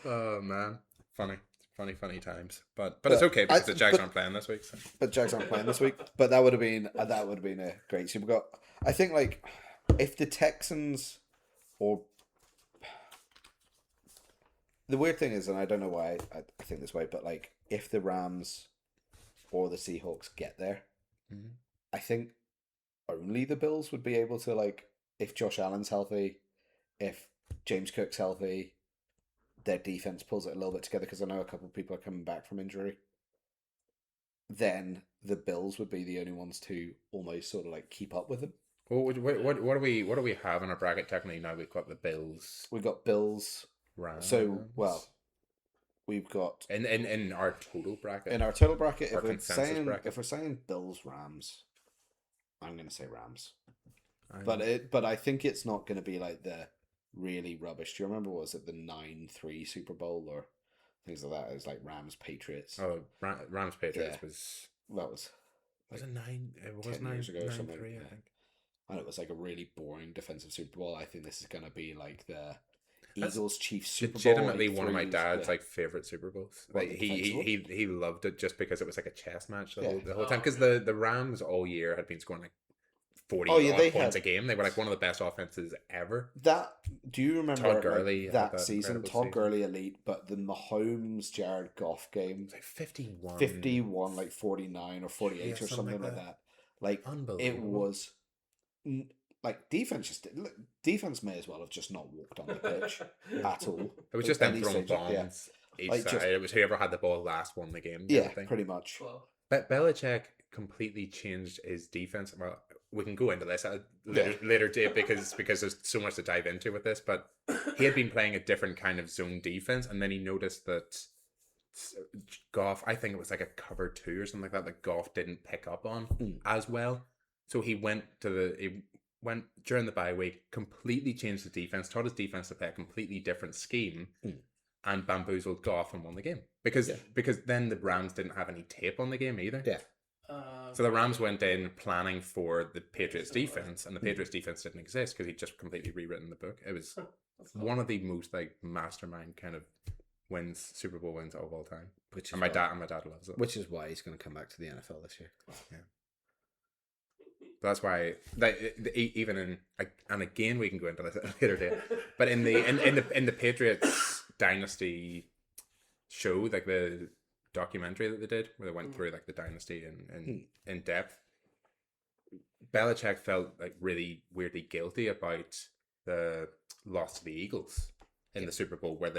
Oh man, funny times. But it's okay because the Jags aren't playing this week. So. But Jags aren't playing this week. But that would have been a great Super Bowl. I think if the Texans or the weird thing is, and I don't know why I think this way, but if the Rams or the Seahawks get there, I think only the Bills would be able to if Josh Allen's healthy, if James Cook's healthy, their defense pulls it a little bit together, because I know a couple of people are coming back from injury. Then the Bills would be the only ones to almost sort of keep up with them. Well, what do we have in our bracket technically now? We've got the Bills. We've got Bills. Rams. So we've got in our total bracket. In our total bracket, our consensus bracket. If we're saying Bills Rams, I'm going to say Rams. But I think it's not going to be the really rubbish. Do you remember, was it the 9-3 Super Bowl or things like that? It was Rams Patriots. Oh, Rams Patriots was it 9? It was 10 years ago or something. 9-3, I think. And it was a really boring defensive Super Bowl. I think this is going to be the Eagles Chiefs Super Bowl. Legitimately one of my dad's favorite Super Bowls. He loved it just because it was a chess match the whole time. Because the Rams all year had been scoring 40 points a game. They were one of the best offenses ever. Do you remember Todd Gurley that season? Todd Gurley elite, but the Mahomes Jared Goff game was 51, 49 or 48 or something like that. Unbelievable. It was defense may as well have just not walked on the pitch at all. It was just them throwing bombs each side. It was whoever had the ball last won the game. Yeah, pretty much. But Belichick completely changed his defense. Well, we can go into this later date because there's so much to dive into with this. But he had been playing a different kind of zone defense, and then he noticed that Goff, I think it was a cover 2 or something like that, that Goff didn't pick up on as well. So he went during the bye week, completely changed the defense, taught his defense to play a completely different scheme, and bamboozled Goff and won the game. Because then the Rams didn't have any tape on the game either. Yeah. So the Rams went in planning for the Patriots defense, and the Patriots defense didn't exist because he'd just completely rewritten the book. It was one of the most mastermind kind of Super Bowl wins of all time. My dad loves it. Which is why he's going to come back to the NFL this year. Yeah. That's why, even in, and again we can go into this at a later date, but in the Patriots dynasty show, the documentary that they did, where they went through the dynasty in depth, Belichick felt really weirdly guilty about the loss to the Eagles in the Super Bowl, where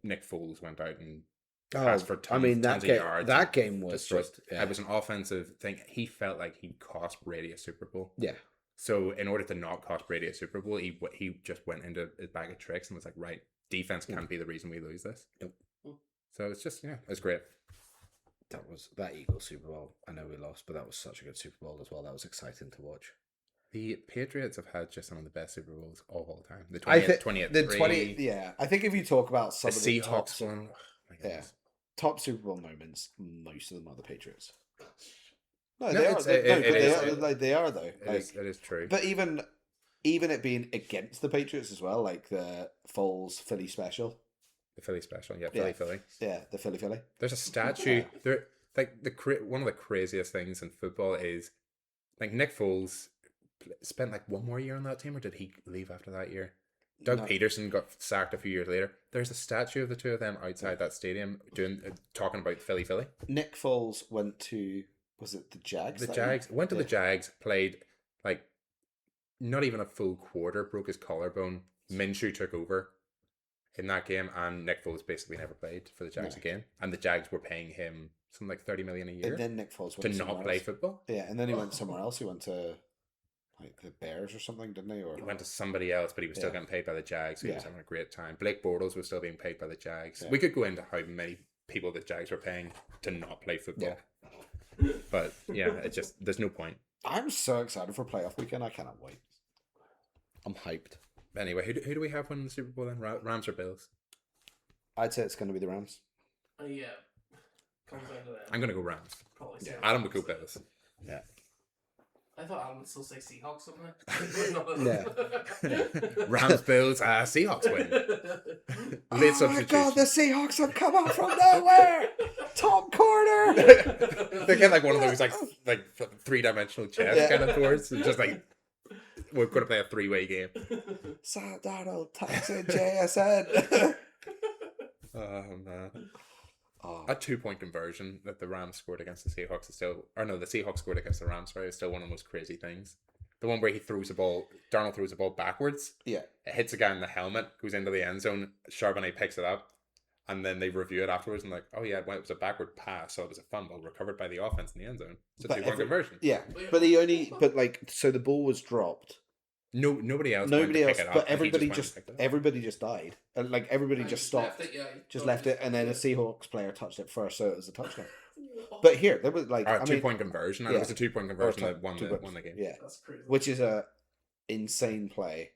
Nick Foles went out and passed for tons of yards. That game was just... It was an offensive thing. He felt like he cost Brady a Super Bowl. Yeah. So in order to not cost Brady a Super Bowl, he just went into his bag of tricks and was right, defense can't be the reason we lose this. Nope. So it's just, it's great. that Eagles Super Bowl. I know we lost, but that was such a good Super Bowl as well. That was exciting to watch. The Patriots have had just some of the best Super Bowls of all time. The I 20, think 20 the 20, yeah. I think if you talk about some the of the top, Seahawks one. Oh, my yeah, goodness. top Super Bowl moments, most of them are the Patriots. No, No, they are. it's- They, it- no, it but they is- are. it- Like, they are though. It is true. But even it being against the Patriots as well, like the Foles Philly special. The Philly special, yeah, Yeah. Philly. Yeah, the Philly. There's a statue. There, like one of the craziest things in football is, like Nick Foles spent like one more year on that team, or did he leave after that year? Doug No. Peterson got sacked a few years later. There's a statue of the two of them outside that stadium talking about Philly. Nick Foles went to, was it the Jags? The that Jags year? went to the Yeah. Jags, played like not even a full quarter, broke his collarbone. Minshew took over in that game, and Nick Foles basically never played for the Jags No. again. And the Jags were paying him something like $30 million a year And then Nick Foles went to somewhere not play else. football. Yeah, and then he went somewhere else. He went to like the Bears or something, didn't he? Or He went to somebody else, but he was still Yeah. getting paid by the Jags. So he was Yeah. having a great time. Blake Bortles was still being paid by the Jags. Yeah. We could go into how many people the Jags were paying to not play football. But yeah, it just there's no point. I'm so excited for playoff weekend. I cannot wait. I'm hyped. Anyway, who do we have winning the Super Bowl then? Rams or Bills? I'd say it's going to be the Rams. Yeah. Comes down to that. I'm gonna go Rams. Probably Seahawks. Adam would go Bills. Yeah. I thought Adam would still say Seahawks somewhere. Rams, Bills, Seahawks win. Late Oh my substitution. god, the Seahawks have come out from nowhere! Top corner! They get like one of those like 3-dimensional chess Yeah. kind of boards. It's just like we're going to play a 3-way game. Sam Darnold, Tyson, JSN. Oh man. Oh, A 2-point conversion that the Rams scored against the Seahawks is still, or no, the Seahawks scored against the Rams, sorry, is still one of the most crazy things. The one where Darnold throws the ball backwards, yeah. it hits a guy in the helmet, goes into the end zone, Charbonnet picks it up, and then they review it afterwards and like, oh yeah, it was a backward pass, so it was a fumble recovered by the offense in the end zone. It's a But 2-point conversion. Yeah, so the ball was dropped. Nobody else, Nobody went else, to pick it up, but he everybody went just and picked it up. everybody just died. And like everybody I just stopped, left it, yeah. just left it, and then a Seahawks player touched it first, so it was a touchdown. But here there was like Or a I mean, 2-point conversion, and yeah. it was a 2-point conversion Or that won 2 the points. game. Yeah, That's crazy. which is a insane play.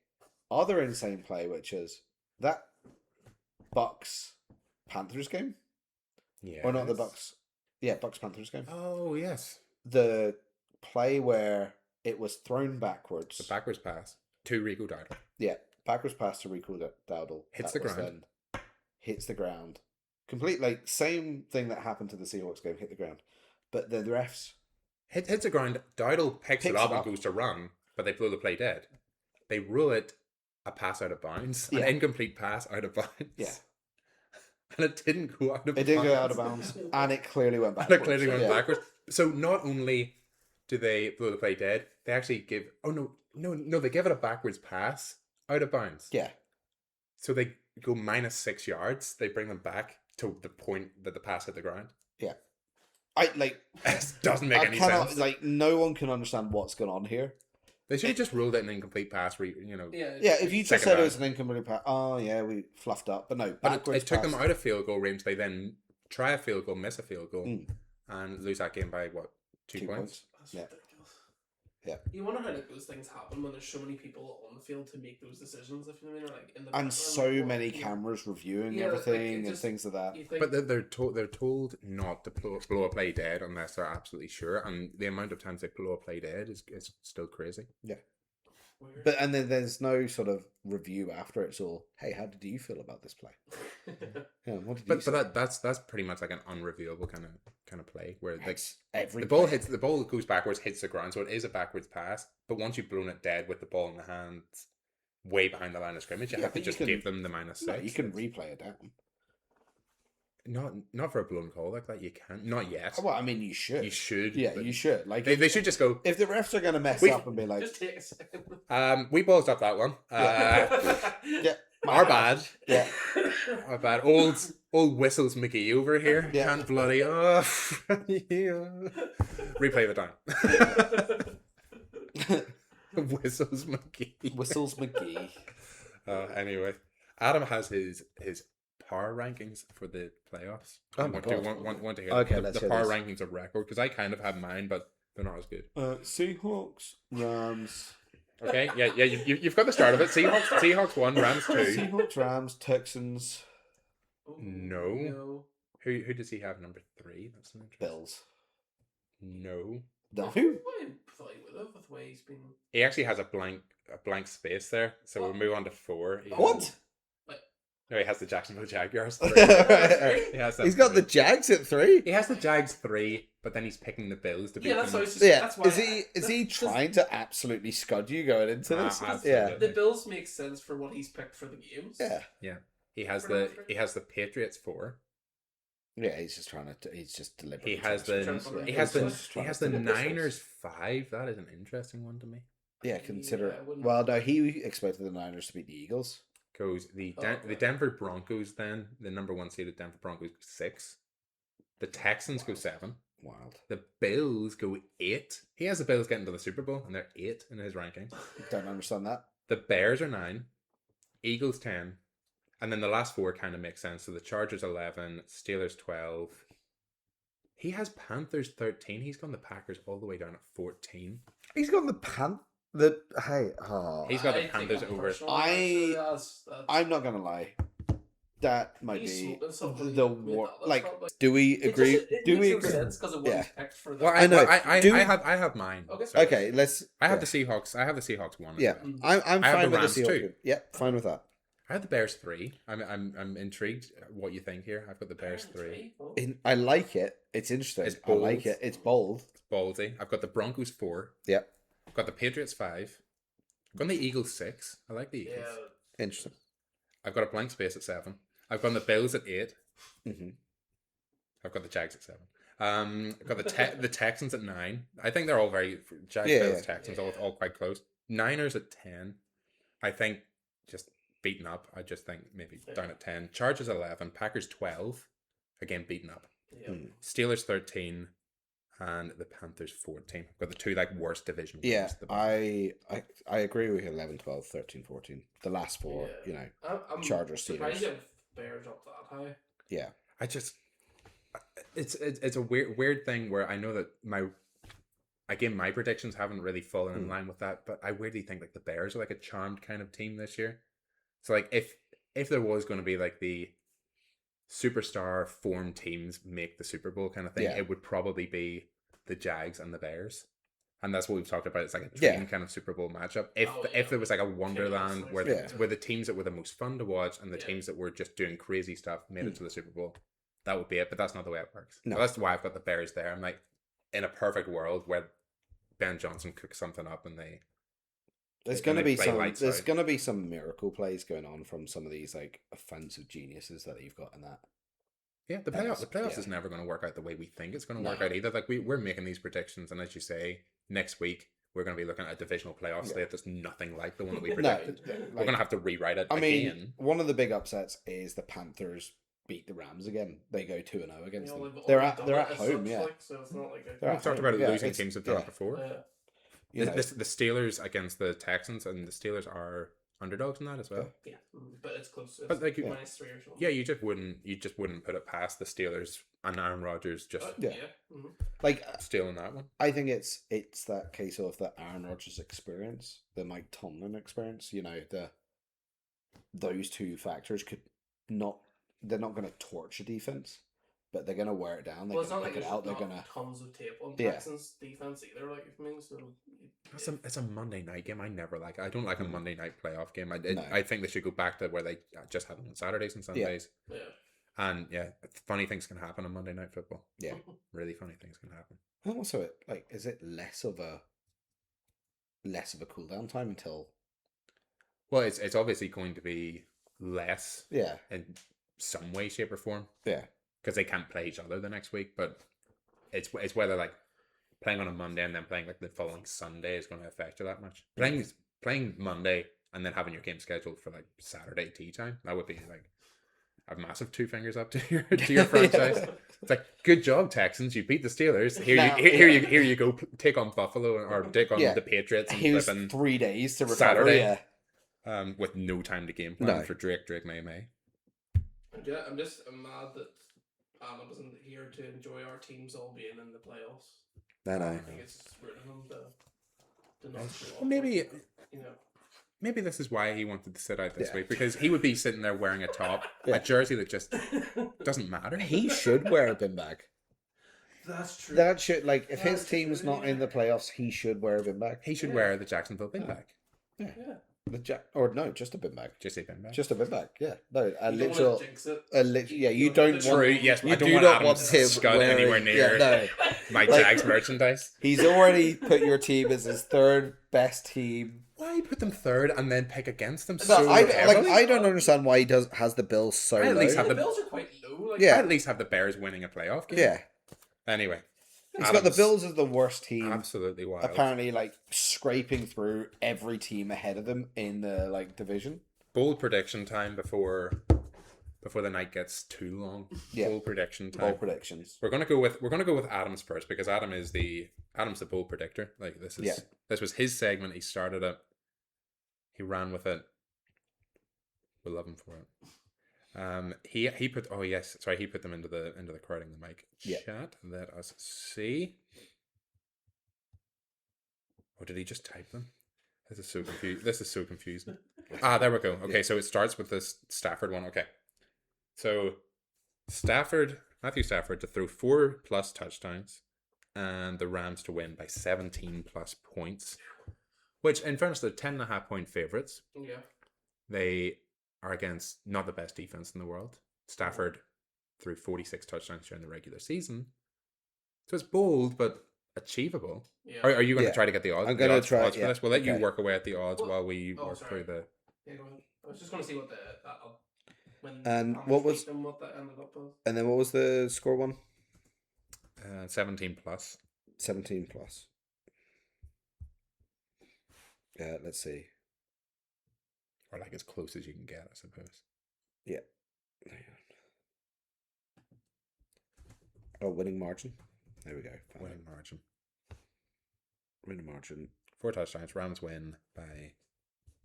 Other insane play, which is that Bucks Panthers game, Yeah. or not the Bucks? Yeah, Bucks Panthers game. Oh yes, The play where it was thrown backwards. the backwards pass to Rico Dowdle. Yeah, backwards pass to Rico Dowdle. Hits That the was ground. then- hits the ground. Complete, like, same thing that happened to the Seahawks game, hit the ground. But the refs, Hits the ground. Dowdle picks it Picks up it and up. goes to run, but they blow the play dead. They rule it a pass out of bounds, Yeah. an incomplete pass out of bounds. Yeah. And it didn't go out of it bounds. didn't go out of bounds, and it clearly went And backwards. it clearly went Yeah. backwards. So not only do they blow the play dead, they actually give. Oh no! They give it a backwards pass out of bounds. Yeah, So they go -6 yards. They bring them back to the point that the pass hit the ground. yeah. It doesn't make I any cannot, sense. like, no one can understand what's going on here. They should have just ruled it an incomplete pass. Yeah, Yeah, if you just Second said it round. was an incomplete pass, oh yeah, we fluffed up. But no, But backwards it took pass. them out of field goal range. They then try a field goal, miss a field goal, Mm. and lose that game by what? 2 2 points? That's Yeah. ridiculous. Yeah. You wonder how like those things happen when there's so many people on the field to make those decisions. If you know what I mean, or, like in the And background, so like, many you know, cameras reviewing Yeah, like, everything it and just- things like that. You think, But they're told not to blow a play dead unless they're absolutely sure, and the amount of times they blow a play dead is still crazy. weird. But and then there's no sort of review after. It's all, hey, how did you feel about this play? Yeah, what did you But say? that's pretty much like an unreviewable kind of play where like It's every the ball goes backwards, hits the ground, so it is a backwards pass. But once you've blown it dead with the ball in the hands, way behind the line of scrimmage, you Yeah, have to but you just can- give them the -6. No, you can replay it down. Not for a blown call like that. You can't. Not yet. Well, I mean, you should. You should. Yeah, but you should. Like, They should just go. if the refs are going to mess We've- up and be like, Just take a second. We ballsed up that one. yeah, Our bad. yeah, Our bad. Old Whistles McGee over here. Yeah. Can't bloody. Oh, replay the time. Whistles McGee. Whistles McGee. Anyway, Adam has his power rankings for the playoffs. Oh my God. Want to hear Okay, the let's hear power this. rankings of record? Because I kind of have mine, but they're not as good. Seahawks, Rams, Okay, yeah, you've got the start of it. Seahawks 1, Rams 2. Seahawks, Rams, Texans, Ooh, No. Who does he have number 3? That's an interesting. Bills. No. No. I thought he would have with the way he's been. He actually has a blank space there, so we'll move on to 4. He What? has- No, he has the Jacksonville Jaguars. He's 3. He has that got the 3. Jags at 3. He has the Jags 3, but then he's picking the Bills to beat Yeah, that's them. what I was just. Yeah. That's why Is he trying to absolutely scud you going into this? Absolutely. Yeah. The Bills make sense for what he's picked for the games. Yeah. He has For the number 3. Patriots 4. Yeah, he's just trying to. He's just deliberately. He has trying to the screw us. he Yeah, has the he's just he trying has to the deliberately Niners 5. That is an interesting one to me. Yeah, consider Yeah, I it. wouldn't- Well, no, he expected the Niners to beat the Eagles. Goes the Okay. Denver Broncos. Then the number 1 seeded Denver Broncos go 6. The Texans go 7. Wild. The Bills go 8. He has the Bills getting to the Super Bowl, and they're 8 in his ranking. Don't understand that. The Bears are 9. Eagles 10. And then the last 4 kind of make sense. So the Chargers 11. Steelers 12. He has Panthers 13. He's gone the Packers all the way down at 14. He's got the pan. The hey. Oh. He's got the I take Panthers that over. personally, I- actually, that's I'm not gonna lie. That might he's be smoking something the with war. that list, Like, probably. do we It agree? just- it Do we makes no agree? sense because it wasn't Yeah. picked for Well, that. I know. I Do we- have mine. Okay, Sorry. Okay, let's. I have yeah. the Seahawks. I have the Seahawks 1. as Yeah, well. I'm I have fine the with Rams the Seahawks. too. Yep, fine with that. I have the Bears 3. I'm intrigued what you think here. I've got the Bears 3. Oh. I like it. It's interesting. It's I like bold. it. It's bold. Ballsy. I've got the Broncos 4. Yep, I've got the Patriots 5. I've got the Eagles 6. I like the Eagles. Yeah. interesting. I've got a blank space at 7. I've got the Bills at 8. hmm I've got the Jags at 7. I've got the Texans at 9. I think they're all very Jags, Yeah, Bills, yeah. Texans, all quite close. Niners at 10. I think just beaten up. I just think maybe down at 10. Chargers 11. Packers 12. Again beaten up. Yeah. Mm. Steelers 13. And the Panthers 14. I've got the 2 worst division. Yeah, games at the moment. I agree with you. 11, 12, 13, 14. The last 4, Yeah. you know. I'm Chargers, surprised Steelers. you have Bears up that high. Yeah. I just it's a weird thing where I know that my predictions haven't really fallen in line with that, but I weirdly think the Bears are a charmed kind of team this year. So if there was going to be the superstar form teams make the Super Bowl kind of thing, Yeah. it would probably be the Jags and the Bears. And that's what we've talked about. It's a dream kind of Super Bowl matchup. If there was a wonderland where Yeah. where the teams that were the most fun to watch and the Yeah. teams that were just doing crazy stuff made it to the Super Bowl, that would be it. But that's not the way it works. No. So that's why I've got the Bears there. I'm in a perfect world where Ben Johnson cooks something up and they There's and gonna they be play some. lights There's out. gonna be some miracle plays going on from some of these offensive geniuses that you've got in that. Yeah, the Yes, playoffs yeah. is never going to work out the way we think it's going to No. work out either. We're making these predictions, and as you say, next week we're going to be looking at a divisional playoff slate that's nothing like the one that we No, predicted. like, We're going to have to rewrite it I mean, again. one of the big upsets is the Panthers beat the Rams again. They go 2-0 against You know, them. they've They're already at done they're it at as home, such, yeah. so it's not like They're We've at talked home. about Yeah, losing it's- teams have done yeah. it before. You know, The Steelers against the Texans, and the Steelers are underdogs in that as well. Yeah, but it's close. It's But, -3 or something. Yeah, you just wouldn't put it past the Steelers and Aaron Rodgers just Yeah. Mhm. like stealing that one. I think it's that case of the Aaron Rodgers experience, the Mike Tomlin experience. You know, those two factors they're not going to torch a defense, but they're going to wear it down. They're Well, it's going not to like pick it out. there's They're not going to. tons of tape on Yeah. Texans defense either. Like I mean, so It's a Monday night game. I never like. I don't like a Monday night playoff game. No. I think they should go back to where they just have them on Saturdays and Sundays. yeah. And yeah, funny things can happen on Monday Night Football. Yeah. Really funny things can happen. And also, is it less of a cool down time until? Well, it's obviously going to be less Yeah. in some way, shape, or form Yeah. because they can't play each other the next week. But it's whether playing on a Monday and then playing the following Sunday is going to affect you that much. Playing Monday and then having your game scheduled for Saturday tea time, that would be a massive 2 fingers up to your franchise. Yeah. It's good job, Texans. You beat the Steelers. Here Now- you you go. Take on Buffalo or take on Yeah. the Patriots and Here's flipping 3 days to recover. Saturday. Yeah. with no time to game plan No. for Drake May. I'm mad that Alan wasn't here to enjoy our teams all being in the playoffs. I know. I think it's just ruining him to not show up. Well, maybe you know. maybe this is why he wanted to sit out this Yeah. week, because he would be sitting there wearing a top, Yeah. a jersey that just doesn't matter. He should wear a bin bag. That's true. That should, like, if his That's team's true, not yeah. in the playoffs, he should wear a bin bag. He should Yeah. wear the Jacksonville bin bag. Yeah. Or no, just a bin bag. Just a bin bag. Just a bin bag. Yeah, no, a You don't literal. want to jinx it. Yeah, you don't True, want. yes, You I don't do want not Adam want him Scott wearing, anywhere near Yeah, no. my Like- Jags merchandise. He's already put your team as his third best team. Why put them third and then pick against them No, so heavily? I don't understand why he has the Bills so I at low. least The have the Bills are quite low. Like, Yeah. I at least have the Bears winning a playoff game. Yeah, Anyway, he's got the Adams, Bills as the worst team. absolutely wild. Apparently, like scraping through every team ahead of them in the division. Bold prediction time before the night gets too long. Yeah. Bold prediction time. Bold predictions. We're gonna go with Adams first, because Adam's the bold predictor. Like, this is Yeah. this was his segment. He started it. He ran with it. We love him for it. He put he put them into the crowding the mic Yeah. chat. Let us see. Or did he just type them? This is so confused. This is so confusing. There we go. Okay, so it starts with this Stafford one. Okay, so Matthew Stafford to throw 4+ touchdowns, and the Rams to win by 17+ points. Which, in fairness, they're 10.5-point favorites. Yeah. They are against not the best defense in the world. Stafford threw 46 touchdowns during the regular season, so it's bold but achievable. Yeah. Are you going to Yeah. try to get the odds? I'm gonna odds try, for yeah. this? We'll let you Okay. work away at the odds Well- while we oh, work sorry. through the. Yeah, go ahead. I was just going to see what when And Panthers what was- beat them, what that ended up with. And then what was the score one? 17+. 17 plus. Yeah, let's see. Or like as close as you can get, I suppose. Yeah. Oh, winning margin. There we go. Found Winning it. margin. Winning margin. 4 touchdowns. Rams win by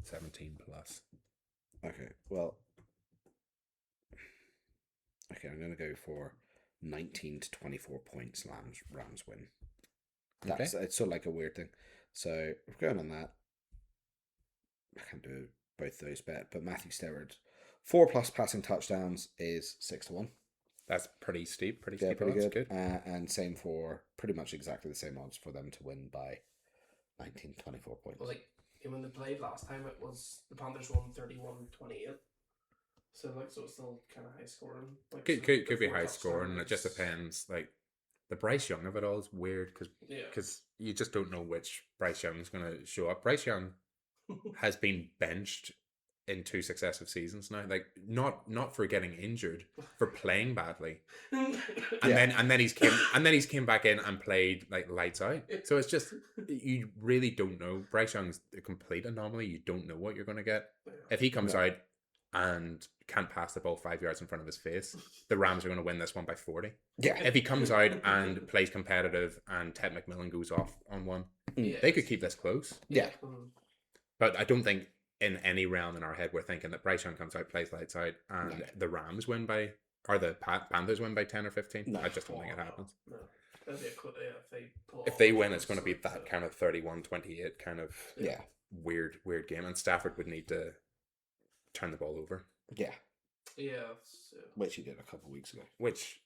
17+. Okay, well. Okay, I'm going to go for 19 to 24 points. Rams win. That's It's sort of like a weird thing. So we're going on that. I can't do both those bet, but Matthew Stafford 4+ passing touchdowns is 6-1. That's pretty steep. Pretty Yeah, steep. pretty odds. good. And same for pretty much exactly the same odds for them to win by 19, 24 points. Well, like, when they played last time, it was the Panthers won 31-28. So, like, so it's still kind of high scoring. Like, Could so be the 4 high scoring. It just touchdowns- depends. Like, the Bryce Young of it all is weird because Yeah. you just don't know which Bryce Young is going to show up. Bryce Young has been benched in 2 successive seasons now. Like, not for getting injured, for playing badly, and then he's came back in and played like lights out. So it's just, you really don't know. Bryce Young's a complete anomaly. You don't know what you're going to get. If he comes out and can't pass the ball 5 yards in front of his face, the Rams are going to win this one by 40. Yeah. If he comes out and plays competitive and Ted McMillan goes off on one, Yeah. they could keep this close. Yeah. But I don't think in any realm in our head we're thinking that Bryce Young comes out, plays lights out, and No. the Rams win by, or the Panthers win by 10 or 15. No. I just don't think it happens. No. That'd be if they pull If off they a win, it's close, going to be that so- kind of 31-28 kind of Yeah. weird game, and Stafford would need to turn the ball over, Yeah. Yeah. Which he did a couple of weeks ago. which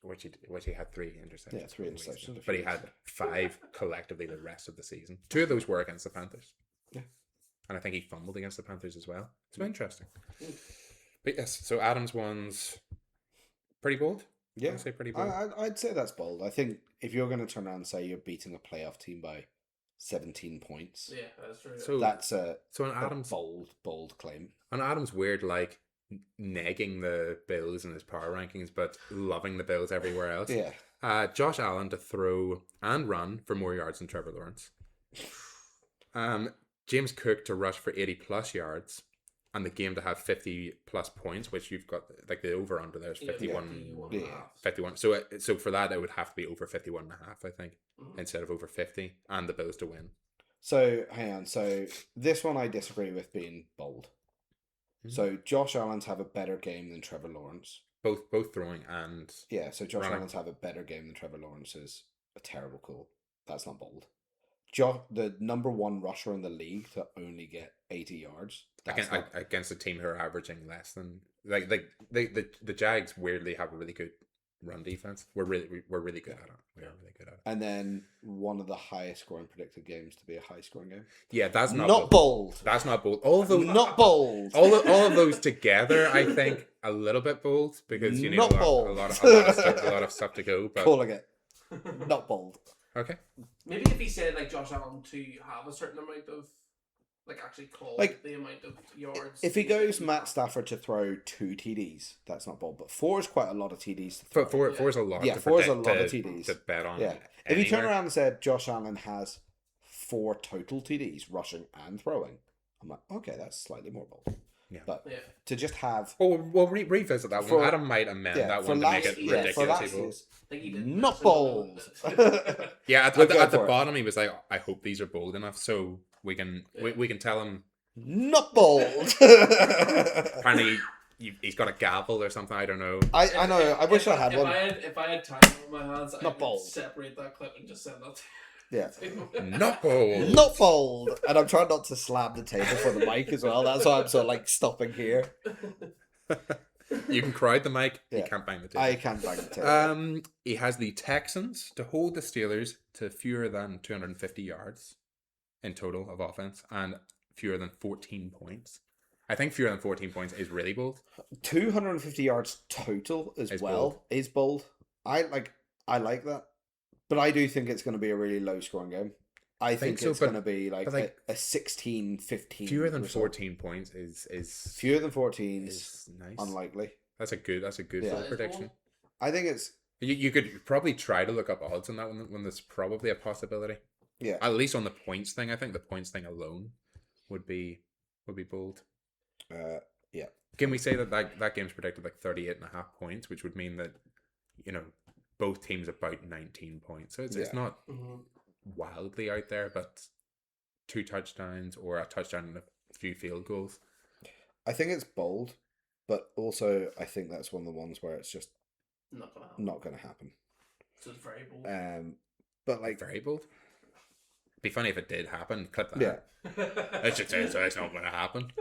he had 3 interceptions. Yeah, 3 interceptions. But he had 5 collectively the rest of the season. 2 of those were against the Panthers. Yeah. And I think he fumbled against the Panthers as well. It's been interesting. But yes, so Adams one's pretty bold. Yeah. I'd say pretty bold. I'd say that's bold. I think if you're going to turn around and say you're beating a playoff team by 17 points, Yeah, that's true. So that's a on Adams, bold claim. on Adams' weird, like, negging the Bills in his power rankings, but loving the Bills everywhere else. Yeah. Josh Allen to throw and run for more yards than Trevor Lawrence. James Cook to rush for 80+ yards, and the game to have 50+ points, which you've got, like, the over under there is 51. Yeah. 51. So for that, it would have to be over 51.5, I think, Mhm. instead of over 50, and the Bills to win. So, hang on. So, this one I disagree with being bold. Mhm. So, Josh Allen to have a better game than Trevor Lawrence. both throwing and Yeah, so Josh running. Allen's have a better game than Trevor Lawrence is a terrible call. That's not bold. The number one rusher in the league to only get 80 yards. That's against a team who are averaging less than the Jags weirdly have a really good run defense. We're really good at it. We are really good at it. And then one of the highest scoring predicted games to be a high scoring game. Yeah, that's not Not bold. That's not bold. All of those Not bold. all of those together, I think a little bit bold because you need Not a bold. lot of stuff to go. But Calling it. Not bold. okay, Maybe if he said like Josh Allen to have a certain amount of like actually call Like, the amount of yards. If he goes Matt Stafford to throw 2 TDs, that's not bold. But 4 is quite a lot of TDs to throw. four is a lot. Yeah, to 4 is a predict, lot of to- TDs. to bet on. Yeah. If he turned anywhere. around and said Josh Allen has 4 total TDs, rushing and throwing, I'm like, okay, that's slightly more bold. Yeah. But Yeah. to just have We'll revisit that For- one. Adam might amend that for one to make last- it for ridiculously last bold. year's I think he did not mention bold. that. Yeah, We'll go at the for it. bottom he was like, I hope these are bold enough so we can we can tell him. Not bold. Apparently he's got a gavel or something. I don't know. I know. I wish I had if one. If I had time on my hands, I Not would bold. separate that clip and just send that to Yeah. Not bold. Not bold. And I'm trying not to slam the table for the mic as well. That's why I'm sort of like stopping here. You can crowd the mic. You Yeah. can't bang the table. I can't bang the table. He has the Texans to hold the Steelers to fewer than 250 yards in total of offense and fewer than 14 points. I think fewer than 14 points is really bold. 250 yards total as Is well bold. is bold. I like that. But I do think it's going to be a really low scoring game. I think so, it's but- going to be like, but like a 16, 15. Fewer than result. 14 points is Fewer than 14 is is nice. unlikely. That's a good Yeah. bold prediction. I think it's You could probably try to look up odds on that when there's probably a possibility. yeah. At least on the points thing, I think the points thing alone would be bold. Yeah. Can we say that game's predicted like 38.5 points, which would mean that, both teams about 19 points. So it's Yeah. not Mhm. wildly out there, but 2 touchdowns or a touchdown and a few field goals. I think it's bold, but also I think that's one of the ones where it's just Not gonna happen. not going to happen. So it's very bold. But like, Very bold. Be funny if it did happen. Clip that. yeah. Let's just say it's not going to happen.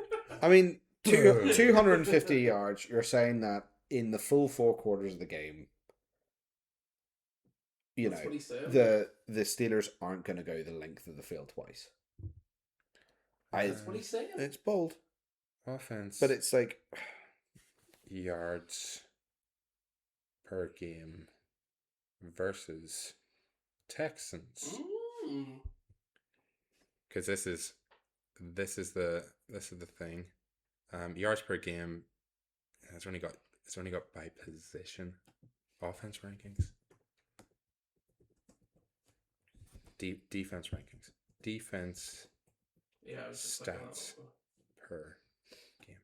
I mean, 250 yards, you're saying that in the full 4 quarters of the game, That's what he said. the Steelers aren't going to go the length of the field twice. That's what he said. It's bold, Offense. but it's like, yards per game versus Texans, Mm. because this is the thing. Yards per game. It's only got by position. Offense rankings. Defense rankings. Defense Yeah, I was just looking at Stats. per game.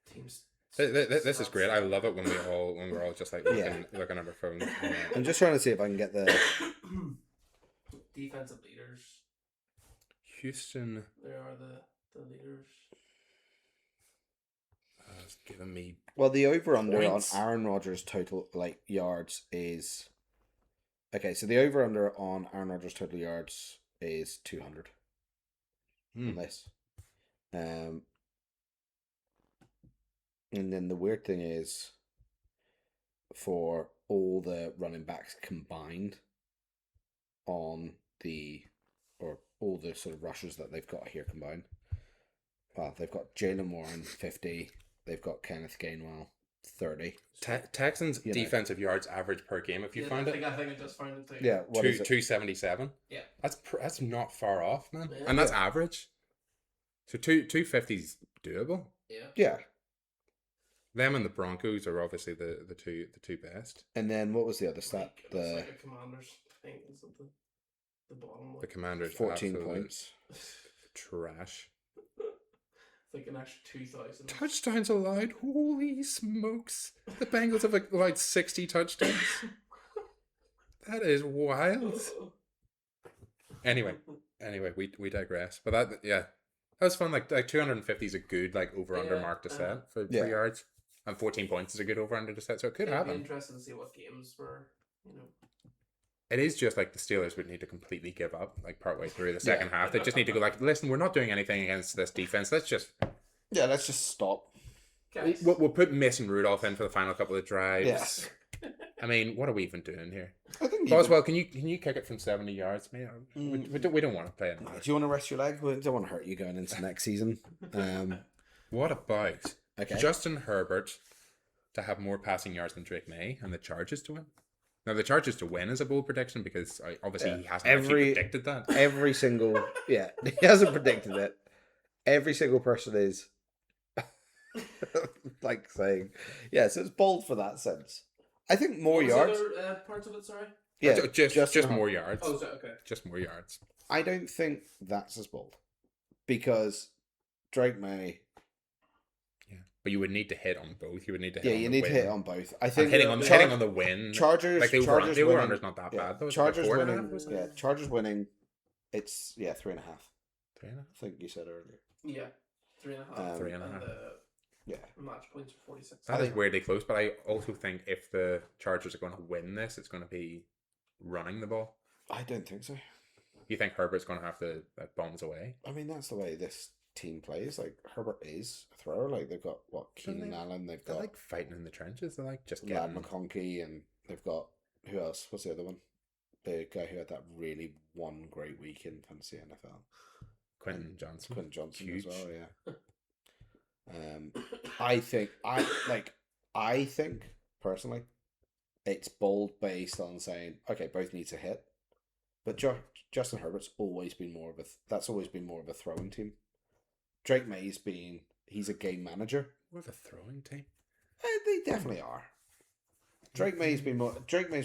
teams. This is great. I love it when we're all just like looking, Yeah. looking at our phones. I'm just trying to see if I can get the Defensive leaders. Houston They are the leaders. has given me the over under on Points. Aaron Rodgers total like yards is okay. So the over under on Aaron Rodgers total yards is 200 on this. And then the weird thing is, for all the running backs combined on or all the sort of rushers that they've got here combined, they've got Jalen Warren 50, they've got Kenneth Gainwell 30. Texans You know. defensive yards average per game. If you Yeah, find I it, think I just found it too. Yeah, what is it? 277. Yeah. That's not far off, man, Yeah. and that's average. So 250's doable. Yeah. Yeah, Them and the Broncos are obviously the two best. and then what was the other stat? Like, it was The like a Commanders thing or something. The bottom one. The Commanders 14 absolute points. trash. It's like an extra 2,000. Touchdowns allowed. Holy smokes! The Bengals have allowed 60 touchdowns. That is wild. Anyway, we digress. But that was fun. Like 250 is a good over under Yeah, mark to set for Yeah. yards. And 14 points is a good over-under to set, so it could It'd be happen. interesting to see what games were, It is just like the Steelers would need to completely give up, like partway through the second half. They just need to go like, listen, we're not doing anything against this defense. Let's just let's just stop. Guys. we'll put Mason Rudolph in for the final couple of drives. Yes. I mean, what are we even doing here? I think Boswell, can you kick it from 70 yards, mate? We don't want to play it. Do you want to rest your leg? We don't want to hurt you going into next season. What about Okay. Justin Herbert to have more passing yards than Drake May and the Chargers to win? Now, the Chargers to win is a bold prediction because obviously he hasn't actually predicted that. Every single he hasn't predicted it. Every single person is like saying, so it's bold for that sense. I think more What was yards. the other parts of it, sorry? Yeah, Just more yards. Oh, okay. Just more yards. I don't think that's as bold because Drake May. Yeah, but you would need to hit on both. You would need to hit. Yeah, on you the need win. to hit on both. I And think hitting on the win. Chargers. Like the Chargers over winning, under's not that bad though. It's Chargers like 4.5 winning. or something. Yeah, Chargers winning. It's 3.5. 3.5. I think you said earlier. Yeah. 3.5. 3.5. And Yeah. the match points are 46. That is weirdly close, but I also think if the Chargers are going to win this, it's going to be running the ball. I don't think so. You think Herbert's going to have to bombs away? I mean, that's the way this team plays. Like Herbert is a thrower. Like they've got Keenan Allen. They've They're got like fighting in the trenches. They're like just Lad getting. McConkey, and they've got who else? What's the other one? The guy who had that really one great week in fantasy NFL. Quentin Johnson. Quentin Johnson Huge. as well. Yeah. I think personally, it's bold based on saying okay, both need to hit, but Justin Herbert's always been more of a throwing team. Drake May's he's a game manager. What a throwing team. They definitely are. Drake May's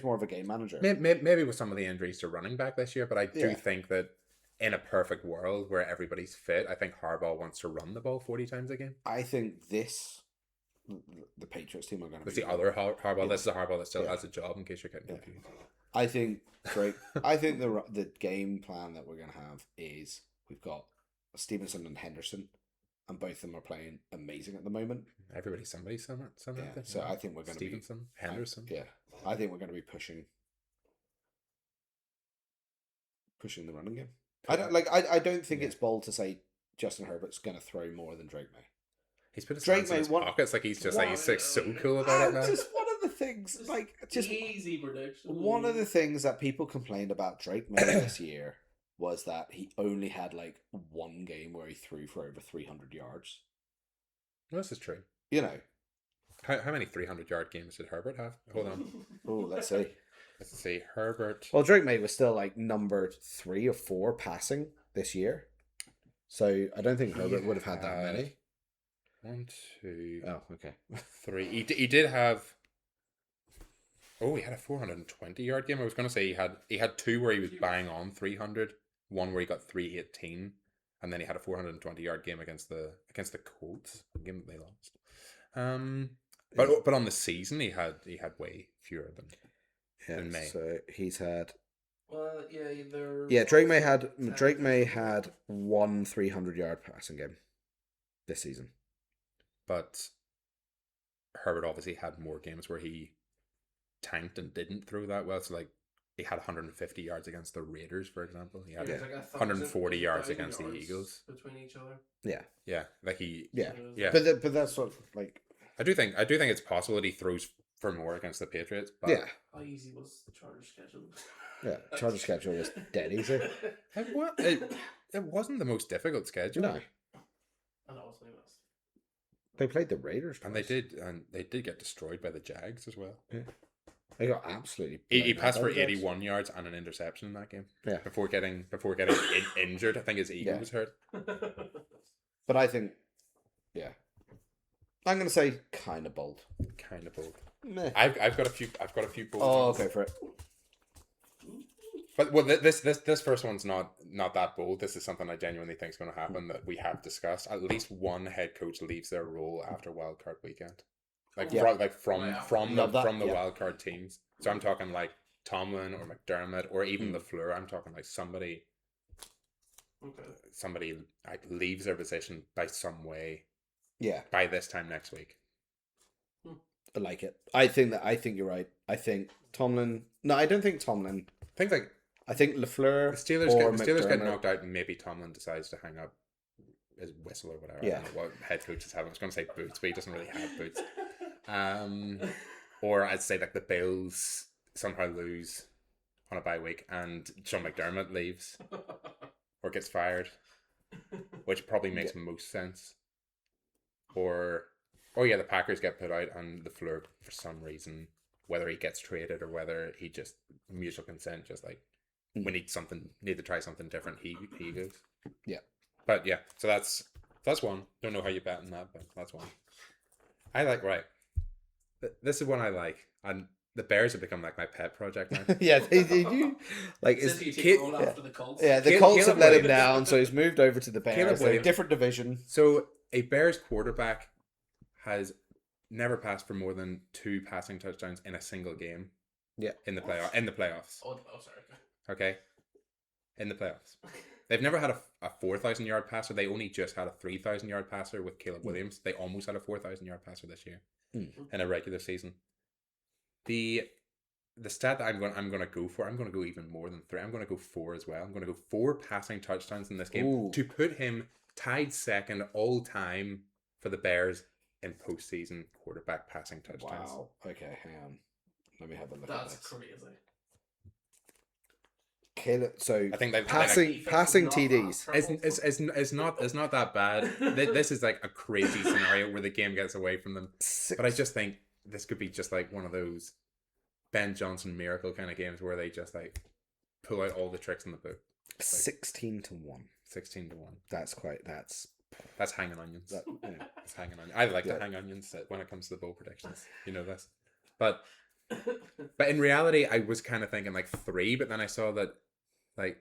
more of a game manager. Maybe with some of the injuries to running back this year, but I do Yeah. think that in a perfect world where everybody's fit, I think Harbaugh wants to run the ball 40 times a game. I think the Patriots team are going to That's be the other Harbaugh. Yeah. This is a Harbaugh that still Yeah. has a job, in case you're getting Yeah. confused. I think Drake. I think the game plan that we're going to have is we've got Stevenson and Henderson, and both of them are playing amazing at the moment. Everybody's somebody's some Yeah, so I think we're going to be Stevenson, Henderson. I think we're going to be pushing the running game. I don't think it's bold to say Justin Herbert's going to throw more than Drake May. He's put his Drake hands in his May, pockets like he's just like he's so cool about it now. Just one of the things, just easy prediction. one of the things that people complained about Drake May this year was that he only had like one game where he threw for over 300 yards. Well, this is true. You know. How many 300-yard games did Herbert have? Hold on. Oh, let's see. Let's see. Herbert. Well, Drake May was still like number 3 or 4 passing this year. So I don't think Herbert would have had that many. 1, 2, Oh, okay. 3. He did have. Oh, he had a 420-yard game. I was going to say he had 2 where he was bang on 300, one where he got 318, and then he had a 420-yard game against the Colts, a game that they lost. But on the season he had way fewer than May. So he's had. Well, Drake May had 1 300-yard passing game this season. But Herbert obviously had more games where he tanked and didn't throw that well. So like he had 150 yards against the Raiders, for example. He had 140 yards against the Eagles between each other. Yeah, like he. Yeah. Yeah. But that's what like. I do think it's possible that he throws for more against the Patriots. But How easy was the Chargers schedule? Yeah, Chargers schedule was dead easy. It wasn't the most difficult schedule. No, And it wasn't even us. they played the Raiders, And they did get destroyed by the Jags as well. Yeah. They got absolutely. He blown passed out for by the Jags. 81 yards and an interception in that game. Yeah. Before getting injured, I think his ego was hurt. But I think, I'm gonna say kind of bold. Kind of bold. Meh. I've got a few bold. Oh, ones. okay for it. But this first one's not that bold. This is something I genuinely think is going to happen that we have discussed. At least one head coach leaves their role after wildcard weekend, from the wildcard teams. So I'm talking like Tomlin or McDermott or even LaFleur. I'm talking like somebody like leaves their position by some way. Yeah. By this time next week. I like it. I think you're right. I think Tomlin. No, I don't think Tomlin. Things like I think LaFleur the Steelers or get McDermott. knocked out, and maybe Tomlin decides to hang up his whistle or whatever. Yeah. I don't know what head coaches have. I was going to say boots, but he doesn't really have boots. Or I'd say like the Bills somehow lose on a bye week, and Sean McDermott leaves or gets fired, which probably makes most sense. Or yeah, the Packers get put out, and LaFleur for some reason, whether he gets traded or whether he just mutual consent, just like we need to try something different. He goes. Yeah. But yeah, so that's one. Don't know how you bet on that, but that's one. I like This is one I like, and the Bears have become like my pet project now. Yeah, they do. Like it's Since you take on after the Colts. yeah, the Caleb Colts have let him Williams. down, so he's moved over to the Caleb Bears. They're a Williams. different division. So a Bears quarterback has never passed for more than 2 passing touchdowns in a single game. Yeah. In the playoffs. Oh, sorry. Okay. In the playoffs. They've never had a 4,000 yard passer. They only just had a 3,000 yard passer with Caleb Williams. They almost had a 4,000 yard passer this year in a regular season. The stat that I'm going to go for, I'm going to go even more than 3. I'm going to go 4 as well. I'm going to go 4 passing touchdowns in this game to put him tied second all time for the Bears in postseason quarterback passing touchdowns. Wow. Okay, hang on. Let me have a look That's at this. crazy. Caleb, so I think they've passing TDs. It's not that bad. This is like a crazy scenario where the game gets away from them. But I just think this could be just like one of those Ben Johnson miracle kind of games where they just like pull out all the tricks in the book. 16-1. 16-1. That's hanging onions. yeah. That's hanging onions. I like to hang onions when it comes to the bowl predictions. You know this. But in reality, I was kind of thinking like 3, but then I saw that like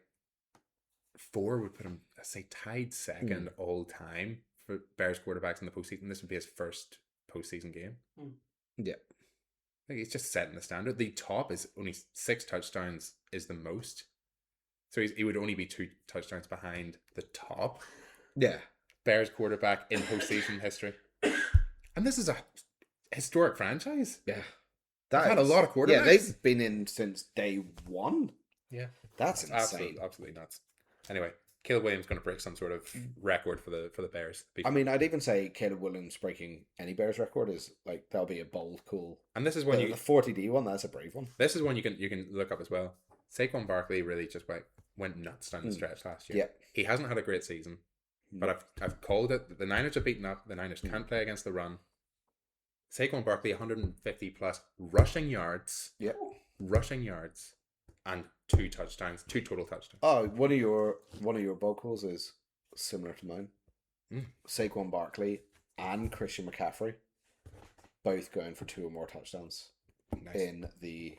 4 would put him, let's say, tied second all time for Bears quarterbacks in the postseason. This would be his first postseason game. Yeah. Like he's just setting the standard. The top is only 6 touchdowns is the most. So he would only be 2 touchdowns behind the top Yeah. Bears quarterback in postseason history. And this is a historic franchise. Yeah. They've had a lot of quarterbacks. Yeah, they've been in since day 1. Yeah. That's insane. Absolutely nuts. Anyway, Caleb Williams going to break some sort of record for the Bears. I mean, I'd even say Caleb Williams breaking any Bears record is like that'll be a bold, cool. And this is when the 40D one. That's a brave one. This is one you can look up as well. Saquon Barkley really just went nuts down the stretch last year. Yeah. He hasn't had a great season, but I've called it. The Niners are beaten up. The Niners can't play against the run. Saquon Barkley 150 plus rushing yards. Yeah. Rushing yards and 2 touchdowns, 2 total touchdowns. Oh, one of your bowl calls is similar to mine. Mm. Saquon Barkley and Christian McCaffrey both going for 2 or more touchdowns Nice. in the.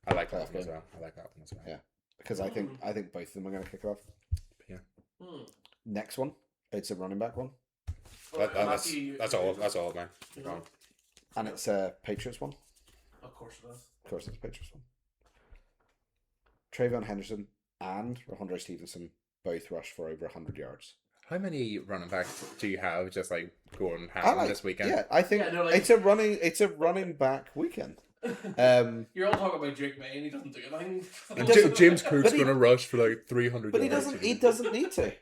I like that playoff one as game. well. I like that one as well. Yeah, because I think both of them are going to kick it off. Yeah. Next one, it's a running back one, That's all, man. and it's a Patriots one. Of course it is. Of course, it's a Patriots one. Trayvon Henderson and Ramondre Stevenson both rushed for over 100 yards. How many running backs do you have just like going ham this weekend? Yeah, I think it's a running back weekend. You're all talking about Drake May and he doesn't do anything. And James Cook's going to rush for like 300 But yards. he doesn't need to.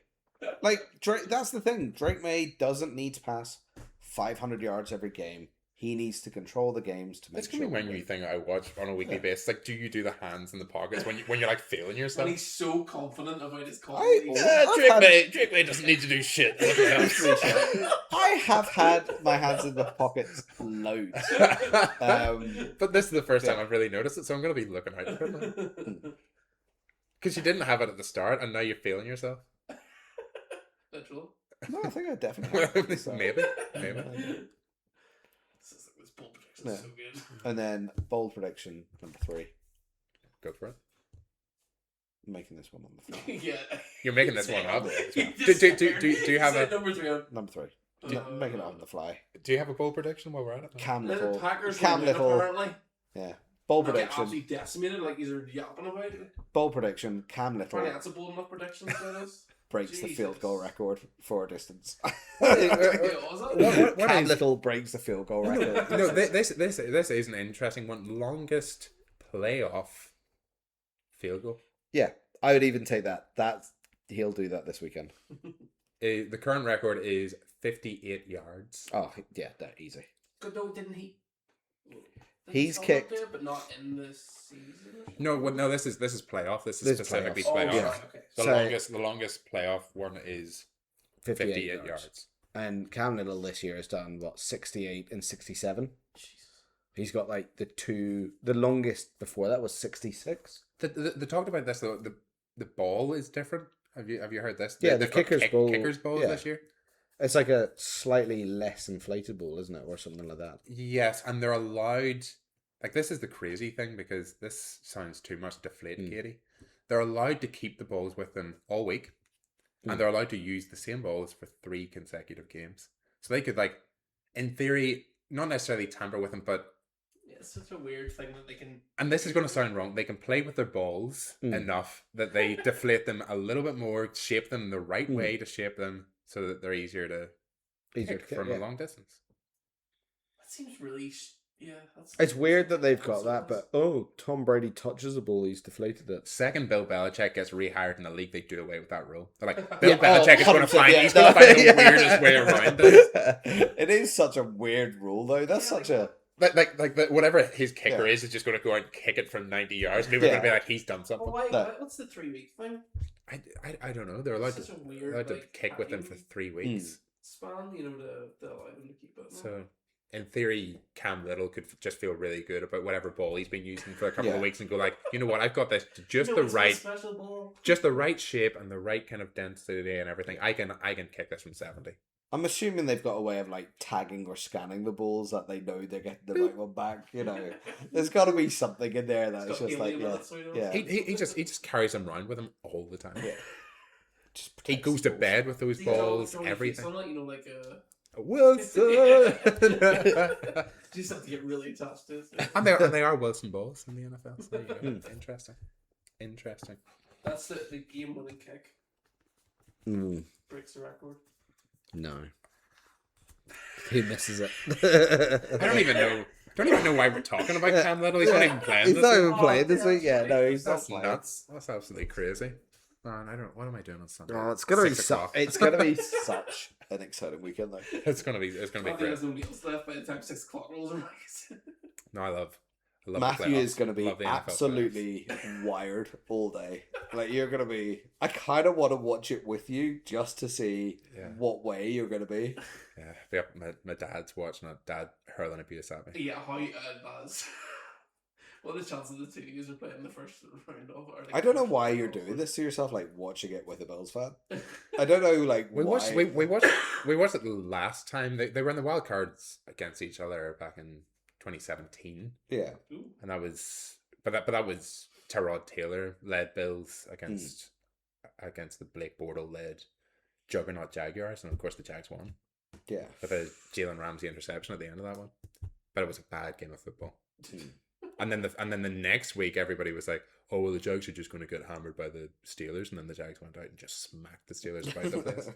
Like Drake, that's the thing. Drake May doesn't need to pass 500 yards every game. He needs to control the games to make It's gonna be my new thing I watch on a weekly basis. Like, do you do the hands in the pockets when you're like feeling yourself? And he's so confident about his Drake May doesn't need to do shit. I have had my hands in the pockets loads. But this is the first time I've really noticed it, so I'm gonna be looking out for it. Because you didn't have it at the start, and now you're feeling yourself. Literally. No, I think I definitely have. Maybe. This bold prediction is so good. And then bold prediction number 3. Go for it. I'm making this one on the fly. Yeah. You're making this one up. Do you have a number 3? Number 3. I'm making it on the fly. Do you have a bold prediction while we're at it? Cam The Little. Packers Cam win Little. apparently. Yeah. Bold Get prediction. absolutely decimated like he's yapping about it. Bold prediction. Cam Little. Apparently that's a bold enough prediction. That is. breaks the field goal Jesus. record for distance. Yeah, was it? What Cam is- Little breaks the field goal record. No, this is an interesting one. Longest playoff field goal. Yeah, I would even take that. He'll do that this weekend. The current record is 58 yards. Oh yeah, that easy. Good, no, didn't he? Didn't He's he kicked- there, but not in this season. Or something? No, this is playoff. This is This is specifically playoff. playoff. Oh, Yeah. right, okay. The longest playoff one is 58 yards. And Cam Little this year has done what 68 and 67. Jesus. He's got like the longest before that was 66. They talked about this though. The ball is different. Have you heard this? Yeah, the They've got kicker's ball- kickers balls yeah. this year. It's like a slightly less inflated ball, isn't it, or something like that? Yes, and they're allowed. Like this is the crazy thing because this sounds too much deflate, Katie. They're allowed to keep the balls with them all week, and they're allowed to use the same balls for 3 consecutive games. So they could, like, in theory, not necessarily tamper with them, but Yeah, it's such a weird thing that they can. and this is going to sound wrong. They can play with their balls enough that they deflate them a little bit more, shape them the right way to shape them so that they're easier to Easier kick to kick, from yeah. a long distance. That seems really. Yeah, that's. It's weird that they've got that, but Tom Brady touches the ball, he's deflated it. Second, Bill Belichick gets rehired in the league, they do away with that rule. They're like, Bill Yeah, Belichick is going to 100%, find yeah, he's going to find the yeah. weirdest way around this. It is such a weird rule, though. That's Yeah, such a Whatever his kicker Yeah. is just going to go out and kick it from 90 yards. People are going to be like, he's done something. Oh, why? No. What's the 3-week thing? I don't know. They're allowed Such to, a weird, allowed to like, kick with him for tracking 3 weeks. span, you know, to allow them to keep it. So, in theory, Cam Little could just feel really good about whatever ball he's been using for a couple Yeah. of weeks and go like, you know what, I've got this just No, the it's a right, special ball. just the right shape and the right kind of density and everything. I can kick this from 70. I'm assuming they've got a way of like tagging or scanning the balls that they know they're getting the right one back. You know, there's got to be something in there that's It's got just like helium in it, so you know. yeah. He just carries them around with him all the time. Yeah. Just He protects goes the to balls. bed with those These are all balls, throwing everything. feet, so like, you know, like a. Wilson. You just have to get really attached to it. and they are Wilson balls in the NFL. So there you go. Interesting. That's the game-winning kick. Mm, Breaks the record. no. He misses it. I don't even know why we're talking about Cam Little. He's not even playing. He's this not week. even playing this week. Yeah, right. no, he's not That's playing. nuts. That's absolutely crazy. Man, I don't. What am I doing on Sunday? Oh, it's gonna be 6 such. o'clock. It's gonna be such an exciting weekend, though. It's gonna be Matthew great. has no meals left by the time 6 o'clock rolls around. No, I love the Matthew playoffs. is going to be Love the NFL playoffs. absolutely wired all day. Like you're going to be. I kind of want to watch it with you just to see Yeah. what way you're going to be. Yeah, be up, my dad's watching it. Dad hurling abuse at me. Yeah, how that's. What are the chances the two of you are playing the first round of? Or like I don't know first why round you're of? doing this to yourself, like watching it with a Bills fan. I don't know, like We why. watched it the last time they were in the wild cards against each other back in 2017, Yeah, Ooh. and that was that was Tyrod Taylor led Bills against the Blake Bortles led juggernaut Jaguars, and of course the Jags won yeah. with a Jalen Ramsey interception at the end of that one. But it was a bad game of football. And then the next week, everybody was like, "Oh well, the Jags are just going to get hammered by the Steelers," and then the Jags went out and just smacked the Steelers about the place.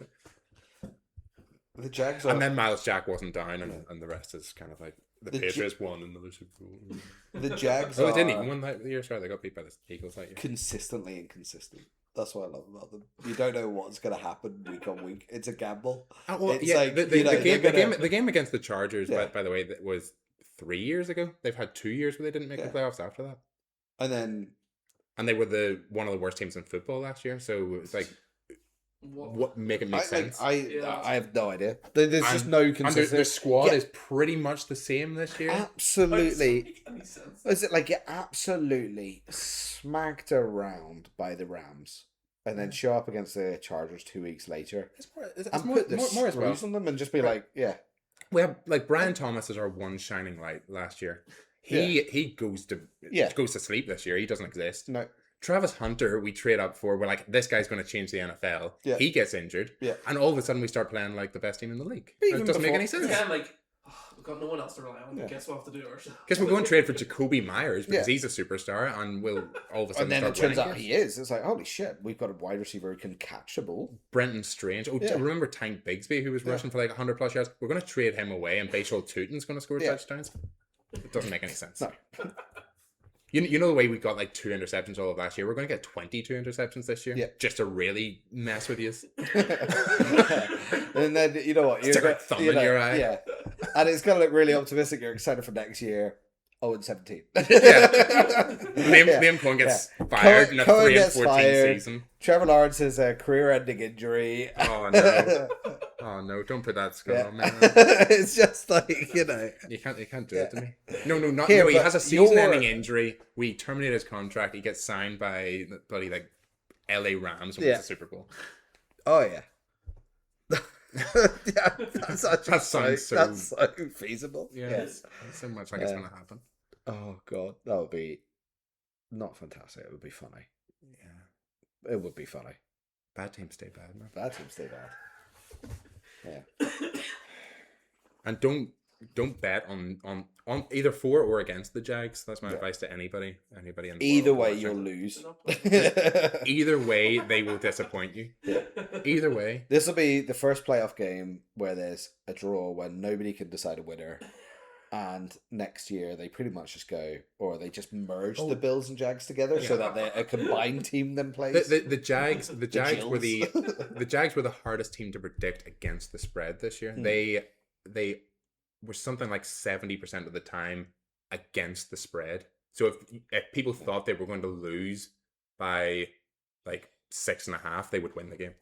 The Jags are. And then Miles Jack wasn't down, and the rest is kind of like the The Patriots won another Super Bowl. the Jags Oh, are they didn't even win that year. Sorry, they got beat by the Eagles that year. consistently inconsistent. That's what I love about them. You don't know what's going to happen week on week. It's a gamble. It's like, the you know, the game against the Chargers, Yeah. by the way, that was 3 years ago. They've had 2 years where they didn't make Yeah. the playoffs after that, And then and they were one of the worst teams in football last year. So it's like, what make it make sense? I have no idea. There's just no And consistency. their squad Yeah. is pretty much the same this year. Absolutely. Make any sense. Is it like get absolutely smacked around by the Rams and then show up against the Chargers 2 weeks later It's and more put the as well. screws on them and just be like, yeah, We have like Brian Thomas is our one shining light last year. He goes to sleep this year. He doesn't exist. no, Travis Hunter, we trade up for. We're like, this guy's going to change the NFL. Yeah. He gets injured. Yeah. And all of a sudden we start playing like the best team in the league. But It even doesn't make before- any sense. Yeah, like we've got no one else to rely on. Yeah. Guess we'll have to do it ourselves. Guess we'll go and trade for Jacoby Myers because Yeah. he's a superstar, and we'll all of a sudden And then it start turns winning out games. he is. It's like, holy shit, we've got a wide receiver who can catch a ball. Brenton Strange. Oh, Yeah. remember Tank Bigsby, who was Yeah. rushing for like 100 plus yards? We're going to trade him away, and Bashal Tootin's going to score Yeah. touchdowns. It doesn't make any sense. No. You know the way we got like 2 interceptions all of last year? We're going to get 22 interceptions this year. Yeah. Just to really mess with you. And then, you know what? Stick a thumb in your eye. Yeah. And it's going to look really optimistic. You're excited for next year. 0-17. Liam Cohen gets fired in a Cohen 3 and gets 14 fired. season. Trevor Lawrence has a career-ending injury. Oh, no. Oh, no. Don't put that skull Yeah. on me. Man. It's just like, you know. You can't do it to me. No, not Here, no. He but has a season-ending injury. We terminate his contract. He gets signed by the bloody like LA Rams and wins the Super Bowl. Oh, yeah. Yeah, that's actually That sounds so- that's so feasible. Yeah, Yes. it's so much like it's Yeah. gonna happen. Oh, God. That would be not fantastic. It would be funny. Yeah, It would be funny. bad teams stay bad, man. Bad teams stay bad. Yeah. And don't bet on either for or against the Jags. That's my Yeah. advice to anybody in the Either world way, watching. you'll lose. Either way, they will disappoint you. Either way, This will be the first playoff game where there's a draw when nobody can decide a winner. And next year they pretty much just go, or they just merge the Bills and Jags together so that a combined team then plays. the Jags were Jills. the Jags were the hardest team to predict against the spread this year. They were something like 70% of the time against the spread. So if people thought they were going to lose by like 6.5, they would win the game.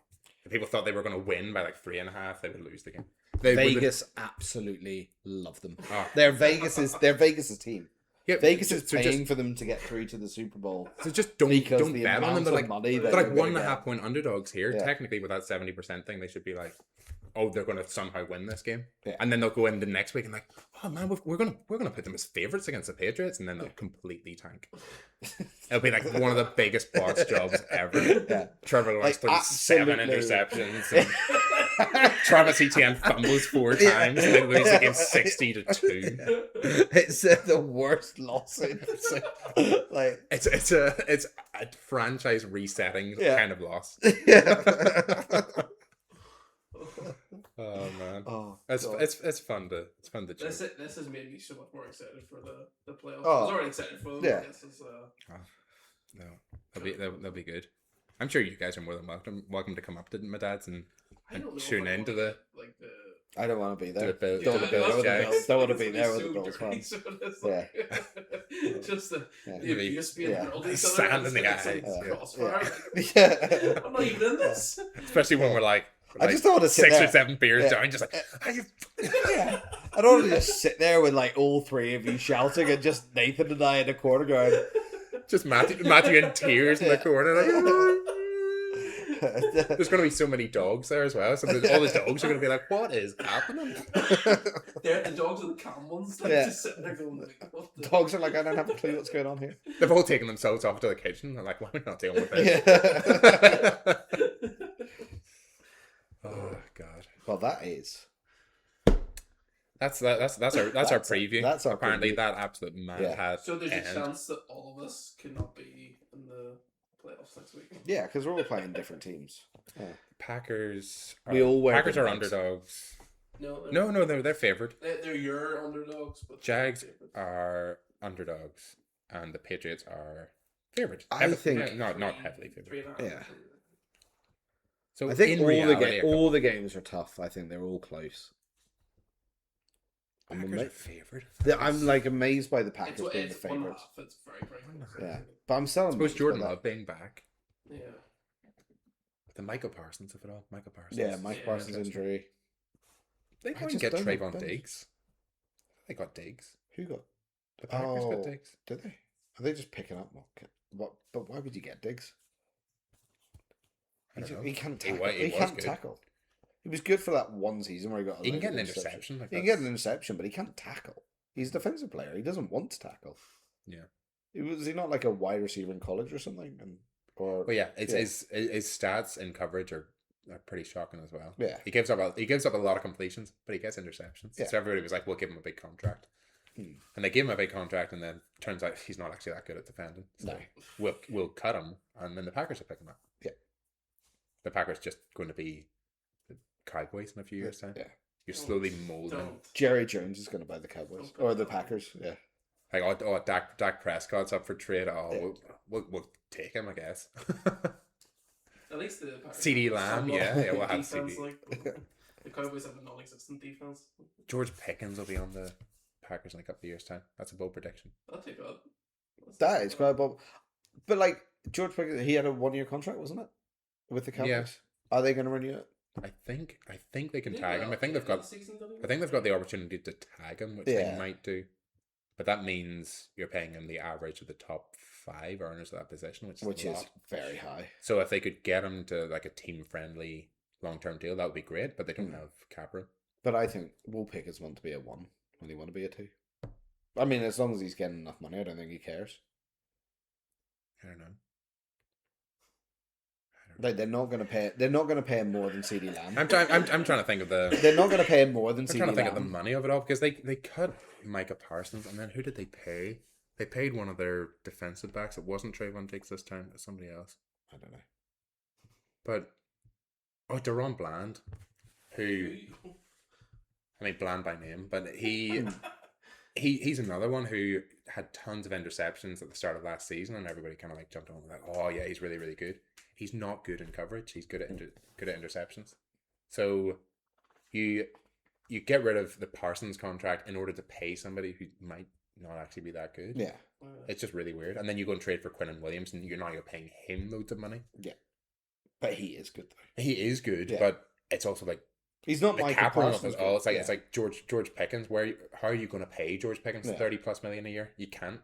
If people thought they were going to win by like 3.5, they would lose the game. Vegas absolutely love them. Oh. They're Vegas's team. Yeah, Vegas is so paying for them to get through to the Super Bowl. So just don't Because the bet on them. amount They're of like money that they're like they're gonna 1.5 get. point underdogs here. Yeah. Technically, with that 70% thing, they should be like, oh, they're going to somehow win this game. Yeah. And then they'll go in the next week and like, oh man, we're gonna put them as favorites against the Patriots, and then they'll completely tank. It'll be like one of the biggest boss jobs ever. Yeah. Trevor Lawrence Like, throws 7 absolutely. interceptions. And Travis Etienne fumbles 4 times, and they lose the game 60-2. It's the worst loss in like It's a franchise resetting Yeah. kind of loss. yeah. Oh man, Oh, it's God. it's fun to joke. This has made me so much more excited for the playoffs. Oh. I was already excited for them. Yeah. This is, No, they'll be good. I'm sure you guys are more than welcome to come up to my dad's and I don't know if tune I into want the like the. I don't want to be there. the Bill- Don't want to be the there with the Jags. Bills. Don't want to be It's there gonna with the so Bills dirty, fans. so it's like, just the Yeah. abuse being Yeah. hurled at each Sand other. in the It's eyes. like Yeah. crossfire. Yeah. I'm not even in this. especially when we're like I just don't want to sit 6 there. or 7 beers Yeah. down, just like Yeah. I don't want to just sit there with like all three of you shouting and just Nathan and I in the corner going. just Matthew in tears in the Yeah. corner. Like, there's going to be so many dogs there as well, so all the dogs are going to be like, "What is happening?" They're the dogs are the calm ones, like Yeah. just sitting there going, like, what the? Dogs are like, I don't have a clue what's going on here. They've all taken themselves off to the kitchen. They're like, "Why are we not dealing with this?" Yeah. Oh God. Well, that is. That's our preview. that's our Apparently preview. that absolute mad Yeah. hat. So there's a end. chance that all of us could not be in the playoffs next week. Yeah, because we're all playing different teams. Yeah. Packers. We all wear Packers good are names. underdogs. No, No, they're favored. they're your underdogs, but Jags they're favourites. are underdogs, and the Patriots are favored. I think- not heavily favored. 3.5. Yeah. So I think in reality, all the games are tough. I think they're all close. Packers are favored. I'm like amazed by the Packers It's being the 1.5. favourites. It's very close. Yeah, but I'm still I suppose amazed Jordan by that. Love being back. Yeah. The Michael Parsons of it all. Michael Parsons. Yeah, Mike Yeah. Parsons' injury. They I go and just get don't Trayvon know. Diggs. They got Diggs. Who got? The Packers got Oh, Diggs. did they? Are they just picking up what? But why would you get Diggs? I don't know. He can't He tackle. wa- He, he was can't good. tackle. He was good for that one season where he got. He can like, get an interception. Like He can get an interception, but he can't tackle. He's a defensive player. He doesn't want to tackle. Yeah. Was he not like a wide receiver in college or something? And or But yeah, it's Yeah. his stats in coverage are are pretty shocking as well. Yeah. He gives up a lot of completions, but he gets interceptions. Yeah. So everybody was like, "We'll give him a big contract," Hmm. and they give him a big contract, and then turns out he's not actually that good at defending. So No. we'll cut him, and then the Packers will pick him up. Yeah. The Packers just going to be the Cowboys in a few years' time. Yeah. You're slowly molding. Don't. Jerry Jones is going to buy the Cowboys Don't or the put that Packers. Yeah. Like, Dak Prescott's up for trade. Oh, Yeah. we'll take him, I guess. At least the Packers CD have Lamb, somewhat yeah, we'll good have defense, CD. like, the Cowboys have a non-existent defense. George Pickens will be on the Packers in a couple of years' time. That's a bold prediction. Not too bad. That is quite bold. But like George Pickens, he had a 1-year contract, wasn't it, with the Cowboys? Yeah. Are they going to renew it? I think they can Did tag well him. I at think the they've end of got the season, didn't I they? think they've got the opportunity to tag him, which Yeah. they might do. But that means you're paying him the average of the top 5 earners of that position, which is a Which is lot. very high. So if they could get him to like a team friendly long term deal, that would be great. But they don't have cap room. But I think Will Pickens want to be a 1 when he want to be a 2. I mean, as long as he's getting enough money, I don't think he cares. I don't know. Like they're not going to pay. They're not going to pay him more than CD Lamb. I'm trying to think of the. They're not going to pay him more than I'm CD trying to think Lamb. of the money of it all because they cut Micah Parsons and then who did they pay? They paid one of their defensive backs. It wasn't Trayvon Diggs this time. It was somebody else. I don't know. But Deron Bland, who I mean Bland by name, but he's another one who had tons of interceptions at the start of last season, and everybody kind of like jumped on like, oh yeah, he's really really good. He's not good in coverage. He's good at interceptions. So you get rid of the Parsons contract in order to pay somebody who might not actually be that good. Yeah, It's just really weird. And then you go and trade for Quinnen Williams, and you're paying him loads of money. yeah. But he is good though. He is good, Yeah. but it's also like He's not the Michael cap room of Parsons. it all. It's like yeah. it's like George Pickens. How are you going to pay George Pickens Yeah. 30+ million a year? You can't.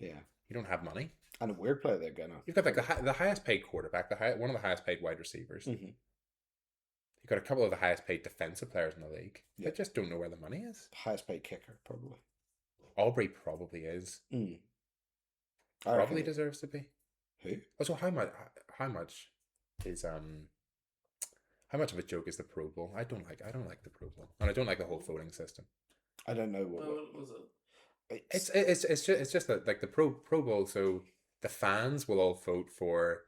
Yeah, You don't have money. and a weird player they're gonna. You've got like the highest paid quarterback, one of the highest paid wide receivers. Mhm. You've got a couple of the highest paid defensive players in the league. Yeah. I just don't know where the money is. Highest paid kicker probably. Aubrey probably is. I Probably reckon- deserves to be. Who? Also, how much is how much of a joke is the Pro Bowl? I don't like the Pro Bowl, and I don't like the whole voting system. I don't know what. What was it? It's just that like the Pro Bowl, so the fans will all vote for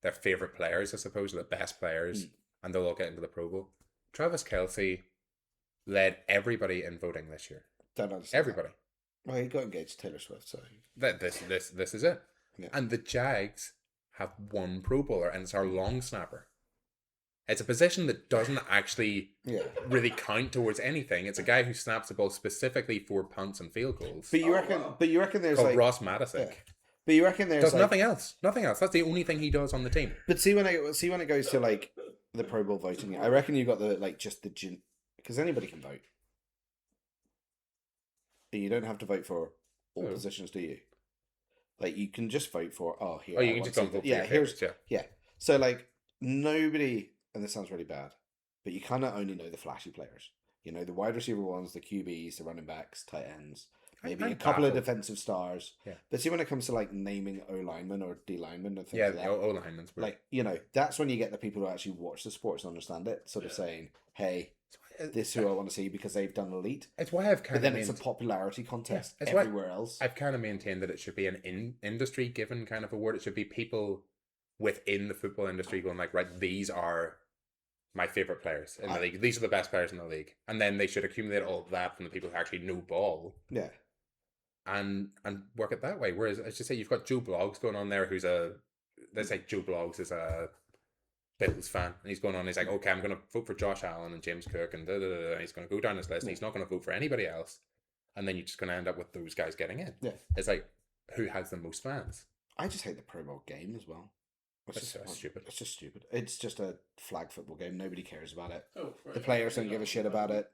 their favorite players, I suppose, the best players, and they'll all get into the Pro Bowl. Travis Kelce led everybody in voting this year. Don't understand. Everybody. that. Well, he got engaged to Taylor Swift, so This is it. Yeah. And the Jags have one Pro Bowler, and it's our long snapper. It's a position that doesn't actually yeah. really count towards anything. It's a guy who snaps the ball specifically for punts and field goals. But you Oh, reckon? wow. But you reckon there's Called like. Ross Matisic. Yeah. But you reckon there's Does like, nothing else. Nothing else. That's the only thing he does on the team. But see when it goes to like the Pro Bowl voting, I reckon you got the like just the because anybody can vote. And you don't have to vote for all Oh. positions, do you? Like you can just vote for here. Oh, you I can want just to go see vote the- for your here's favorites, yeah. yeah. So like nobody, and this sounds really bad, but you kind of only know the flashy players. You know the wide receiver ones, the QBs, the running backs, tight ends, maybe I'm a couple of baffled. defensive stars. Yeah. But see when it comes to like naming O linemen or D linemen and things Yeah, like the that, O-lineman's weird. like that's when you get the people who actually watch the sports and understand it, sort of saying, "Hey, this is who I want to see because they've done elite." It's why I've kind But of then it's a popularity contest it's why- everywhere else. I've kind of maintained that it should be an industry given kind of award. It should be people within the football industry going like, right, these are my favorite players in the league. These are the best players in the league, and then they should accumulate all of that from the people who actually know ball Yeah, and work it that way. Whereas, as you say, you've got Joe Bloggs going on there, let's say Joe Bloggs is a Bills fan, and he's going on. He's like, okay, I'm going to vote for Josh Allen and James Cook, and and he's going to go down his list. And he's not going to vote for anybody else, and then you're just going to end up with those guys getting in. Yeah. It's like who has the most fans? I just hate the Pro Bowl game as well. That's so stupid. It's just stupid. It's just a flag football game. Nobody cares about it. Oh, right. The players don't give a shit about it.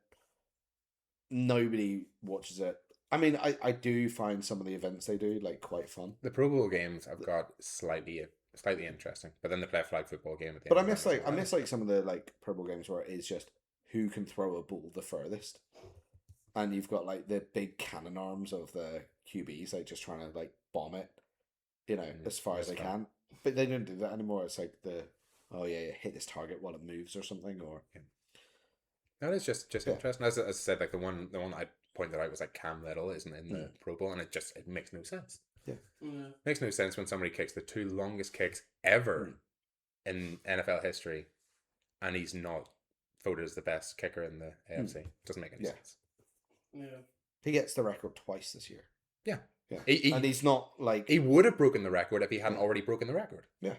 Nobody watches it. I mean, I do find some of the events they do like quite fun. The Pro Bowl games have got slightly interesting, but then they play a flag football game at the But I end. miss like some of the like Pro Bowl games where it is just who can throw a ball the furthest, and you've got like the big cannon arms of the QBs like just trying to like bomb it, as far as they That's fun. can. But they don't do that anymore. It's like oh yeah, hit this target while it moves or something, or That is just Yeah. interesting. As I said, like the one I pointed out was like Cam Little isn't in the Pro Bowl, and it makes no sense. Yeah. Makes no sense when somebody kicks the 2 longest kicks ever in NFL history, and he's not voted as the best kicker in the AFC. Doesn't make any sense. Yeah. he gets the record twice this year. Yeah. Yeah, He- and he's not like He would have broken the record if he hadn't already broken the record. yeah.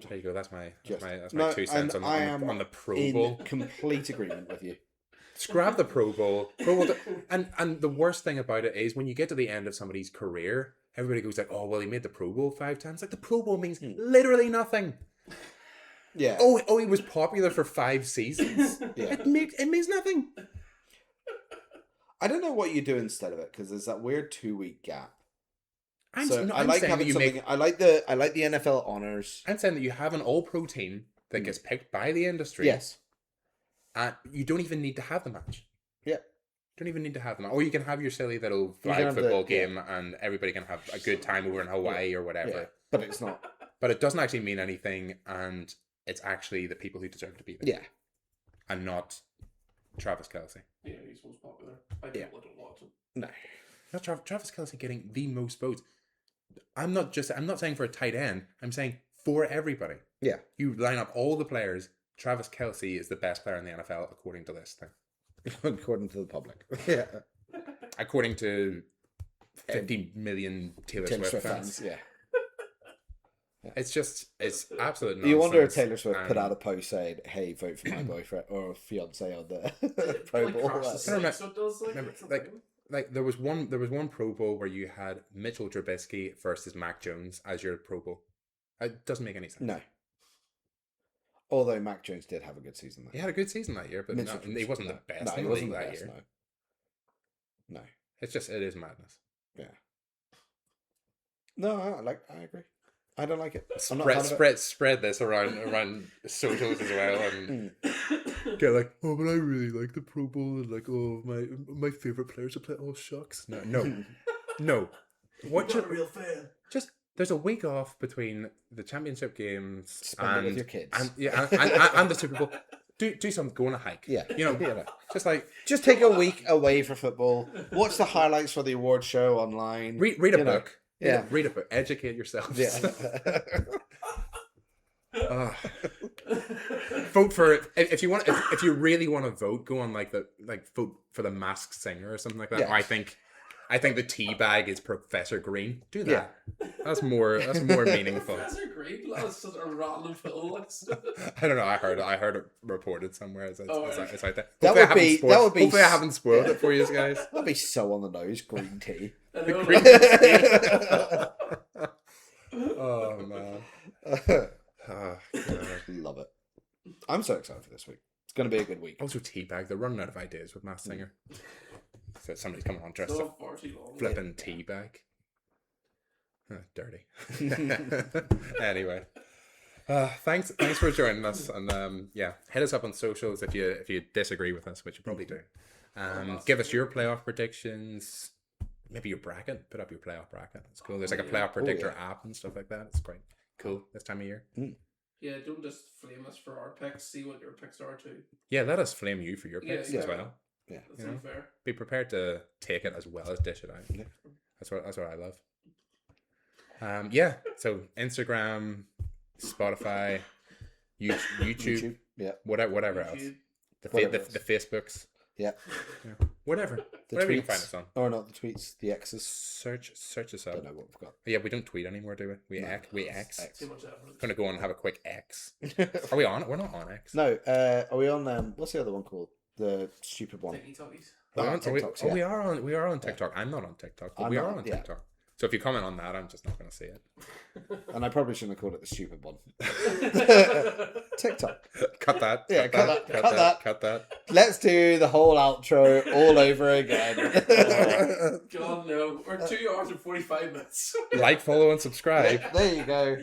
There you go. That's my Just- 2 cents and on, I the, am on the Pro in Bowl. complete agreement with you. Scrap the Pro Bowl. And the worst thing about it is when you get to the end of somebody's career, everybody goes like, "Oh, well, he made the Pro Bowl 5 times." Like the Pro Bowl means literally nothing. Yeah. Oh, he was popular for 5 seasons. Yeah. It means nothing. I don't know what you do instead of it because there's that weird 2-week gap. I'm I like saying having that you something. make. I like the NFL honors. I'm saying that you have an All-Pro team that gets picked by the industry. Yes. And you don't even need to have the match. Yeah. Don't even need to have them. Or you can have your silly little can flag have football the- game and everybody can have a good time over in Hawaii or whatever. Yeah. But it's not. But it doesn't actually mean anything, and it's actually the people who deserve to be there. Yeah. And not Travis Kelce. Yeah, he's most popular. I Yeah. don't watch him. No. Not Travis Kelce getting the most votes. I'm not saying for a tight end. I'm saying for everybody. Yeah. You line up all the players. Travis Kelce is the best player in the NFL according to this thing. According to the public. Yeah. According to 50 million Taylor Swift fans. Yeah. It's absolute nonsense. You wonder if Taylor Swift put and- out a post saying, "Hey, vote for my boyfriend or fiance on the It, Pro like, Bowl." crashes I don't the site, so it does, remember, it's a like- thing. Like there was one Pro Bowl where you had Mitchell Trubisky versus Mac Jones as your Pro Bowl. It doesn't make any sense. No. Although Mac Jones did have a good season. He had a good season that year, but Mitchell he wasn't Trubisky, the best No, in he the wasn't league the that best. year. No. It is madness. Yeah. No, I agree. I don't like it. I'm not a fan of it. Spread this around socials as well, and get like, oh, but I really like the Pro Bowl, and like, oh, my favorite players to play. Oh, shucks. No. What You're you not a real fan. just there's a week off between the championship games Spend it and with your kids. and the Super Bowl. Do something. Go on a hike. Yeah. Yeah. Just like Just take a week away for football. Watch the highlights for the award show online. read a You know. book. Yeah. Read a book. Educate yourselves. Yeah. Vote for it if you want. If you really want to vote, go on vote for the Masked Singer or something like that. Yeah. Or I think the tea bag is Professor Green. Do that. Yeah. That's more meaningful. Professor Green, that's such a random film. I don't know. I heard it reported somewhere. It's Oh, out there. That would be- Hopefully, I haven't spoiled it for you guys. That'd be so on the nose. Green tea. I know, Green like- Oh man. Oh, God. Love it. I'm so excited for this week. It's going to be a good week. Also, teabag. They're running out of ideas with Masked Singer. So somebody's coming on dressed Not up, far too long. flipping teabag. Dirty. Anyway, thanks for joining us, and hit us up on socials if you disagree with us, which you probably do. Give us your playoff predictions. Maybe your bracket. Put up your playoff bracket. It's cool. There's like a playoff predictor app and stuff like that. It's quite cool this time of year. Yeah, don't just flame us for our picks. See what your picks are too. Yeah, let us flame you for your Yeah, picks yeah. as well. Yeah. That's You know? unfair. Be prepared to take it as well as dish it out. Yeah. That's what I love. So Instagram, Spotify, YouTube, Yeah. whatever else. YouTube. Whatever The else. Facebooks, Yeah. whatever The you can tweets. find us on. Or not the tweets, the X's. Search us I up. don't know what we've got. Yeah, we don't tweet anymore, do we? We X. Too much effort. Gonna go on and have a quick X. Are we on it? We're not on X. No, are we on, what's the other one called? The stupid one. Tiki Talkies. Are we on- are we- TikToks, oh, yeah. we are on TikTok. I'm not on TikTok, but I'm we are not, on yeah. TikTok. So if you comment on that, I'm just not going to see it. And I probably shouldn't have called it the stupid one. TikTok. Cut that. Yeah, cut that. Cut that. Let's do the whole outro all over again. God no, we're 2 hours and 45 minutes. Like, follow, and subscribe. There you go.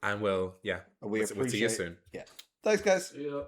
And we'll see you appreciate- soon. Thanks, guys. Yeah.